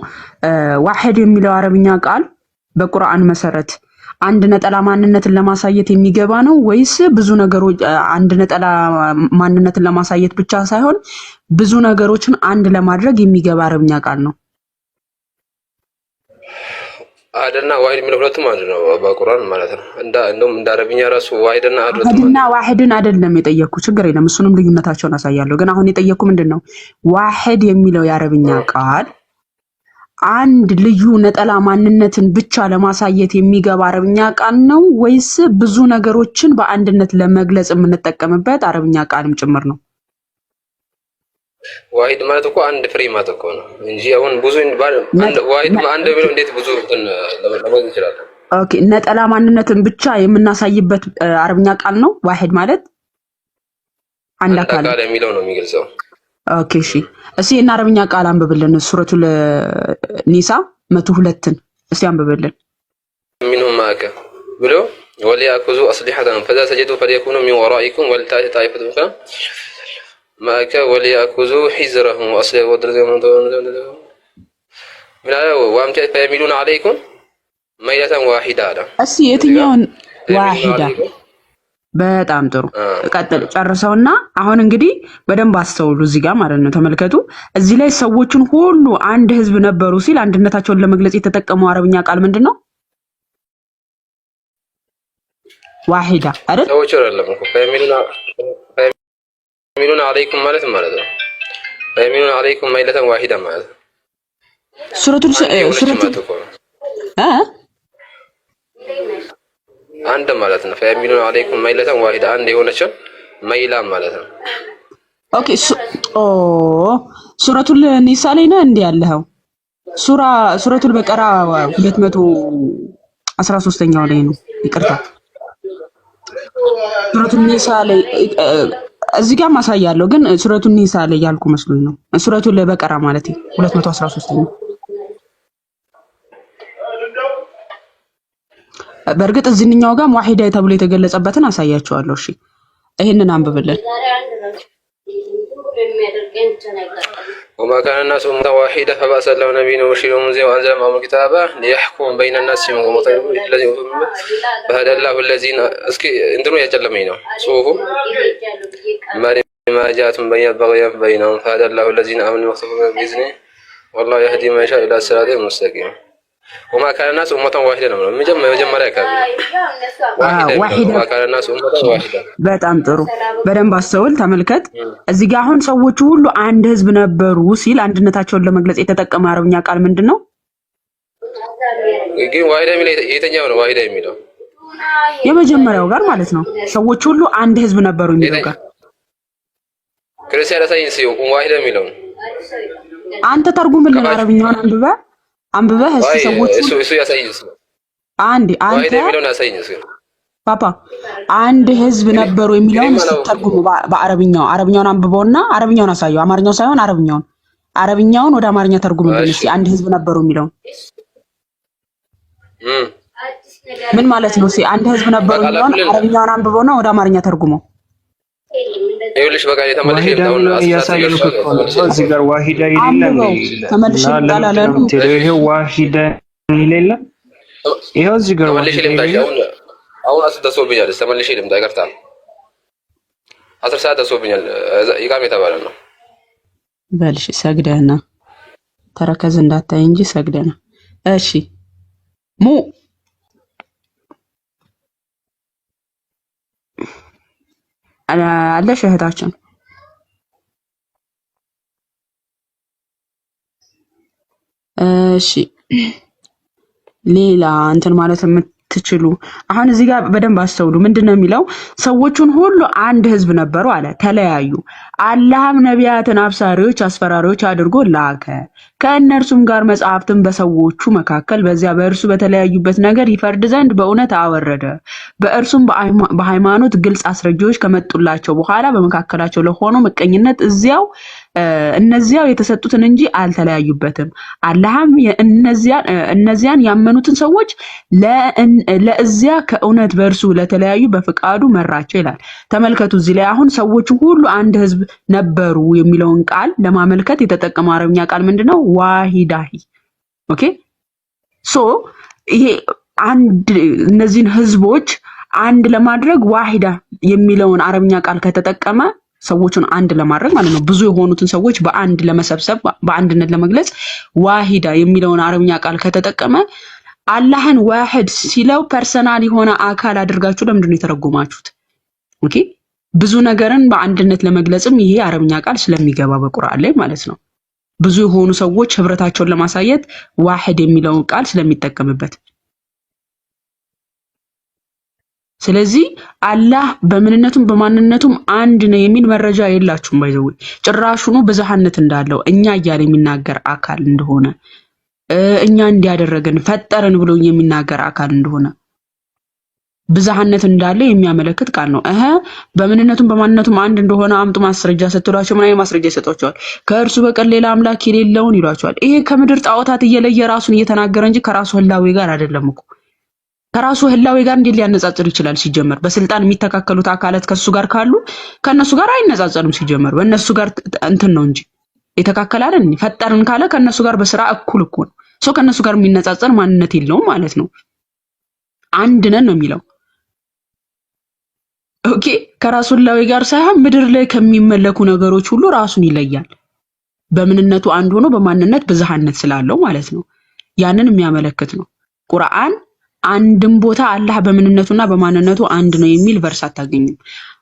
ዋሂድ የሚለው አረብኛ ቃል በቁርአን መሰረት አንድ ነጠላ ማንነትን ለማሳየት የሚገባ ነው ወይስ ብዙ ነገሮች አንድ ነጠላ ማንነትን ለማሳየት ብቻ ሳይሆን ብዙ ነገሮችን አንድ ለማድረግ የሚገባ አረብኛ ቃል ነው? አህድና ዋሂድ የሚለው ሁለቱም አንድ ነው በቁርአን ማለት ነው። እንደውም እንደ አረብኛ ራሱ ዋሂድና አህድና ዋሂድን አይደለም የጠየቅኩ፣ ችግር የለም እሱንም ልዩነታቸውን አሳያለሁ። ግን አሁን የጠየቅኩ ምንድነው ዋሂድ የሚለው የአረብኛ ቃል አንድ ልዩ ነጠላ ማንነትን ብቻ ለማሳየት የሚገባ አረብኛ ቃል ነው ወይስ ብዙ ነገሮችን በአንድነት ለመግለጽ የምንጠቀምበት አረብኛ ቃልም ጭምር ነው? ዋሂድ ማለት እኮ አንድ ፍሬ ማለት እኮ ነው እንጂ አሁን ብዙ ዋሂድ አንድ ቢለው እንዴት ብዙ ለማግኘት ይችላል? ኦኬ፣ ነጠላ ማንነትን ብቻ የምናሳይበት አረብኛ ቃል ነው ዋሂድ ማለት አንድ አካል የሚለው ነው የሚገልጸው። ኦኬ እሺ፣ እስኪ እና አረብኛ ቃል አንብብልን። ሱረቱል ኒሳ 102ን እስኪ አንብብልን። ሚንሁም ማከ ብሎ ወሊያኩዙ አስሊሐተን ፈዛ ሰጀዱ ፈሊየኩኑ ሚን ወራኢኩም ወልታቲ ጣኢፈቱን ማከ ወሊያኩዙ ሒዝረሁም ወአስሊሐ ወድረዘም ምናለው ወአምተ ፈሚሉን አለይኩም መይለተን ዋሂዳ አለ። እስኪ የትኛውን ዋሂዳ? በጣም ጥሩ ቀጥል፣ ጨርሰውና አሁን እንግዲህ በደንብ አስተውሉ እዚህ ጋር ማለት ነው። ተመልከቱ፣ እዚህ ላይ ሰዎችን ሁሉ አንድ ህዝብ ነበሩ ሲል አንድነታቸውን ለመግለጽ የተጠቀመው አረብኛ ቃል ምንድነው? ዋሂዳ አይደል? ሰዎች አይደለም እኮ ፈሚሉን አለይኩም ማለት ነው። ፈሚሉን አለይኩም መይለተን ዋሂዳ ማለት ሱረቱል አንድ ማለት ነው። ፈሚሉን አለይኩም መይለተን ዋሂዳ አንድ የሆነችን መይላ ማለት ነው። ኦኬ ሱረቱል ኒሳ ላይ ነው እንዴ ያለው? ሱረቱል በቀራ 213ኛው ላይ ነው። ይቅርታ ሱረቱል ኒሳ ላይ እዚህ ጋር ማሳያለሁ፣ ግን ሱረቱል ኒሳ ላይ ያልኩ መስሎኝ ነው። ሱረቱል በቀራ ማለት 213ኛው በእርግጥ እዚህኛው ጋር ዋሂዳ ተብሎ የተገለጸበትን አሳያችኋለሁ። እሺ ይሄንን አንብብልን። وما كان الناس أمة واحدة فبعث الله نبيا مبشرا ومنذرا وأنزل معهم الكتاب ليحكم بين الناس فيما هم مختلفون فهدى الله الذين انتم يتكلمون صوفوا ما جاءتهم بين البغي بينهم فهدى الله الذين آمنوا واختلفوا بإذنه والله يهدي من يشاء إلى صراط مستقيم. وما كان الناس أمة واحدة ነው መጀመሪያ وما كان الناس أمة واحدة። በጣም ጥሩ በደንብ አስተውል ተመልከት። እዚህ ጋር አሁን ሰዎቹ ሁሉ አንድ ህዝብ ነበሩ ሲል አንድነታቸውን ለመግለጽ የተጠቀመ አረብኛ ቃል ምንድነው? ግን ዋሂዳ የሚለው የትኛው ነው? ዋሂዳ የሚለው የመጀመሪያው ጋር ማለት ነው። ሰዎቹ ሁሉ አንድ ህዝብ ነበሩ የሚለው ጋር ክርስቲያን ሳይንስ ይሁን ዋሂዳ የሚለው አንተ ተርጉምልን። አረብኛውን አንብበህ እስኪ ሰዎች እሱ ያሳይስ አንድ የሚለውን ያሳይስ ፓፓ አንድ ህዝብ ነበሩ የሚለውን ስትተርጉሙ አረብኛውን አንብበውና አረብኛውን አሳየው። አማርኛው ሳይሆን አረብኛውን ወደ አማርኛ ተርጉምልን እስኪ። አንድ ህዝብ ነበሩ የሚለውን ምን ማለት ነው? እስኪ አንድ ህዝብ ነበሩ የሚለውን አረብኛውን አንብበውና ወደ አማርኛ ተርጉመው። ይኸውልሽ በቃ የተመለሽ ያሳየው እዚህ ጋር ዋሂዳ ይላል ተመልሽ ይላል። ይሄ ዋሂዳ ይላል። ይሄው እዚህ ጋር ተመልሽ ልምጣሽ። አሁን አስደሶብኛል። ተመልሽ ልምጣ። ይቅርታ 10 ሰዓት ደሶብኛል። ይቃም የተባለ ነው። በልሽ ሰግደህና ተረከዝ እንዳታይ እንጂ ሰግደህና። እሺ ሙ አለሽ እህታችን እሺ ሌላ እንትን ማለት የምትችሉ አሁን እዚህ ጋር በደንብ አስተውሉ። ምንድነው የሚለው? ሰዎቹን ሁሉ አንድ ህዝብ ነበሩ አለ፣ ተለያዩ። አላህም ነቢያትን አብሳሪዎች፣ አስፈራሪዎች አድርጎ ላከ። ከእነርሱም ጋር መጽሐፍትን በሰዎቹ መካከል በዚያ በእርሱ በተለያዩበት ነገር ይፈርድ ዘንድ በእውነት አወረደ። በእርሱም በሃይማኖት ግልጽ አስረጃዎች ከመጡላቸው በኋላ በመካከላቸው ለሆነው ምቀኝነት እዚያው እነዚያው የተሰጡትን እንጂ አልተለያዩበትም። አላህም እነዚያን ያመኑትን ሰዎች ለእዚያ ከእውነት በእርሱ ለተለያዩ በፍቃዱ መራቸው ይላል። ተመልከቱ እዚህ ላይ አሁን ሰዎች ሁሉ አንድ ህዝብ ነበሩ የሚለውን ቃል ለማመልከት የተጠቀመው አረብኛ ቃል ምንድነው? ዋሂዳሂ። ኦኬ ሶ ይሄ አንድ እነዚህን ህዝቦች አንድ ለማድረግ ዋሂዳ የሚለውን አረብኛ ቃል ከተጠቀመ ሰዎችን አንድ ለማድረግ ማለት ነው። ብዙ የሆኑትን ሰዎች በአንድ ለመሰብሰብ በአንድነት ለመግለጽ ዋሂዳ የሚለውን አረብኛ ቃል ከተጠቀመ አላህን ዋሂድ ሲለው ፐርሰናል የሆነ አካል አድርጋችሁ ለምንድን ነው የተረጎማችሁት? ኦኬ ብዙ ነገርን በአንድነት ለመግለጽም ይሄ አረብኛ ቃል ስለሚገባ በቁርአን ላይ ማለት ነው። ብዙ የሆኑ ሰዎች ህብረታቸውን ለማሳየት ዋሂድ የሚለውን ቃል ስለሚጠቀምበት ስለዚህ አላህ በምንነቱም በማንነቱም አንድ ነው የሚል መረጃ የላችሁም። ባይዘው ጭራሹኑ ብዝሃነት እንዳለው እኛ እያለ የሚናገር አካል እንደሆነ እኛ እንዲያደረገን ፈጠረን ብሎ የሚናገር አካል እንደሆነ ብዝሃነት እንዳለ የሚያመለክት ቃል ነው። በምንነቱም በማንነቱም አንድ እንደሆነ አምጡ ማስረጃ ስትሏቸው ምን አይነት ማስረጃ ይሰጧቸዋል? ከእርሱ በቀር ሌላ አምላክ የሌለውን ይሏቸዋል። ይሄ ከምድር ጣዖታት እየለየ ራሱን እየተናገረ እንጂ ከራሱ ህላዌ ጋር አይደለም እኮ። ከራሱ ህላዌ ጋር እንዴት ሊያነጻጽር ይችላል? ሲጀመር በስልጣን የሚተካከሉት አካላት ከሱ ጋር ካሉ ከነሱ ጋር አይነጻጸርም። ሲጀመር በእነሱ ጋር እንትን ነው እንጂ የተካከለ አይደል? ፈጠርን ካለ ከነሱ ጋር በስራ እኩል እኮ ነው። ሶ ከነሱ ጋር የሚነጻጸር ማንነት የለውም ማለት ነው። አንድ ነን ነው የሚለው። ኦኬ ከራሱ ህላዌ ጋር ሳይሆን ምድር ላይ ከሚመለኩ ነገሮች ሁሉ ራሱን ይለያል። በምንነቱ አንድ ሆኖ በማንነት ብዝሃነት ስላለው ማለት ነው። ያንን የሚያመለክት ነው ቁርአን። አንድም ቦታ አላህ በምንነቱና በማንነቱ አንድ ነው የሚል ቨርስ አታገኙም።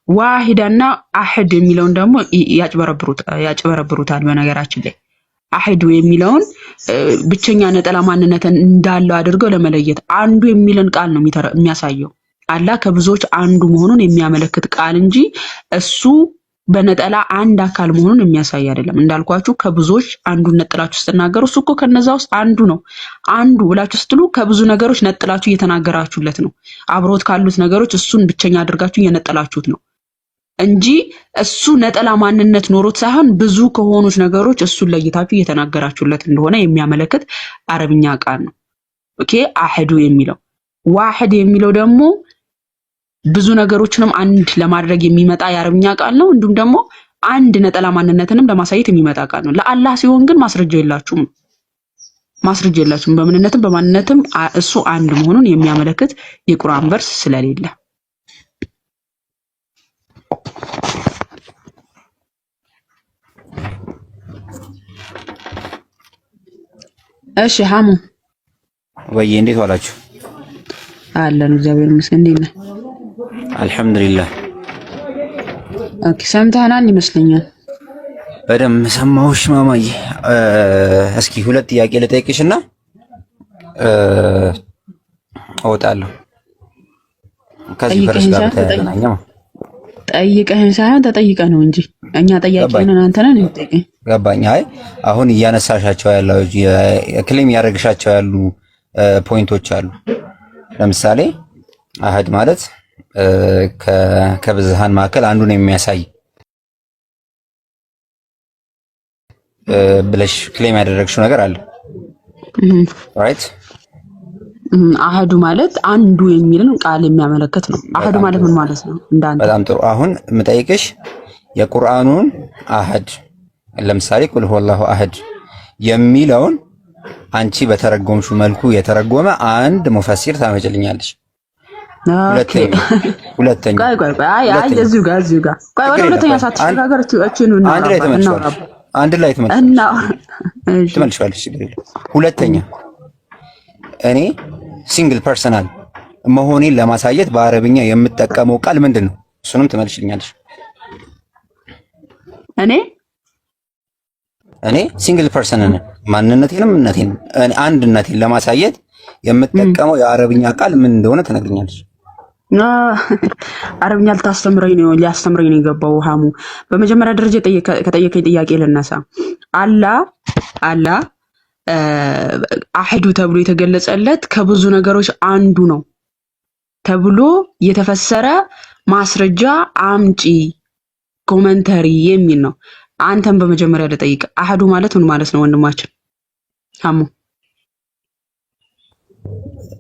ዋሂዳና አህድ የሚለውን ደግሞ ያጭበረብሩታል። በነገራችን ላይ አህዱ የሚለውን ብቸኛ ነጠላ ማንነትን እንዳለው አድርገው ለመለየት አንዱ የሚልን ቃል ነው የሚያሳየው። አላህ ከብዙዎች አንዱ መሆኑን የሚያመለክት ቃል እንጂ እሱ በነጠላ አንድ አካል መሆኑን የሚያሳይ አይደለም። እንዳልኳችሁ ከብዙዎች አንዱን ነጥላችሁ ስትናገሩ እሱ እኮ ከነዛ ውስጥ አንዱ ነው። አንዱ ብላችሁ ስትሉ ከብዙ ነገሮች ነጥላችሁ እየተናገራችሁለት ነው። አብሮት ካሉት ነገሮች እሱን ብቸኛ አድርጋችሁ እየነጠላችሁት ነው እንጂ እሱ ነጠላ ማንነት ኖሮት ሳይሆን ብዙ ከሆኑት ነገሮች እሱን ለይታችሁ እየተናገራችሁለት እንደሆነ የሚያመለክት አረብኛ ቃል ነው። ኦኬ አህዱ የሚለው ዋሂድ የሚለው ደግሞ ብዙ ነገሮችንም አንድ ለማድረግ የሚመጣ የአረብኛ ቃል ነው። እንዲሁም ደግሞ አንድ ነጠላ ማንነትንም ለማሳየት የሚመጣ ቃል ነው። ለአላህ ሲሆን ግን ማስረጃ የላችሁም። በምንነትም በማንነትም እሱ አንድ መሆኑን የሚያመለክት የቁርአን ቨርስ ስለሌለ እሺ ሐሙ ወይ እንዴት ዋላችሁ? አለን እግዚአብሔር ይመስገን። እንዴት ነህ? አልሐምዱሊላህ። ኦኬ ሰምተናል ይመስለኛል። በደምብ ሰማሁሽ ማማዬ። እስኪ ሁለት ጥያቄ ልጠይቅሽና እወጣለሁ። ከዚህ ፈርስ ጋር ተገናኘ። ጠይቀህን ሳይሆን ተጠይቀህ ነው እንጂ እኛ ጠያቂ ነን፣ አንተ ነህ የምትጠይቀኝ። ገባኝ። አይ አሁን እያነሳሻቸው ያለው ክሌም ያደረግሻቸው ያሉ ፖይንቶች አሉ። ለምሳሌ አህድ ማለት ከብዝሃን መካከል አንዱን የሚያሳይ ብለሽ ክሌም ያደረግሽው ነገር አለ ራይት? አህዱ ማለት አንዱ የሚልን ቃል የሚያመለክት ነው። አህዱ ማለት ምን ማለት ነው? እንዳንተ በጣም ጥሩ። አሁን የምጠይቅሽ የቁርአኑን አህድ ለምሳሌ ቁል ሁወላሁ አህድ የሚለውን አንቺ በተረጎምሽው መልኩ የተረጎመ አንድ ሙፈሲር ታመጭልኛለሽ። ሁለተኛ አይ እዚሁ ጋር ቆይ፣ ወደ ሁለተኛ ሳትሸጋገር እቺን አንድ ላይ ትመልሻለሽ። ሁለተኛ እኔ ሲንግል ፐርሰናል መሆኔን ለማሳየት በአረብኛ የምጠቀመው ቃል ምንድን ነው? እሱንም ትመልሽልኛለሽ። እኔ ሲንግል ፐርሰን ነኝ፣ ማንነቴንም አንድነቴን ለማሳየት የምጠቀመው የአረብኛ ቃል ምን እንደሆነ ትነግሪኛለሽ። አረብኛ ሊያስተምረኝ ነው የገባው ሐሙ። በመጀመሪያ ደረጃ ከጠየቀኝ ጥያቄ ልነሳ። አላህ አህዱ ተብሎ የተገለጸለት ከብዙ ነገሮች አንዱ ነው ተብሎ የተፈሰረ ማስረጃ አምጪ ኮመንተሪ የሚል ነው። አንተም በመጀመሪያ ልጠይቅ አሐዱ ማለት ምን ማለት ነው ወንድማችን ሐሙ?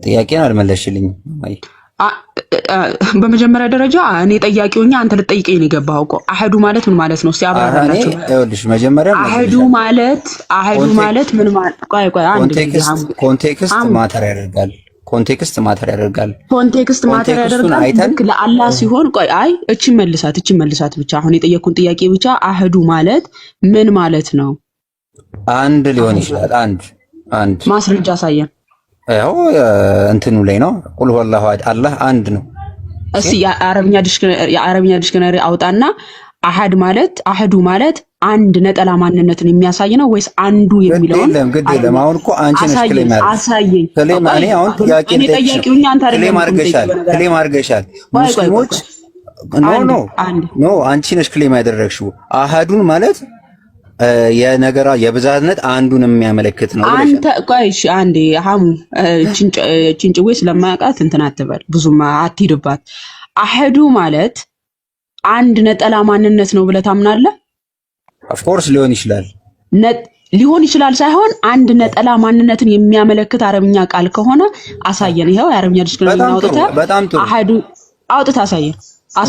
ጥያቄን አልመለሽልኝ ማይ። በመጀመሪያ ደረጃ እኔ ጠያቂውኛ አንተ ልጠይቀኝ ነው የገባው እኮ አሐዱ ማለት ምን ማለት ነው? እስቲ አብራራላችሁ። ይኸውልሽ መጀመሪያ አሐዱ ማለት ምን ማለት? ቆይ አንድ ኮንቴክስት ማተር ያደርጋል። ኮንቴክስት ማተር ያደርጋል። ልክ ለአላህ ሲሆን ቆይ እቺ መልሳት ብቻ አሁን የጠየቅኩን ጥያቄ ብቻ አሐዱ ማለት ምን ማለት ነው? አንድ ሊሆን ይችላል። አንድ ማስረጃ አሳየን። ያው እንትኑ ላይ ነው ቁል ሁወላሁ አሐድ አላህ አንድ ነው። እስቲ የአረብኛ ዲክሽነሪ አውጣና አሐዱ ማለት አንድ ነጠላ ማንነትን የሚያሳይ ነው ወይስ አንዱ የሚለውን? ግድ የለም አሁን እኮ አንቺ ነሽ ክሌም አሳየኝ። እኔ አሁን ጥያቄ ጠያቂውኛ አንተ አይደለም ክሌም አድርገሻል። ሙስሊሞች ኖ አንቺ ነሽ ክሌም ያደረግሽው አሐዱን ማለት የነገራ የብዛትነት አንዱን የሚያመለክት ነው። አንተ ቆይ እሺ አንዴ ሐሙ ጭንጭዌ ስለማያውቃት እንትን አትበል ብዙም አትሂድባት። አሐዱ ማለት አንድ ነጠላ ማንነት ነው ብለህ ታምናለህ? ኦፍ ኮርስ ሊሆን ይችላል ሳይሆን አንድ ነጠላ ማንነትን የሚያመለክት አረብኛ ቃል ከሆነ አሳየን። ይሄው የአረብኛ ዲክሽነሪ አውጥተህ አሐዱ አውጥተህ አሳየን።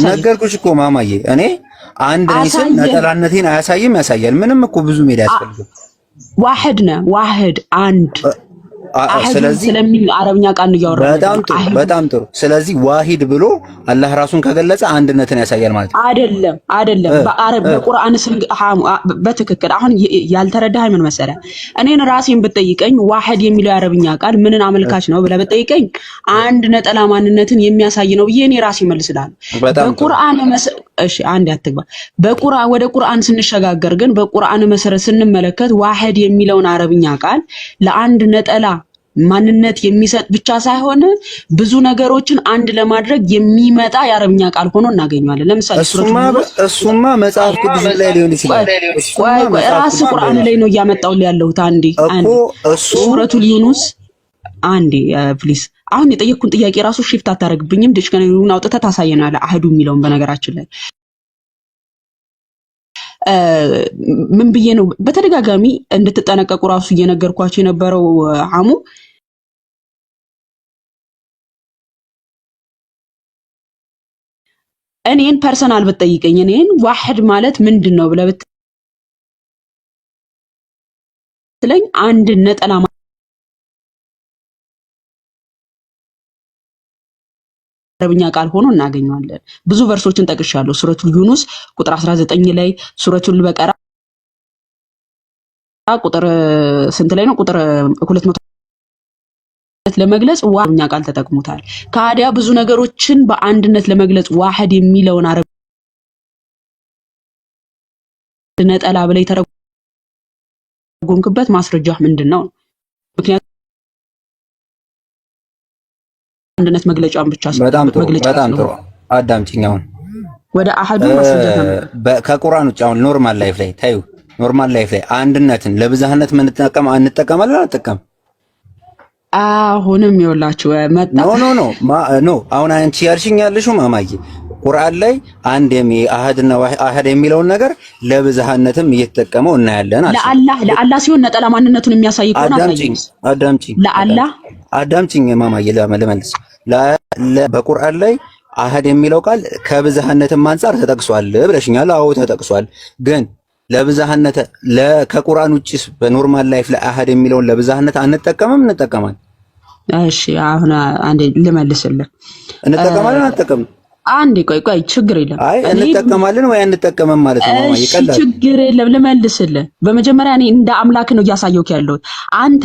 ነገርኩሽ እኮ ማማዬ እኔ አንድ ነኝ ነጠላነቴን አያሳይም? ያሳያል። ምንም እኮ ብዙ ሜዳ ያስፈልጋል። ዋህድ አንድ ስለዚህ ስለሚል አረብኛ ቃል ነው ያወራው። በጣም ጥሩ። ስለዚህ ዋሂድ ብሎ አላህ ራሱን ከገለጸ አንድነትን ያሳያል ማለት ነው። አይደለም በቁርአን በትክክል አሁን ያልተረዳኸኝ ምን መሰለህ? እኔን ራሴን ብትጠይቀኝ ዋሂድ የሚለው የአረብኛ ቃል ምንን አመልካች ነው ብለህ ብትጠይቀኝ አንድ ነጠላ ማንነትን የሚያሳይ ነው ብዬ እኔ ራሴ እመልስልሃለሁ። በቁርአን እሺ አንድ ያትግባ። ወደ ቁርአን ስንሸጋገር ግን በቁርአን መሰረት ስንመለከት ዋሂድ የሚለውን አረብኛ ቃል ለአንድ ነጠላ ማንነት የሚሰጥ ብቻ ሳይሆን ብዙ ነገሮችን አንድ ለማድረግ የሚመጣ የአረብኛ ቃል ሆኖ እናገኘዋለን። ለምሳሌ እሱማ መጽሐፍ ቅዱስ ላይ ሊሆን ይችላል። ራስ ቁርአን ላይ ነው እያመጣው ያለሁት። አንዴ ሱረቱል ዩኑስ አንዴ ፕሊስ። አሁን የጠየቅኩን ጥያቄ ራሱ ሽፍት አታረግብኝም? ዲክሽነሪውን አውጥተህ ታሳየናለህ አሐዱ የሚለውን። በነገራችን ላይ ምን ብዬ ነው በተደጋጋሚ እንድትጠነቀቁ ራሱ እየነገርኳቸው የነበረው ሐሙ እኔን ፐርሰናል ብትጠይቀኝ እኔን ዋሂድ ማለት ምንድነው ብለህ ብትለኝ አንድ ነጠላ አረብኛ ቃል ሆኖ እናገኘዋለን። ብዙ ቨርሶችን ጠቅሻለሁ። ሱረቱል ዩኑስ ቁጥር 19 ላይ፣ ሱረቱል በቀራ ቁጥር ስንት ላይ ነው? ቁጥር 200 ለመግለጽ ዋህኛ ቃል ተጠቅሞታል። ካዲያ ብዙ ነገሮችን በአንድነት ለመግለጽ ዋሂድ የሚለውን አረብ ነጠላ ብለህ የተረጎምክበት ማስረጃህ ምንድነው? ምክንያቱም አንድነት መግለጫውን ብቻ በጣም ጥሩ አዳምጪኝ። አሁን ወደ አሐዱ ማስረጃ ከቁርአን ውጭ አሁን ኖርማል ላይፍ ላይ ታዩ። ኖርማል ላይፍ ላይ አንድነትን ለብዛህነት እንጠቀማለን አንጠቀም? አሁንም ይኸውላችሁ መጣ ኖ አሁን አንቺ ያልሽኝ ያልሽው ማማዬ ቁርአን ላይ አንድ አሐድና አሐድ የሚለውን ነገር ለብዛህነትም እየተጠቀመው እናያለን። ለአላህ ሲሆን ነጠላ ማንነቱን የሚያሳይ ከሆነ አዳምጪኝ አዳምጪኝ ማማዬ ለመልስ በቁርአን ላይ አሐድ የሚለው ቃል ከብዛህነትም አንፃር ተጠቅሷል ብለሽኛል። አዎ ተጠቅሷል። ግን ለብዛህነት ከቁርአን ውጪስ በኖርማል ላይፍ ላይ አሐድ የሚለውን ለብዛህነት አንጠቀምም? እንጠቀማለን። እሺ አሁን አንዴ ልመልስልህ። እንጠቀማለን አንጠቀምም? አንዴ ቆይ ችግር የለም። አይ እንጠቀማለን ወይ አንጠቀምም ማለት ነው ማማ ይቀላል። ችግር የለም ልመልስልህ። በመጀመሪያ እኔ እንደ አምላክ ነው እያሳየሁት ያለሁት። አንተ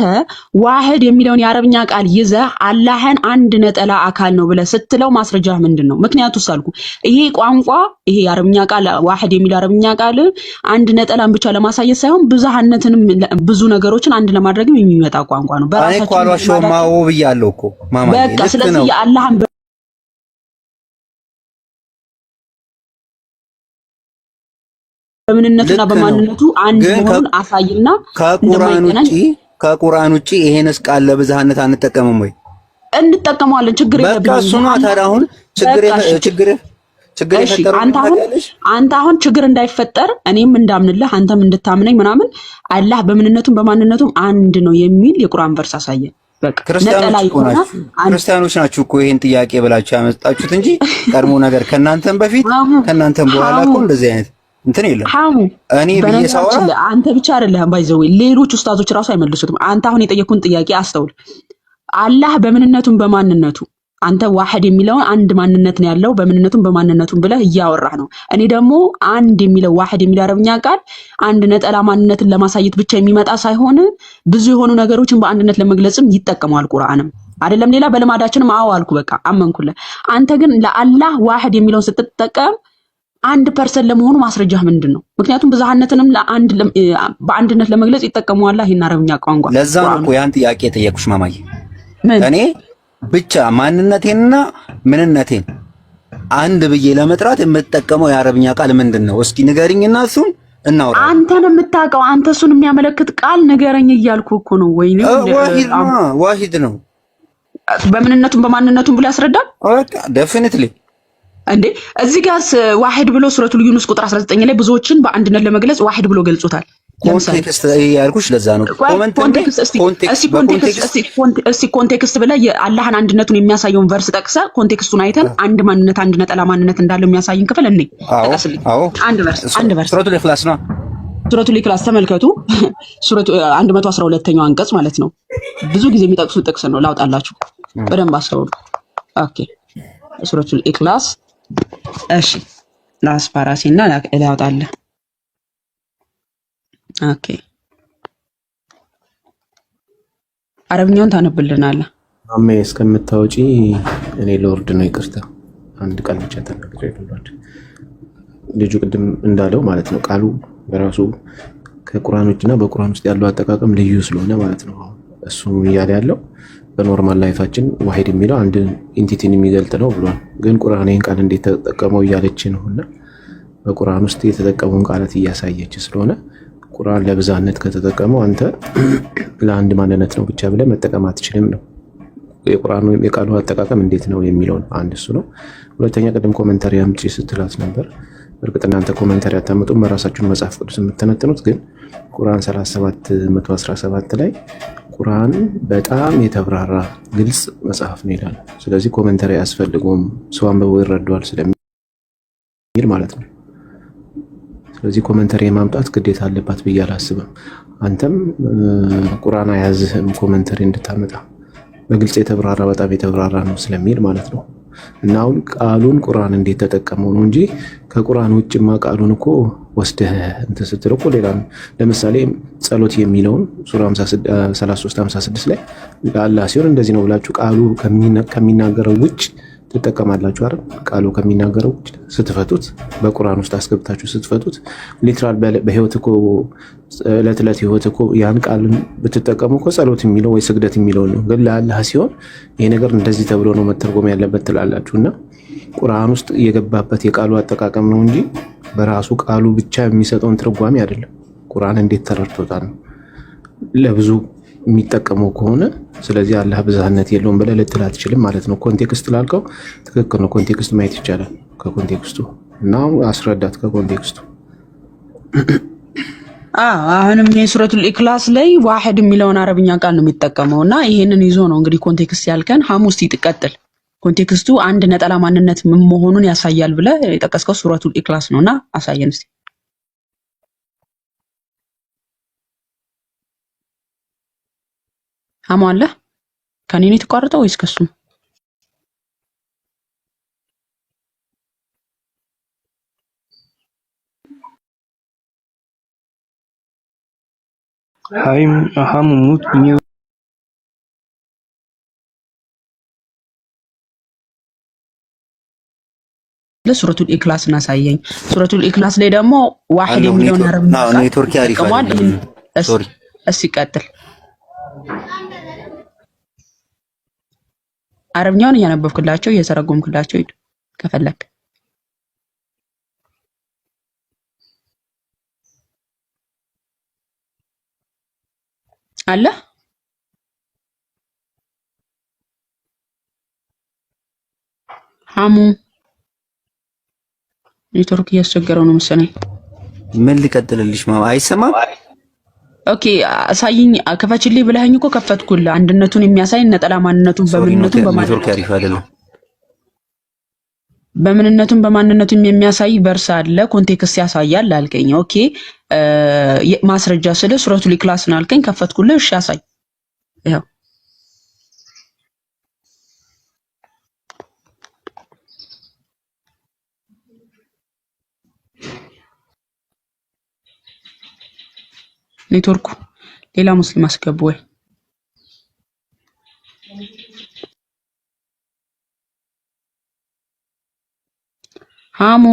ዋሂድ የሚለውን የአረብኛ ቃል ይዘህ አላህን አንድ ነጠላ አካል ነው ብለህ ስትለው ማስረጃ ምንድነው? ምክንያቱስ አልኩ ይሄ ቋንቋ ይሄ የአረብኛ ቃል ዋሂድ የሚለው የአረብኛ ቃል አንድ ነጠላን ብቻ ለማሳየት ሳይሆን ብዙሃነትንም ብዙ ነገሮችን አንድ ለማድረግም የሚመጣ ቋንቋ ነው። በራሳችን እኮ አልዋሸሁም ማው ብያለሁ እኮ ማማ። በቃ ስለዚህ የአላህን በምንነቱና በማንነቱ አንድ መሆኑን አሳይና ከቁርአን ውጪ ይሄንስ ቃል ለብዛህነት አንጠቀምም ወይ? እንጠቀመዋለን። ችግር የለብንም። በቃ እሱ ነው ታዲያ። አሁን ችግር የፈጠረው አንተ አሁን ችግር እንዳይፈጠር እኔም እንዳምንልህ አንተም እንድታምነኝ ምናምን አላህ በምንነቱም በማንነቱም አንድ ነው የሚል የቁርአን ቨርስ አሳየን። በቃ ክርስቲያኖች ናችሁ እኮ ይሄን ጥያቄ ብላችሁ ያመጣችሁት እንጂ ቀድሞ ነገር ከናንተም በፊት ከናንተም በኋላ እኮ እንደዚህ አይነት እንትን የለም። እኔ በየሳውራ አንተ ብቻ አይደለም ባይዘው ሌሎች ኡስታዞች ራሱ አይመልሱትም። አንተ አሁን የጠየቁን ጥያቄ አስተውል። አላህ በምንነቱም በማንነቱ አንተ ዋህድ የሚለውን አንድ ማንነት ነው ያለው በምንነቱም በማንነቱም ብለህ እያወራህ ነው። እኔ ደግሞ አንድ የሚለው ዋህድ የሚለው አረብኛ ቃል አንድ ነጠላ ማንነትን ለማሳየት ብቻ የሚመጣ ሳይሆን ብዙ የሆኑ ነገሮችን በአንድነት ለመግለጽም ይጠቀማል ቁርአንም አይደለም ሌላ በልማዳችንም አዎ አልኩ በቃ አመንኩልህ። አንተ ግን ለአላህ ዋህድ የሚለውን ስትጠቀም 1% ለመሆኑ ማስረጃህ ምንድነው? ምክንያቱም ብዝሃነትንም በአንድነት ለመግለጽ ይጠቀመዋል ይሄን አረብኛ ቋንቋ። ለዛ ነው ያን ጥያቄ የጠየኩሽ ማማዬ። እኔ ብቻ ማንነቴንና ምንነቴን አንድ ብዬ ለመጥራት የምጠቀመው የአረብኛ ቃል ምንድነው? እስኪ ንገሪኝና እሱን እናውራ። አንተን የምታውቀው አንተ እሱን የሚያመለክት ቃል ንገረኝ እያልኩ እኮ ነው። ወይኔ ዋሂድ ነው በምንነቱም በማንነቱም ብሎ ያስረዳል። በቃ ዴፊኒትሊ እንዴ እዚህ ጋር ዋሂድ ብሎ ሱረቱል ዩኑስ ቁጥር 19 ላይ ብዙዎችን በአንድነት ለመግለጽ ዋሂድ ብሎ ገልጾታል። ኮንቴክስት ያልኩሽ ለዛ ነው። ኮንቴክስት ብለህ የአላህን አንድነቱን የሚያሳየውን ቨርስ ጠቅሰህ ኮንቴክስቱን አይተን አንድ ማንነት አንድ ነጠላ ማንነት እንዳለው የሚያሳይን ክፍል እኔ ጠቅስልኝ። አንድ ቨርስ ሱረቱል ኢኽላስ ነው። ሱረቱል ኢኽላስ ተመልከቱ። ሱረቱ 112ኛው አንቀጽ ማለት ነው። ብዙ ጊዜ የሚጠቅሱት ጥቅስ ነው። ላውጣላችሁ በደንብ አስተውሉ። ኦኬ ሱረቱል ኢኽላስ እሺ ላስፓራሲና ላውጣለህ። ኦኬ አረብኛውን ታነብልናለህ? አሜ እስከምታወጪ እኔ ለወርድ ነው ይቅርታ። አንድ ቃል ብቻ ተናግሬያለሁ። ልጁ ቅድም እንዳለው ማለት ነው ቃሉ በራሱ ከቁርአኖችና በቁርአን ውስጥ ያለው አጠቃቀም ልዩ ስለሆነ ማለት ነው እሱ እያለ ያለው በኖርማል ላይፋችን ዋሂድ የሚለው አንድ ኢንቲቲን የሚገልጥ ነው ብሏል። ግን ቁርአን ይሄን ቃል እንዴት ተጠቀመው እያለች ነውና በቁርአን ውስጥ የተጠቀመውን ቃላት እያሳየች ስለሆነ ቁርአን ለብዛነት ከተጠቀመው አንተ ለአንድ ማንነት ነው ብቻ ብለህ መጠቀም አትችልም ነው። የቁርአኑ የቃሉ አጠቃቀም እንዴት ነው የሚለው አንድ እሱ ነው። ሁለተኛ ቅድም ኮሜንታሪ አምጪ ስትላት ነበር። እርግጥ እናንተ ኮሜንታሪ አታመጡም በራሳችሁን መጽሐፍ ቅዱስ የምትተነትኑት። ግን ቁርአን 37:117 ላይ ቁርአን በጣም የተብራራ ግልጽ መጽሐፍ ነው ይላል። ስለዚህ ኮሜንታሪ አያስፈልገውም ሰው አንብቦ ይረዳዋል ስለሚል ማለት ነው። ስለዚህ ኮሜንታሪ የማምጣት ግዴታ አለባት ብዬ አላስብም። አንተም ቁርአን አያዝህም ኮሜንታሪ እንድታመጣ በግልጽ የተብራራ በጣም የተብራራ ነው ስለሚል ማለት ነው። እና አሁን ቃሉን ቁርአን እንዴት ተጠቀመው ነው እንጂ ከቁርአን ውጭማ ቃሉን እኮ ወስደህ እንትን ስትል እኮ ሌላ ነው። ለምሳሌ ጸሎት የሚለውን ሱራ 33:56 ላይ ለአላህ ሲሆን እንደዚህ ነው ብላችሁ ቃሉ ከሚናገረው ውጭ ትጠቀማላችሁ አይደል? ቃሉ ከሚናገረው ውጭ ስትፈቱት በቁርአን ውስጥ አስገብታችሁ ስትፈቱት ሊትራል በህይወት እኮ ዕለት ህይወት እኮ ያን ቃል ብትጠቀሙ እኮ ጸሎት የሚለው ወይ ስግደት የሚለው ነው። ግን ለአላህ ሲሆን ይሄ ነገር እንደዚህ ተብሎ ነው መተርጎም ያለበት ትላላችሁና ቁርአን ውስጥ የገባበት የቃሉ አጠቃቀም ነው እንጂ በራሱ ቃሉ ብቻ የሚሰጠውን ትርጓሜ አይደለም። ቁርአን እንዴት ተረድቶታል ነው ለብዙ የሚጠቀመው ከሆነ ስለዚህ አላህ ብዝሃነት የለውም ብለህ ልትል አትችልም ማለት ነው። ኮንቴክስት ላልከው ትክክል ነው። ኮንቴክስት ማየት ይቻላል ከኮንቴክስቱ እና አስረዳት ከኮንቴክስቱ። አሁንም የሱረቱል ኢኽላስ ላይ ዋሂድ የሚለውን አረብኛ ቃል ነው የሚጠቀመው እና ይሄንን ይዞ ነው እንግዲህ ኮንቴክስት ያልከን። ሐሙስ ይጥቀጥል ኮንቴክስቱ አንድ ነጠላ ማንነት መሆኑን ያሳያል ብለህ የጠቀስከው ሱረቱል ኢኽላስ ነውና አሳየን እስቲ። ሐሙ አለ ከኔ ነው የተቋረጠው ወይስ ከሱ? ሐሙ ሙት ለሱረቱል ኢኽላስን አሳየኝ። ሱረቱል ኢኽላስ ላይ ደግሞ ዋሂድ የሚለውን አረብኛ ኔትወርክ ያሪፍ አይደለም። ሶሪ እሺ ቀጥል። አረብኛውን እያነበብክላቸው እየተረጎምክላቸው ሂድ ከፈለክ። አለ ሐሙ ኔትወርክ እያስቸገረው ነው መሰለኝ። ምን ልቀጥልልሽ ማማ? አይሰማም? ኦኬ አሳይኝ፣ ከፈችልኝ ብለኸኝ እኮ ከፈትኩልህ። አንድነቱን የሚያሳይ ነጠላ ማንነቱን በማንነቱን የሚያሳይ ቨርስ አለ፣ ኮንቴክስት ያሳያል አልከኝ። ኦኬ ማስረጃ ስለ ሱረቱል ኢክላስ ነው አልከኝ፣ ከፈትኩልህ። እሺ ያሳይ። ያው ኔትወርኩ ሌላ ሙስሊም አስገቡ ወይ? ሃሙ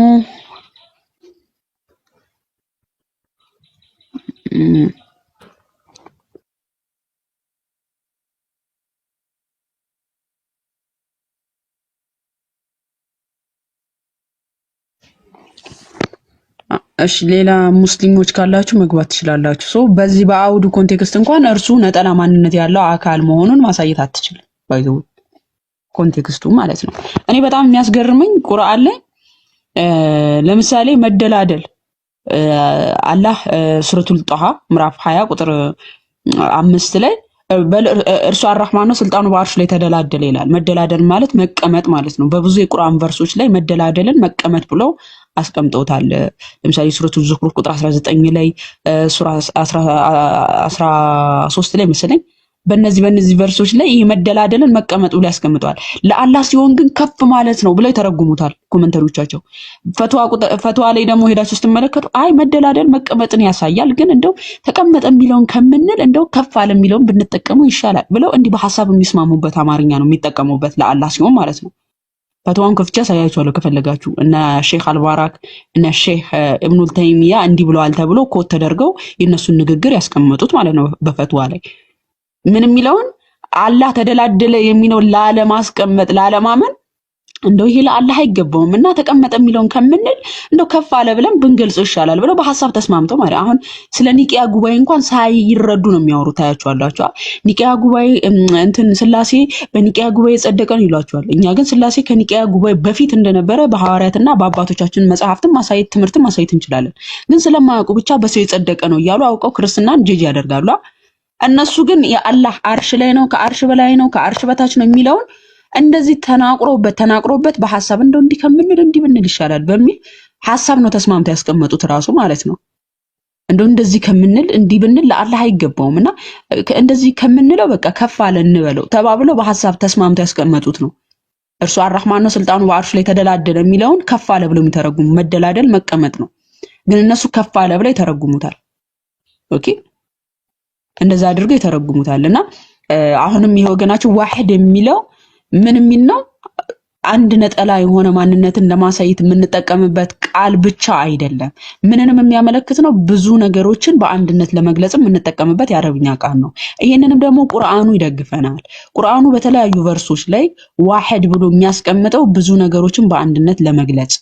እሺ ሌላ ሙስሊሞች ካላችሁ መግባት ትችላላችሁ። ሶ በዚህ በአውዱ ኮንቴክስት እንኳን እርሱ ነጠላ ማንነት ያለው አካል መሆኑን ማሳየት አትችልም። ባይዘው ኮንቴክስቱ ማለት ነው። እኔ በጣም የሚያስገርመኝ ቁርአን ላይ ለምሳሌ መደላደል አላህ ሱረቱል ጣሃ ምዕራፍ 20 ቁጥር 5 ላይ እርሱ አርራህማን ነው ስልጣኑ በአርሹ ላይ ተደላደለ ይላል። መደላደል ማለት መቀመጥ ማለት ነው። በብዙ የቁርአን ቨርሶች ላይ መደላደልን መቀመጥ ብለው አስቀምጠውታል። ለምሳሌ ሱረቱል ዙኽሩፍ ቁጥር 19 ላይ ሱራ 13 ላይ መሰለኝ በእነዚህ ቨርሶች ላይ ይሄ መደላደልን መቀመጥ ብለው ያስቀምጠዋል። ለአላህ ሲሆን ግን ከፍ ማለት ነው ብለው ይተረጉሙታል ኮሜንተሮቻቸው። ፈትዋ ላይ ደግሞ ሄዳችሁ ስትመለከቱ አይ መደላደል መቀመጥን ያሳያል፣ ግን እንደው ተቀመጠ የሚለውን ከምንል እንደው ከፍ አለ የሚለውን ብንጠቀመው ይሻላል ብለው እንዲህ በሐሳብ የሚስማሙበት አማርኛ ነው የሚጠቀሙበት ለአላህ ሲሆን ማለት ነው። ፈትዋውን ከፍቼ አሳያችኋለሁ ከፈለጋችሁ። እና ሼክ አልባራክ እና ሼክ ኢብኑል ተይሚያ እንዲህ ብለዋል ተብሎ ኮት ተደርገው የነሱን ንግግር ያስቀመጡት ማለት ነው በፈትዋ ላይ ምን የሚለውን አላህ ተደላደለ የሚለው ላለማስቀመጥ ላለማመን እንደው ይሄ ለአላህ አይገባውም እና ተቀመጠ የሚለውን ከምንል እንደው ከፍ አለ ብለን ብንገልጽ ይሻላል ብለው በሐሳብ ተስማምተው ማለት አሁን ስለ ኒቂያ ጉባኤ እንኳን ሳይረዱ ነው የሚያወሩት። ታያችኋላችሁ። ኒቂያ ጉባኤ እንትን ስላሴ በኒቂያ ጉባኤ ጸደቀ ነው ይሏቸዋል። እኛ ግን ስላሴ ከኒቂያ ጉባኤ በፊት እንደነበረ በሐዋርያትና በአባቶቻችን መጽሐፍትም ማሳየት ትምህርትም ማሳየት እንችላለን። ግን ስለማያውቁ ብቻ በሰው የጸደቀ ነው እያሉ አውቀው ክርስትናን ጀጅ ያደርጋሉ። እነሱ ግን የአላህ አርሽ ላይ ነው፣ ከአርሽ በላይ ነው፣ ከአርሽ በታች ነው የሚለውን እንደዚህ ተናቅሮበት በሐሳብ እንደው እንዲህ ከምንል እንዲህ ብንል ይሻላል በሚል ሐሳብ ነው ተስማምተው ያስቀመጡት ራሱ ማለት ነው። እንደው እንደዚህ ከምንል እንዲህ ብንል ለአላህ አይገባውም እና እንደዚህ ከምንለው በቃ ከፍ አለ እንበለው ተባብለው በሐሳብ ተስማምተው ያስቀመጡት ነው። እርሱ አርራህማን ነው ስልጣኑ በአርሹ ላይ ተደላደለ የሚለውን ከፍ አለ ብለው የሚተረጉሙ መደላደል መቀመጥ ነው። ግን እነሱ ከፍ አለ ብለው ይተረጉሙታል። ኦኬ እንደዛ አድርገው ይተረጉሙታልና አሁንም ይሄ ወገናችሁ ዋሂድ የሚለው ምን የሚል ነው? አንድ ነጠላ የሆነ ማንነትን ለማሳየት የምንጠቀምበት ቃል ብቻ አይደለም። ምንንም የሚያመለክት ነው። ብዙ ነገሮችን በአንድነት ለመግለጽ የምንጠቀምበት የአረብኛ ቃል ነው። ይሄንንም ደግሞ ቁርአኑ ይደግፈናል። ቁርአኑ በተለያዩ ቨርሶች ላይ ዋሂድ ብሎ የሚያስቀምጠው ብዙ ነገሮችን በአንድነት ለመግለጽ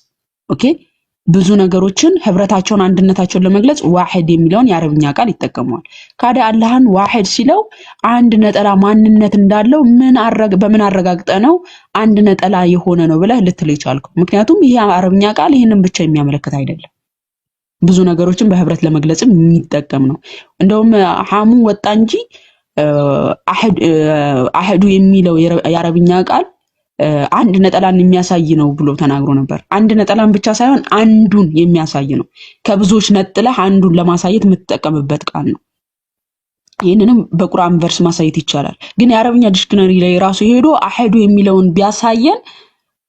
ኦኬ ብዙ ነገሮችን ህብረታቸውን አንድነታቸውን ለመግለጽ ዋሂድ የሚለውን የአረብኛ ቃል ይጠቀማል። ካደ አላህን ዋሂድ ሲለው አንድ ነጠላ ማንነት እንዳለው በምን አረጋግጠ ነው አንድ ነጠላ የሆነ ነው ብለህ ልትል ይቻልከው? ምክንያቱም ይሄ አረብኛ ቃል ይሄንን ብቻ የሚያመለክት አይደለም። ብዙ ነገሮችን በህብረት ለመግለጽም የሚጠቀም ነው። እንደውም ሐሙ ወጣ እንጂ አህዱ የሚለው የአረብኛ ቃል አንድ ነጠላን የሚያሳይ ነው ብሎ ተናግሮ ነበር። አንድ ነጠላን ብቻ ሳይሆን አንዱን የሚያሳይ ነው። ከብዙዎች ነጥለህ አንዱን ለማሳየት የምትጠቀምበት ቃል ነው። ይህንንም በቁርአን ቨርስ ማሳየት ይቻላል። ግን የአረብኛ ዲክሽነሪ ላይ ራሱ ሄዶ አህዱ የሚለውን ቢያሳየን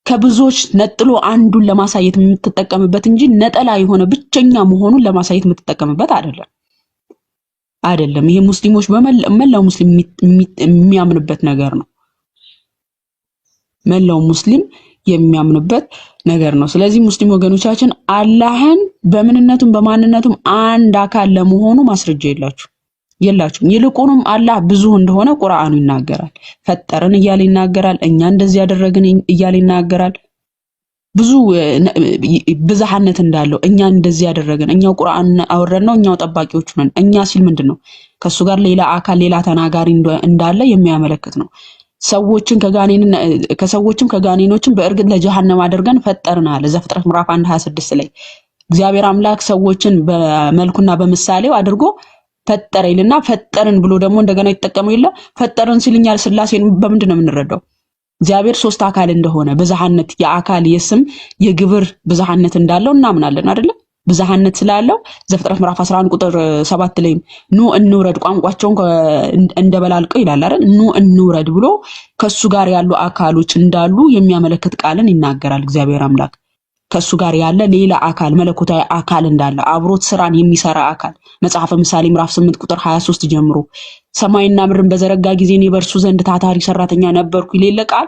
ከብዙዎች ነጥሎ አንዱን ለማሳየት የምትጠቀምበት እንጂ ነጠላ የሆነ ብቸኛ መሆኑን ለማሳየት የምትጠቀምበት አይደለም። ይሄ ሙስሊሞች መላው ሙስሊም የሚያምንበት ነገር ነው። መላው ሙስሊም የሚያምንበት ነገር ነው። ስለዚህ ሙስሊም ወገኖቻችን አላህን በምንነቱም በማንነቱም አንድ አካል ለመሆኑ ማስረጃ የላችሁም። ይልቁንም አላህ ብዙ እንደሆነ ቁርአኑ ይናገራል። ፈጠረን እያለ ይናገራል። እኛ እንደዚህ ያደረግን እያለ ይናገራል። ብዙ ብዝሃነት እንዳለው እኛ እንደዚህ ያደረግን እኛው ቁርአን አወረድነው እኛው ጠባቂዎቹ ነን። እኛ ሲል ምንድነው? ከሱ ጋር ሌላ አካል ሌላ ተናጋሪ እንዳለ የሚያመለክት ነው። ሰዎችን ከሰዎችም ከጋኔኖችም በእርግጥ ለጀሃነም አድርገን ፈጠርናል። ዘፍጥረት ምዕራፍ 1:26 ላይ እግዚአብሔር አምላክ ሰዎችን በመልኩና በምሳሌው አድርጎ ፈጠረ ይልና ፈጠርን ብሎ ደግሞ እንደገና ይተጠቀመው ይላ ፈጠርን ሲልኛል ስላሴን በምንድን ነው የምንረዳው? እግዚአብሔር ሶስት አካል እንደሆነ ብዝሃነት የአካል የስም የግብር ብዝሃነት እንዳለው እናምናለን አይደል? ብዝሃነት ስላለው ዘፍጥረት ምዕራፍ 11 ቁጥር 7 ላይ ኑ እንውረድ ቋንቋቸውን እንደበላልቀው ይላል አይደል? ኑ እንውረድ ብሎ ከሱ ጋር ያሉ አካሎች እንዳሉ የሚያመለክት ቃልን ይናገራል እግዚአብሔር አምላክ። ከሱ ጋር ያለ ሌላ አካል መለኮታዊ አካል እንዳለ አብሮት ስራን የሚሰራ አካል መጽሐፈ ምሳሌ ምዕራፍ 8 ቁጥር 23 ጀምሮ ሰማይና ምድርን በዘረጋ ጊዜ እኔ በእርሱ ዘንድ ታታሪ ሰራተኛ ነበርኩ ይሌለ ቃል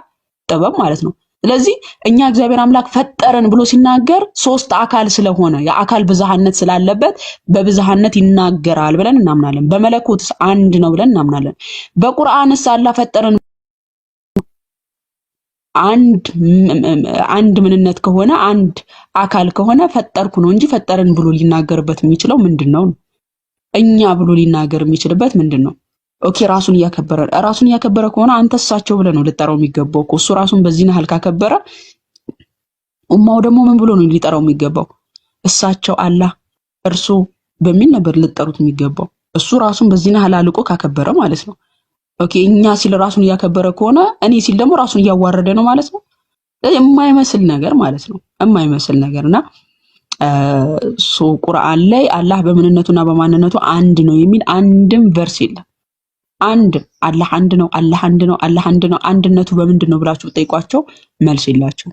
ጥበብ ማለት ነው። ስለዚህ እኛ እግዚአብሔር አምላክ ፈጠረን ብሎ ሲናገር ሶስት አካል ስለሆነ የአካል ብዝሃነት ስላለበት በብዝሃነት ይናገራል ብለን እናምናለን። በመለኮትስ አንድ ነው ብለን እናምናለን። በቁርአንስ አላህ ፈጠረን አንድ ምንነት ከሆነ አንድ አካል ከሆነ ፈጠርኩ ነው እንጂ ፈጠረን ብሎ ሊናገርበት የሚችለው ምንድነው? እኛ ብሎ ሊናገር የሚችልበት ምንድነው? ኦኬ ራሱን እያከበረ ከሆነ አንተ እሳቸው ብለህ ነው ልጠራው የሚገባው እኮ። እሱ ራሱን በዚህ ያህል ካከበረ ኡማው ደግሞ ምን ብሎ ነው ሊጠራው የሚገባው? እሳቸው፣ አላህ፣ እርሱ በሚል ነበር ልጠሩት የሚገባው። እሱ ራሱን በዚህ ያህል አልቆ ካከበረ ማለት ነው። ኦኬ እኛ ሲል ራሱን እያከበረ ከሆነ እኔ ሲል ደግሞ ራሱን እያዋረደ ነው ማለት ነው። የማይመስል ነገር ማለት ነው። የማይመስል ነገርና ቁርአን ላይ አላህ በምንነቱና በማንነቱ አንድ ነው የሚል አንድም ቨርስ የለም። አላህ አንድ ነው፣ አላህ አንድ ነው፣ አላህ አንድ ነው። አንድነቱ በምንድን ነው ብላችሁ ጠይቋቸው መልስ የላቸው።